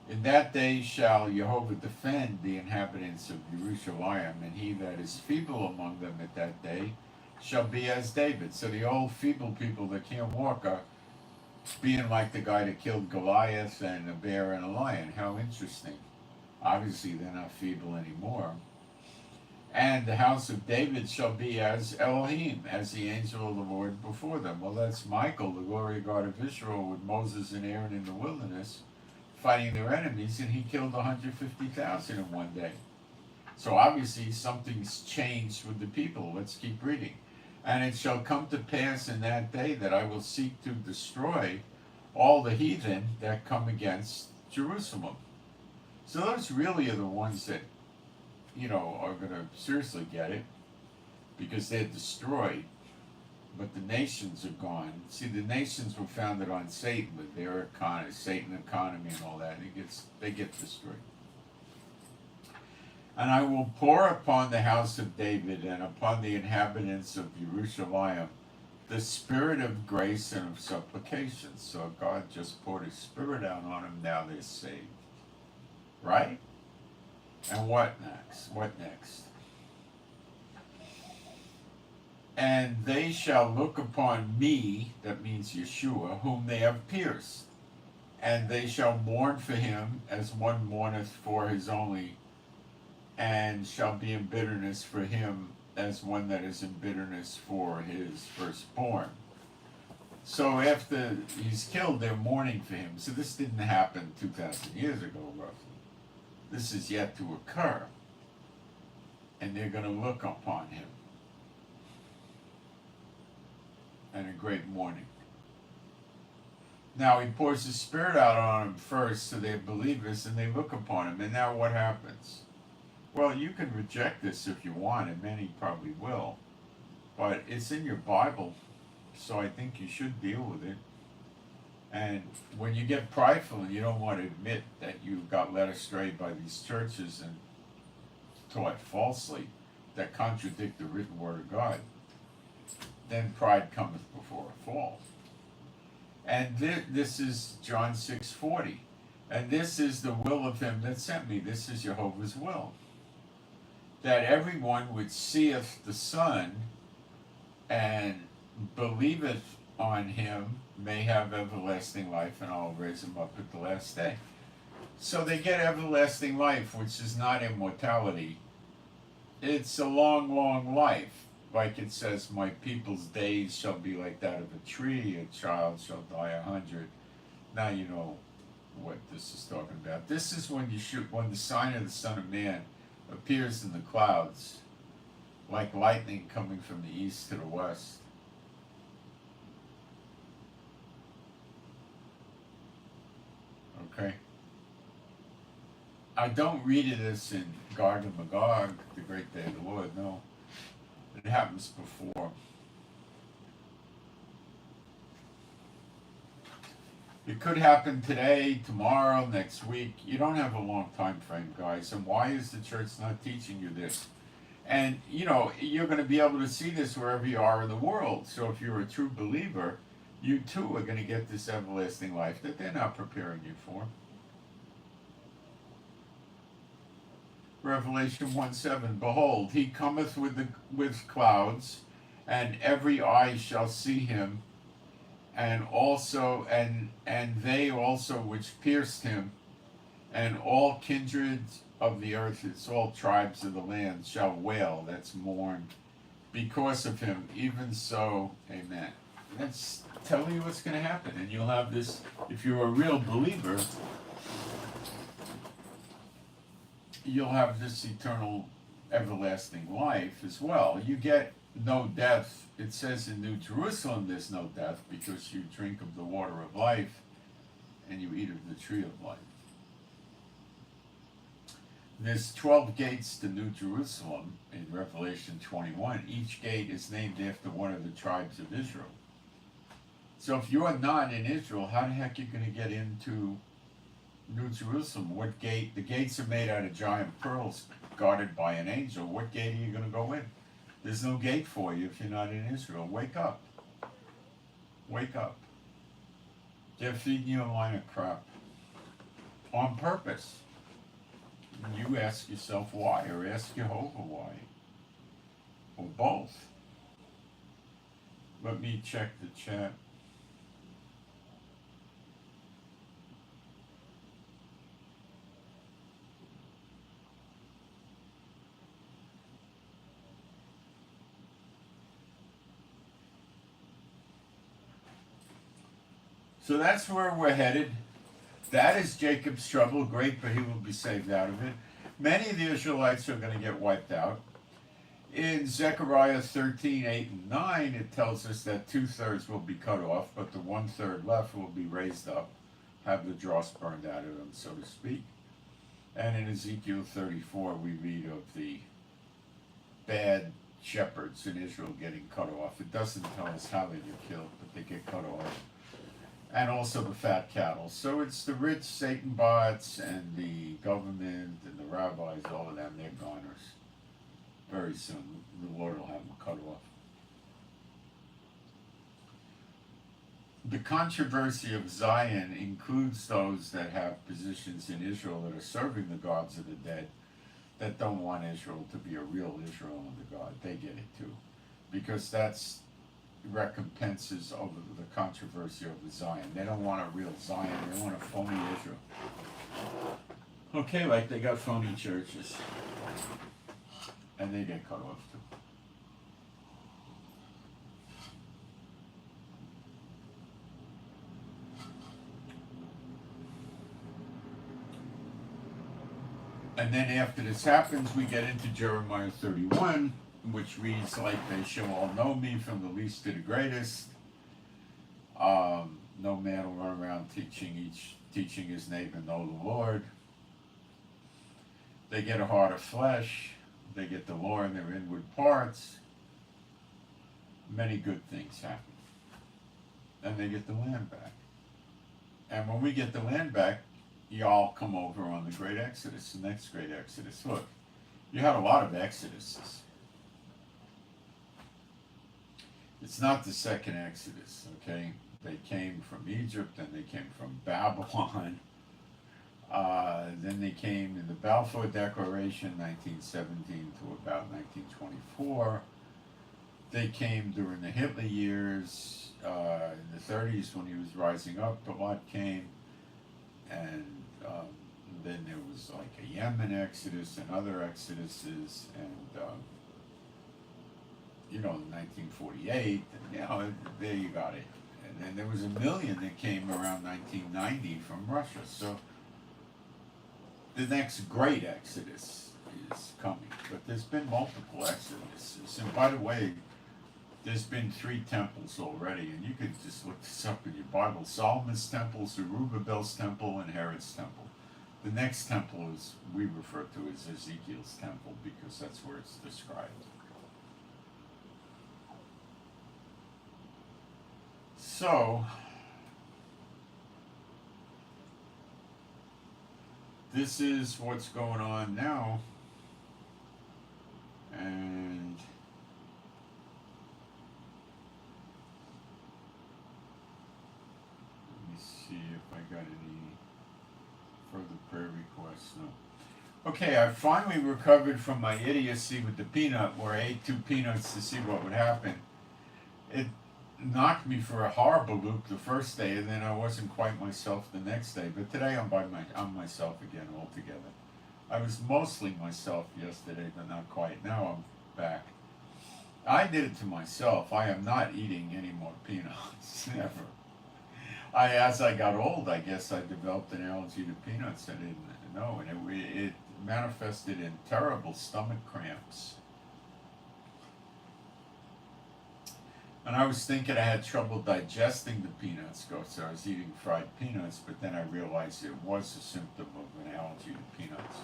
In that day shall Jehovah defend the inhabitants of Jerusalem, and he that is feeble among them at that day shall be as David. So the old feeble people that can't walk are being like the guy that killed Goliath and a bear and a lion. How interesting. Obviously they're not feeble anymore. And the house of David shall be as Elohim, as the angel of the Lord before them. Well, that's Michael, the glory God of Israel, with Moses and Aaron in the wilderness, fighting their enemies, and he killed 150,000 in one day. So obviously something's changed with the people. Let's keep reading. And it shall come to pass in that day that I will seek to destroy all the heathen that come against Jerusalem. So those really are the ones that, are going to seriously get it, because they're destroyed. But the nations are gone. See, the nations were founded on Satan, with their economy, Satan economy and all that. They get destroyed. And I will pour upon the house of David and upon the inhabitants of Jerusalem the spirit of grace and of supplication. So God just poured his spirit out on them. Now they're saved. Right? And what next? What next? And they shall look upon me, that means Yeshua, whom they have pierced. And they shall mourn for him as one mourneth for his only, and shall be in bitterness for him as one that is in bitterness for his firstborn. So after he's killed, they're mourning for him. So this didn't happen 2,000 years ago, roughly. This is yet to occur. And they're going to look upon him. And a great mourning. Now he pours his Spirit out on them first, so they're believers, and they look upon him. And now what happens? Well, you can reject this if you want, and many probably will. But it's in your Bible, so I think you should deal with it. And when you get prideful and you don't want to admit that you got led astray by these churches and taught falsely that contradict the written word of God, then pride cometh before a fall. And this is John 6:40. And this is the will of him that sent me. This is Jehovah's will. That everyone which seeth the Son and believeth on him may have everlasting life, and I'll raise him up at the last day. So they get everlasting life, which is not immortality. It's a long, long life. Like it says, my people's days shall be like that of a tree, a child shall die 100. Now you know what this is talking about. This is when when the sign of the Son of Man appears in the clouds, like lightning coming from the east to the west. Okay? I don't read it as in Gog and Magog, the great day of the Lord, no. It happens before. It could happen today, tomorrow, next week. You don't have a long time frame, guys. And why is the church not teaching you this? And, you know, you're going to be able to see this wherever you are in the world. So if you're a true believer, you too are going to get this everlasting life that they're not preparing you for. Revelation 1:7, behold, he cometh with clouds, and every eye shall see him, and they also which pierced him, and all kindreds of the earth, it's all tribes of the land, shall wail, that's mourn, because of him. Even so, amen. That's telling you what's going to happen, and you'll have this, if you're a real believer, you'll have this eternal, everlasting life as well. You get no death. It says in New Jerusalem there's no death because you drink of the water of life and you eat of the tree of life. There's 12 gates to New Jerusalem in Revelation 21. Each gate is named after one of the tribes of Israel. So if you're not in Israel, how the heck are you going to get into New Jerusalem? What gate? The gates are made out of giant pearls guarded by an angel. What gate are you going to go in? There's no gate for you if you're not in Israel. Wake up. Wake up. They're feeding you a line of crap. On purpose. And you ask yourself why, or ask Jehovah why. Or both. Let me check the chat. So that's where we're headed. That is Jacob's trouble, great, but he will be saved out of it. Many of the Israelites are going to get wiped out. In Zechariah 13:8 and 9, it tells us that 2/3 will be cut off, but the 1/3 left will be raised up, have the dross burned out of them, so to speak. And in Ezekiel 34, we read of the bad shepherds in Israel getting cut off. It doesn't tell us how they get killed, but they get cut off. And also the fat cattle. So it's the rich Satan bots and the government and the rabbis, all of them, they're goners. Very soon, the Lord will have them cut off. The controversy of Zion includes those that have positions in Israel that are serving the gods of the dead. that don't want Israel to be a real Israel under God. They get it too, because that's recompenses over the controversy over Zion. They don't want a real Zion. They want a phony Israel. Okay, like they got phony churches, and they get cut off too. And then after this happens, we get into Jeremiah 31, which reads like, they shall all know me from the least to the greatest. No man will run around teaching his neighbor know the Lord. They get a heart of flesh. They get the law in their inward parts. Many good things happen. And they get the land back. And when we get the land back, y'all come over on the great Exodus, the next great Exodus. Look, you had a lot of Exoduses. It's not the second Exodus, okay? They came from Egypt, then they came from Babylon. Then they came in the Balfour Declaration, 1917 to about 1924. They came during the Hitler years, in the 30s when he was rising up, a lot came. And then there was like a Yemen Exodus and other Exoduses, and you know, 1948, and you know, there you got it. And then there was a million that came around 1990 from Russia. So the next great Exodus is coming, but there's been multiple Exoduses. And by the way, there's been 3 temples already, and you could just look this up in your Bible. Solomon's temple, Zerubbabel's temple, and Herod's temple. The next temple is, we refer to as Ezekiel's temple, because that's where it's described. So, this is what's going on now, and see if I got any further prayer requests. No. Okay, I finally recovered from my idiocy with the peanut, where I ate 2 peanuts to see what would happen. It knocked me for a horrible loop the first day, and then I wasn't quite myself the next day. But today I'm myself again altogether. I was mostly myself yesterday, but not quite. Now I'm back. I did it to myself. I am not eating any more peanuts, never. As I got old, I guess I developed an allergy to peanuts. I didn't know, and it manifested in terrible stomach cramps. And I was thinking I had trouble digesting the peanuts, so I was eating fried peanuts, but then I realized it was a symptom of an allergy to peanuts.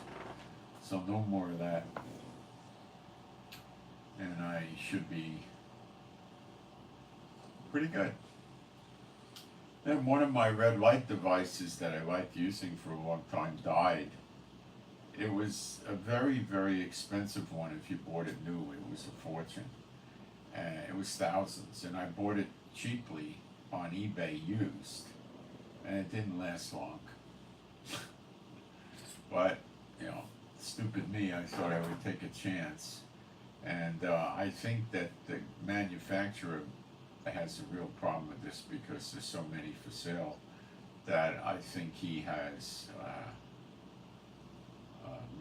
So no more of that. And I should be pretty good. Then one of my red light devices that I liked using for a long time died. It was a very, very expensive one. If you bought it new, it was a fortune. And it was thousands, and I bought it cheaply on eBay used, and it didn't last long. But, you know, stupid me, I thought I would take a chance. And I think that the manufacturer has a real problem with this, because there's so many for sale, that I think he has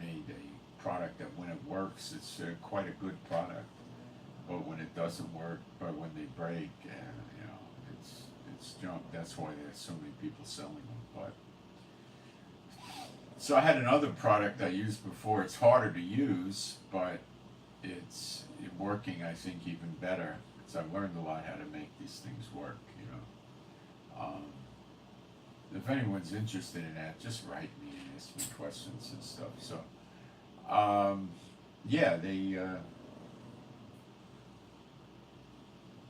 made a product that when it works, it's quite a good product. But when it doesn't work, but when they break, you know, it's junk. That's why there's so many people selling them. But so I had another product I used before. It's harder to use, but it's working, I think, even better. Because I've learned a lot how to make these things work. You know, if anyone's interested in that, just write me and ask me questions and stuff. So, yeah, they.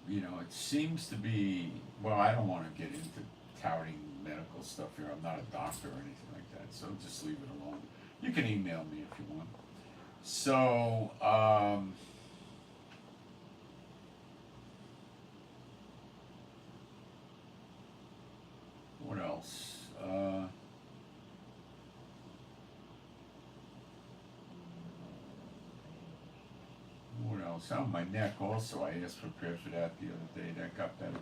You know, it seems to be, well, I don't want to get into touting medical stuff here. I'm not a doctor or anything like that, so just leave it alone. You can email me if you want. So, what else? It's on my neck also. I asked for prayer for that the other day. That got better.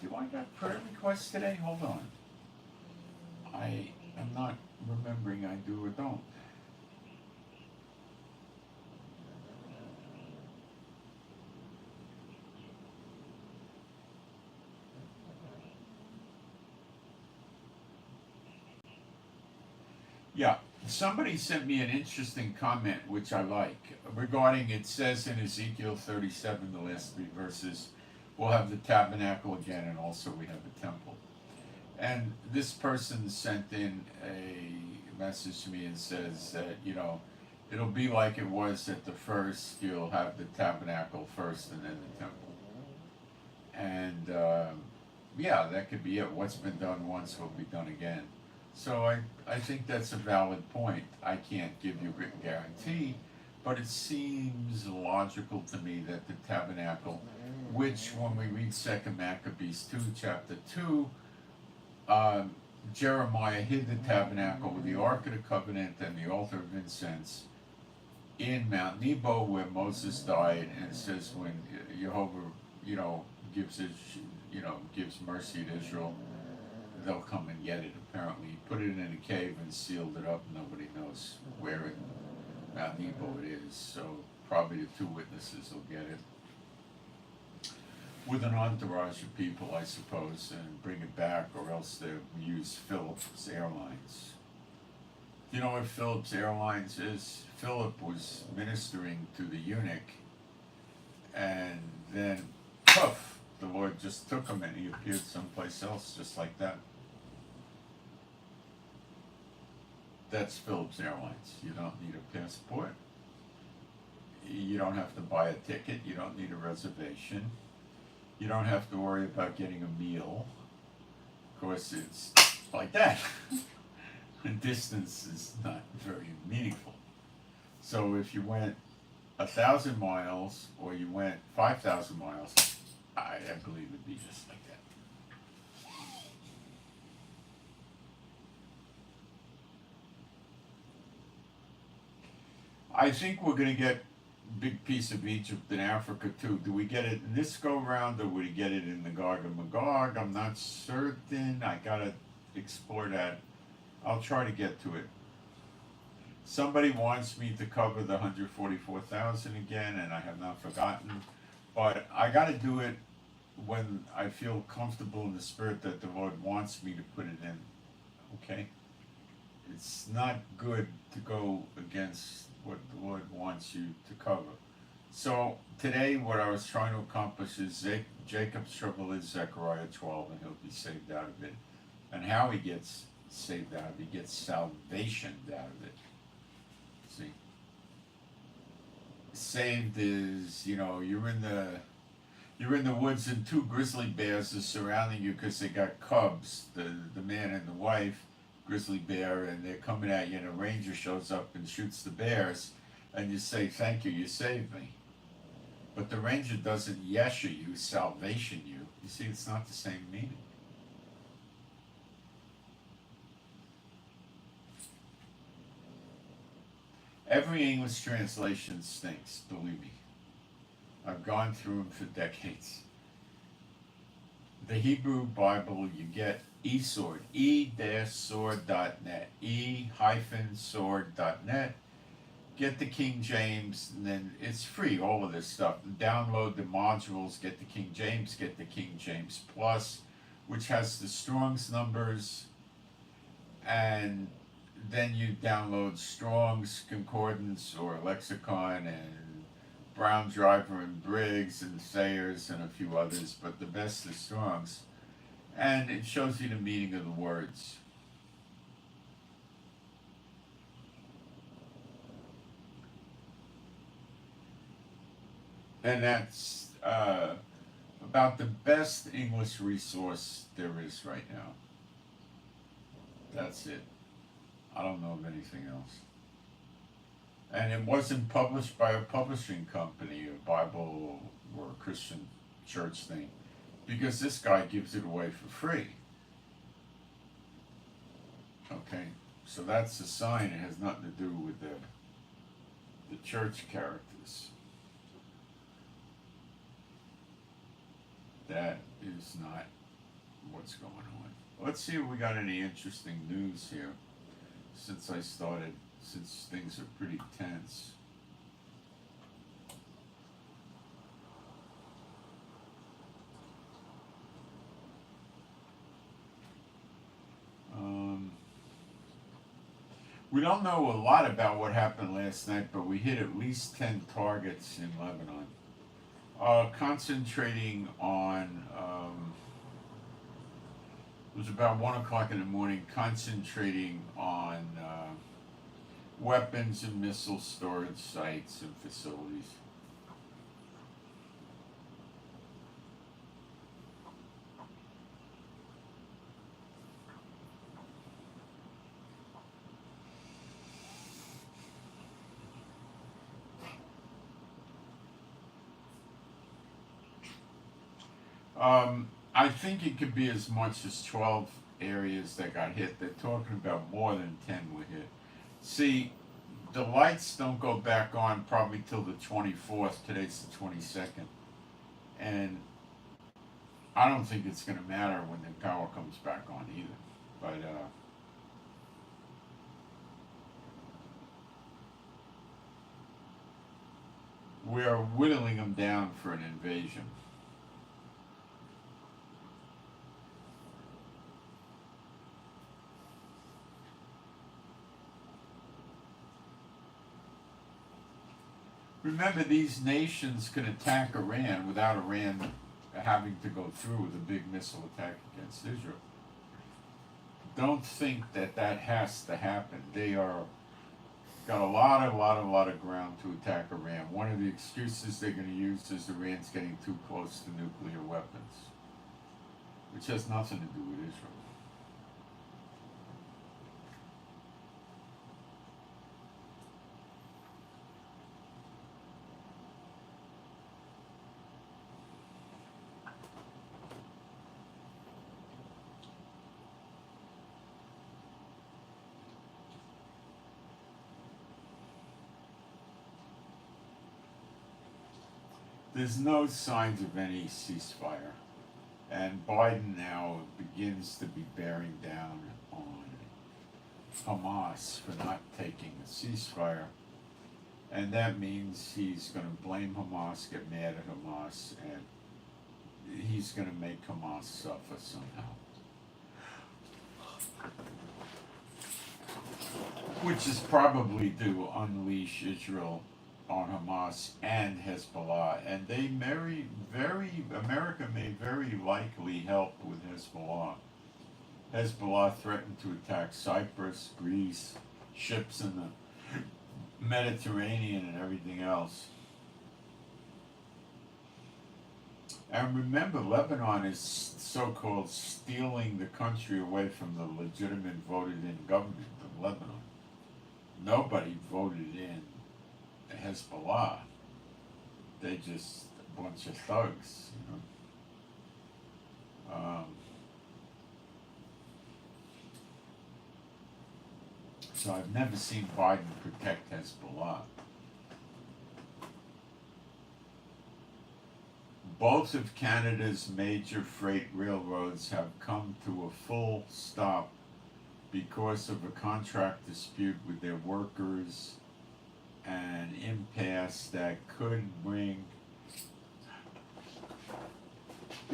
Do I got prayer requests today? Hold on. I am not remembering I do or don't. Yeah, somebody sent me an interesting comment, which I like, regarding it says in Ezekiel 37, the last three verses, we'll have the tabernacle again, and also we have the temple. And this person sent in a message to me and says that, it'll be like it was at the first, you'll have the tabernacle first and then the temple. And yeah, that could be it. What's been done once will be done again. So I think that's a valid point. I can't give you a written guarantee, but it seems logical to me that the tabernacle, which when we read 2 Maccabees 2, chapter 2, Jeremiah hid the tabernacle with the Ark of the Covenant and the altar of incense in Mount Nebo where Moses died, and it says when Jehovah, gives mercy to Israel, they'll come and get it. Apparently, he put it in a cave and sealed it up. Nobody knows where in Mount Nebo it is. So probably the two witnesses will get it with an entourage of people, I suppose, and bring it back, or else they'll use Philip's Airlines. Do you know what Philip's Airlines is? Philip was ministering to the eunuch, and then, poof, the Lord just took him and he appeared someplace else just like that. That's Philip's Airlines. You don't need a passport. You don't have to buy a ticket. You don't need a reservation. You don't have to worry about getting a meal. Of course, it's like that. The distance is not very meaningful. So if you went 1,000 miles or you went 5,000 miles, I believe it'd be just like that. I think we're going to get a big piece of Egypt in Africa too. Do we get it in this go round, or would we get it in the Gog and Magog? I'm not certain. I got to explore that. I'll try to get to it. Somebody wants me to cover the 144,000 again, and I have not forgotten. But I got to do it when I feel comfortable in the spirit that the Lord wants me to put it in. Okay? It's not good to go against what the Lord wants you to cover. So today what I was trying to accomplish is Jacob's trouble is Zechariah 12, and he'll be saved out of it. And how he gets saved out of it, he gets salvation out of it. See? Saved is, you're in the woods and two grizzly bears are surrounding you because they got cubs, the man and the wife, grizzly bear, and they're coming at you, and a ranger shows up and shoots the bears, and you say, thank you, you saved me. But the ranger doesn't yesha you, salvation you. You see, it's not the same meaning. Every English translation stinks, believe me. I've gone through them for decades. The Hebrew Bible, you get eSword, e-sword.net, e-sword.net. Get the King James, and then it's free, all of this stuff. Download the modules, get the King James, get the King James Plus, which has the Strong's numbers, and then you download Strong's Concordance or Lexicon and Brown Driver and Briggs and Sayers and a few others, but the best is Strong's. And it shows you the meaning of the words. And that's about the best English resource there is right now. That's it. I don't know of anything else. And it wasn't published by a publishing company, a Bible or a Christian church thing, because this guy gives it away for free. Okay, so that's a sign. It has nothing to do with the church characters. that is not what's going on. Let's see if we got any interesting news here since things are pretty tense. We don't know a lot about what happened last night, but we hit at least 10 targets in Lebanon. Concentrating on, it was about 1 o'clock in the morning, concentrating on weapons and missile storage sites and facilities. I think it could be as much as 12 areas that got hit. They're talking about more than 10 were hit. See, the lights don't go back on probably till the 24th. Today's the 22nd. And I don't think it's going to matter when the power comes back on either. But, we're whittling them down for an invasion. Remember, these nations could attack Iran without Iran having to go through with a big missile attack against Israel. Don't think that has to happen. They are got a lot of ground to attack Iran. One of the excuses they're going to use is Iran's getting too close to nuclear weapons, which has nothing to do with Israel. There's no signs of any ceasefire, and Biden now begins to be bearing down on Hamas for not taking a ceasefire, and that means he's going to blame Hamas, get mad at Hamas, and he's going to make Hamas suffer somehow. Which is probably to unleash Israel on Hamas and Hezbollah, and America may very likely help with Hezbollah. Hezbollah threatened to attack Cyprus, Greece, ships in the Mediterranean and everything else. And remember, Lebanon is so-called stealing the country away from the legitimate voted-in government of Lebanon. Nobody voted in Hezbollah. They just a bunch of thugs, you know. So I've never seen Biden protect Hezbollah. Both of Canada's major freight railroads have come to a full stop because of a contract dispute with their workers, an impasse that could bring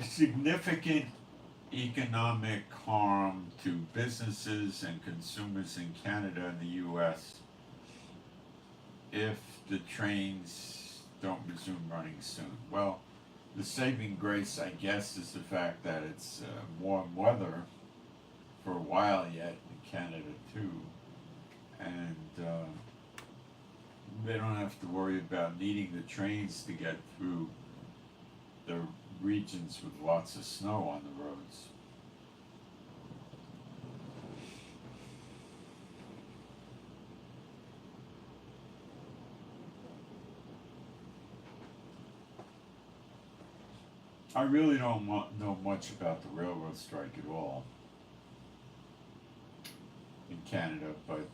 significant economic harm to businesses and consumers in Canada and the US if the trains don't resume running soon. Well, the saving grace, I guess, is the fact that it's warm weather for a while yet in Canada too, and they don't have to worry about needing the trains to get through the regions with lots of snow on the roads. I really don't know much about the railroad strike at all in Canada, but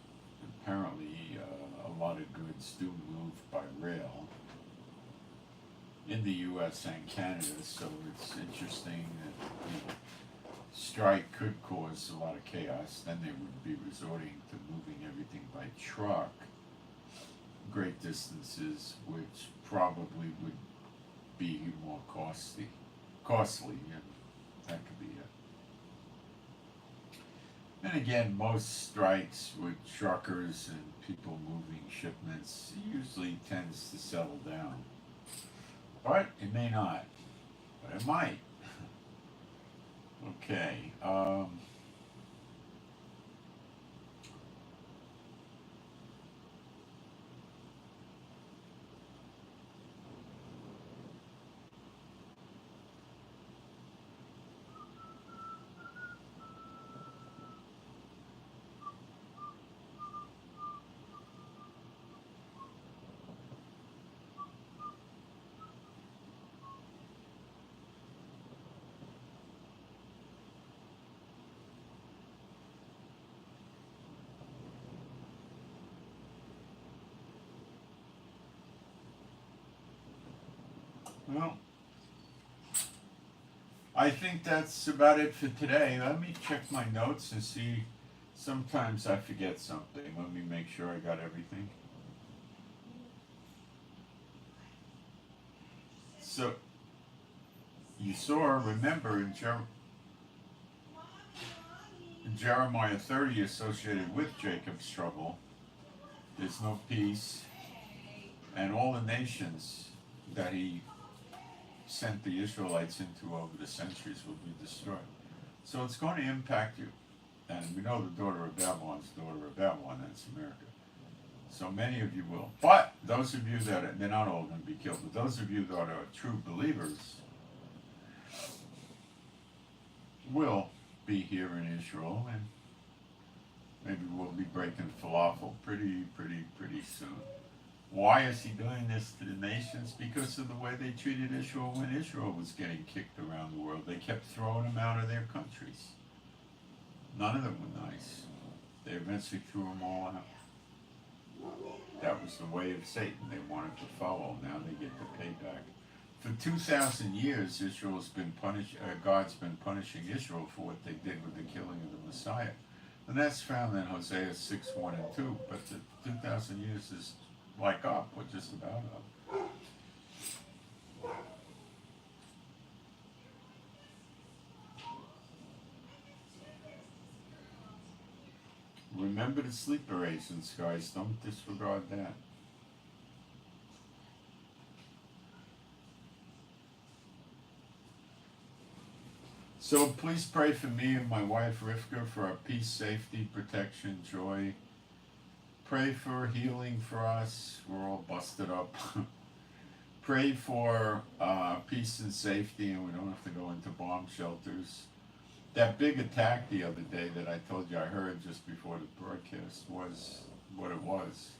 apparently a lot of goods do move by rail. in the U.S. and Canada. So it's interesting that strike could cause a lot of chaos. Then they would be resorting to moving everything by truck great distances, which probably would be more costly, and that could be it. And again, most strikes with truckers and people moving shipments usually tends to settle down. But it may not. But it might. Okay. Well, I think that's about it for today. Let me check my notes and see. Sometimes I forget something. Let me make sure I got everything. So, you saw, remember, in Jeremiah 30, associated with Jacob's trouble, there's no peace, and all the nations that he sent the Israelites into over the centuries will be destroyed. So it's going to impact you. And we know the daughter of Babylon is the daughter of Babylon, that's America. So many of you will. But those of you that they're not all going to be killed, but those of you that are true believers will be here in Israel, and maybe we'll be breaking falafel pretty soon. Why is he doing this to the nations? Because of the way they treated Israel when Israel was getting kicked around the world. They kept throwing them out of their countries. None of them were nice. They eventually threw them all out. That was the way of Satan. They wanted to follow. Now they get the payback. For 2,000 years, Israel's been punished. God's been punishing Israel for what they did with the killing of the Messiah, and that's found in Hosea 6:1 and 2. But the 2,000 years is like up, or just about up. Remember the sleeper agents, guys. Don't disregard that. So please pray for me and my wife Rivka for our peace, safety, protection, joy. Pray for healing for us. We're all busted up. Pray for peace and safety, and we don't have to go into bomb shelters. That big attack the other day that I told you I heard just before the broadcast was what it was.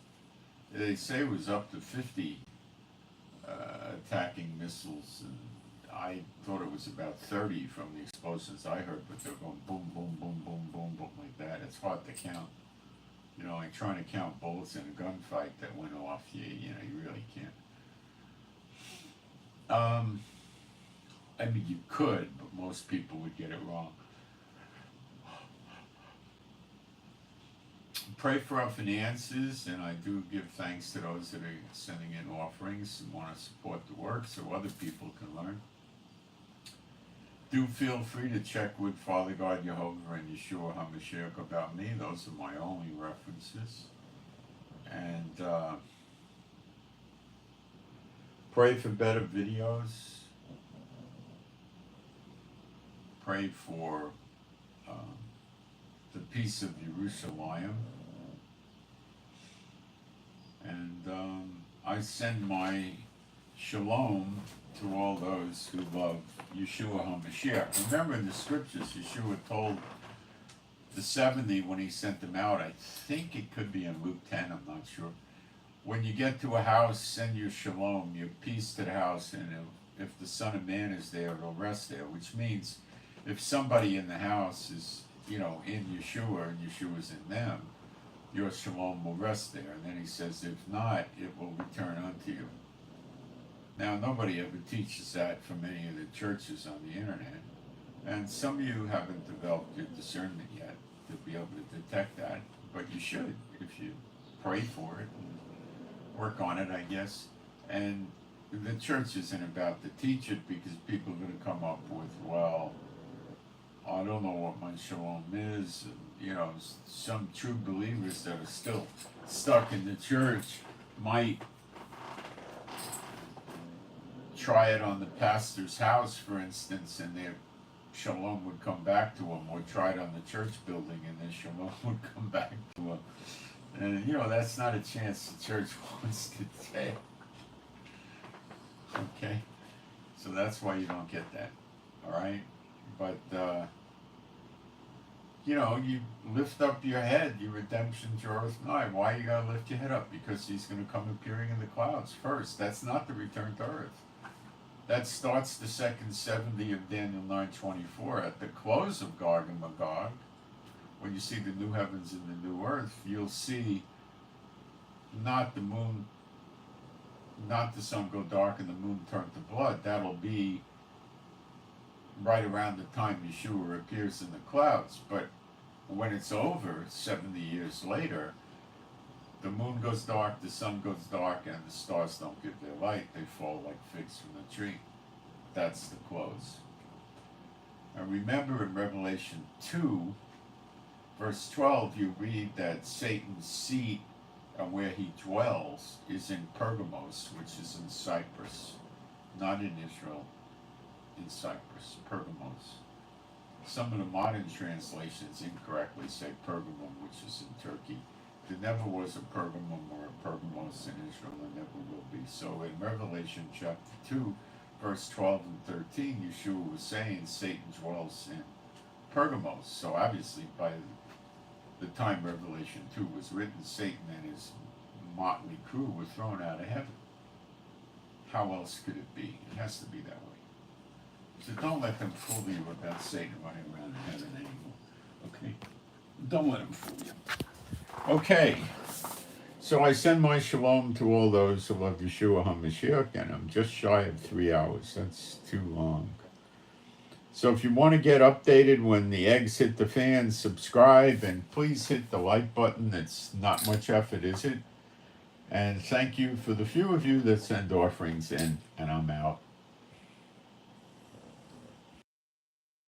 They say it was up to 50 attacking missiles, and I thought it was about 30 from the explosions I heard, but they're going boom, boom, boom, boom, boom, boom like that. It's hard to count. You know, like trying to count bullets in a gunfight that went off, you really can't. I mean, you could, but most people would get it wrong. Pray for our finances, and I do give thanks to those that are sending in offerings and want to support the work so other people can learn. Do feel free to check with Father God Jehovah and Yeshua HaMashiach about me. Those are my only references. And pray for better videos. Pray for the peace of Jerusalem. And I send my shalom to all those who love Yeshua HaMashiach. Remember in the scriptures, Yeshua told the 70 when he sent them out, I think it could be in Luke 10, I'm not sure. When you get to a house, send your shalom, your peace to the house, and if the Son of Man is there, it'll rest there, which means if somebody in the house is, in Yeshua and Yeshua's in them, your shalom will rest there. And then he says, if not, it will return unto you. Now, nobody ever teaches that from any of the churches on the internet. And some of you haven't developed your discernment yet to be able to detect that, but you should if you pray for it and work on it, I guess. And the church isn't about to teach it because people are going to come up with, well, I don't know what my shalom is. And, you know, some true believers that are still stuck in the church might try it on the pastor's house, for instance, and their shalom would come back to them, or try it on the church building and their shalom would come back to them. And, you know, that's not a chance the church wants to take. Okay? So that's why you don't get that. All right? But, you know, you lift up your head, your redemption draweth nigh. Why you gotta lift your head up? Because he's gonna come appearing in the clouds first. That's not the return to earth. That starts the second 70 of Daniel 9:24. At the close of Gog and Magog, when you see the new heavens and the new earth, you'll see not the moon, not the sun go dark and the moon turn to blood. That'll be right around the time Yeshua appears in the clouds. But when it's over, 70 years later, the moon goes dark, the sun goes dark, and the stars don't give their light. They fall like figs from the tree. That's the close. And remember in Revelation 2, verse 12, you read that Satan's seat and where he dwells is in Pergamos, which is in Cyprus, not in Israel, in Cyprus, Pergamos. Some of the modern translations incorrectly say Pergamum, which is in Turkey. There never was a Pergamum or a Pergamos in Israel, and never will be. So in Revelation chapter 2, verse 12 and 13, Yeshua was saying Satan dwells in Pergamos. So obviously by the time Revelation 2 was written, Satan and his motley crew were thrown out of heaven. How else could it be? It has to be that way. So don't let them fool you about Satan running around in heaven anymore. Okay? Don't let them fool you. Okay, so I send my shalom to all those who love Yeshua HaMashiach, and I'm just shy of 3 hours. That's too long. So if you want to get updated when the eggs hit the fan, subscribe, and please hit the like button. It's not much effort, is it? And thank you for the few of you that send offerings in, and I'm out.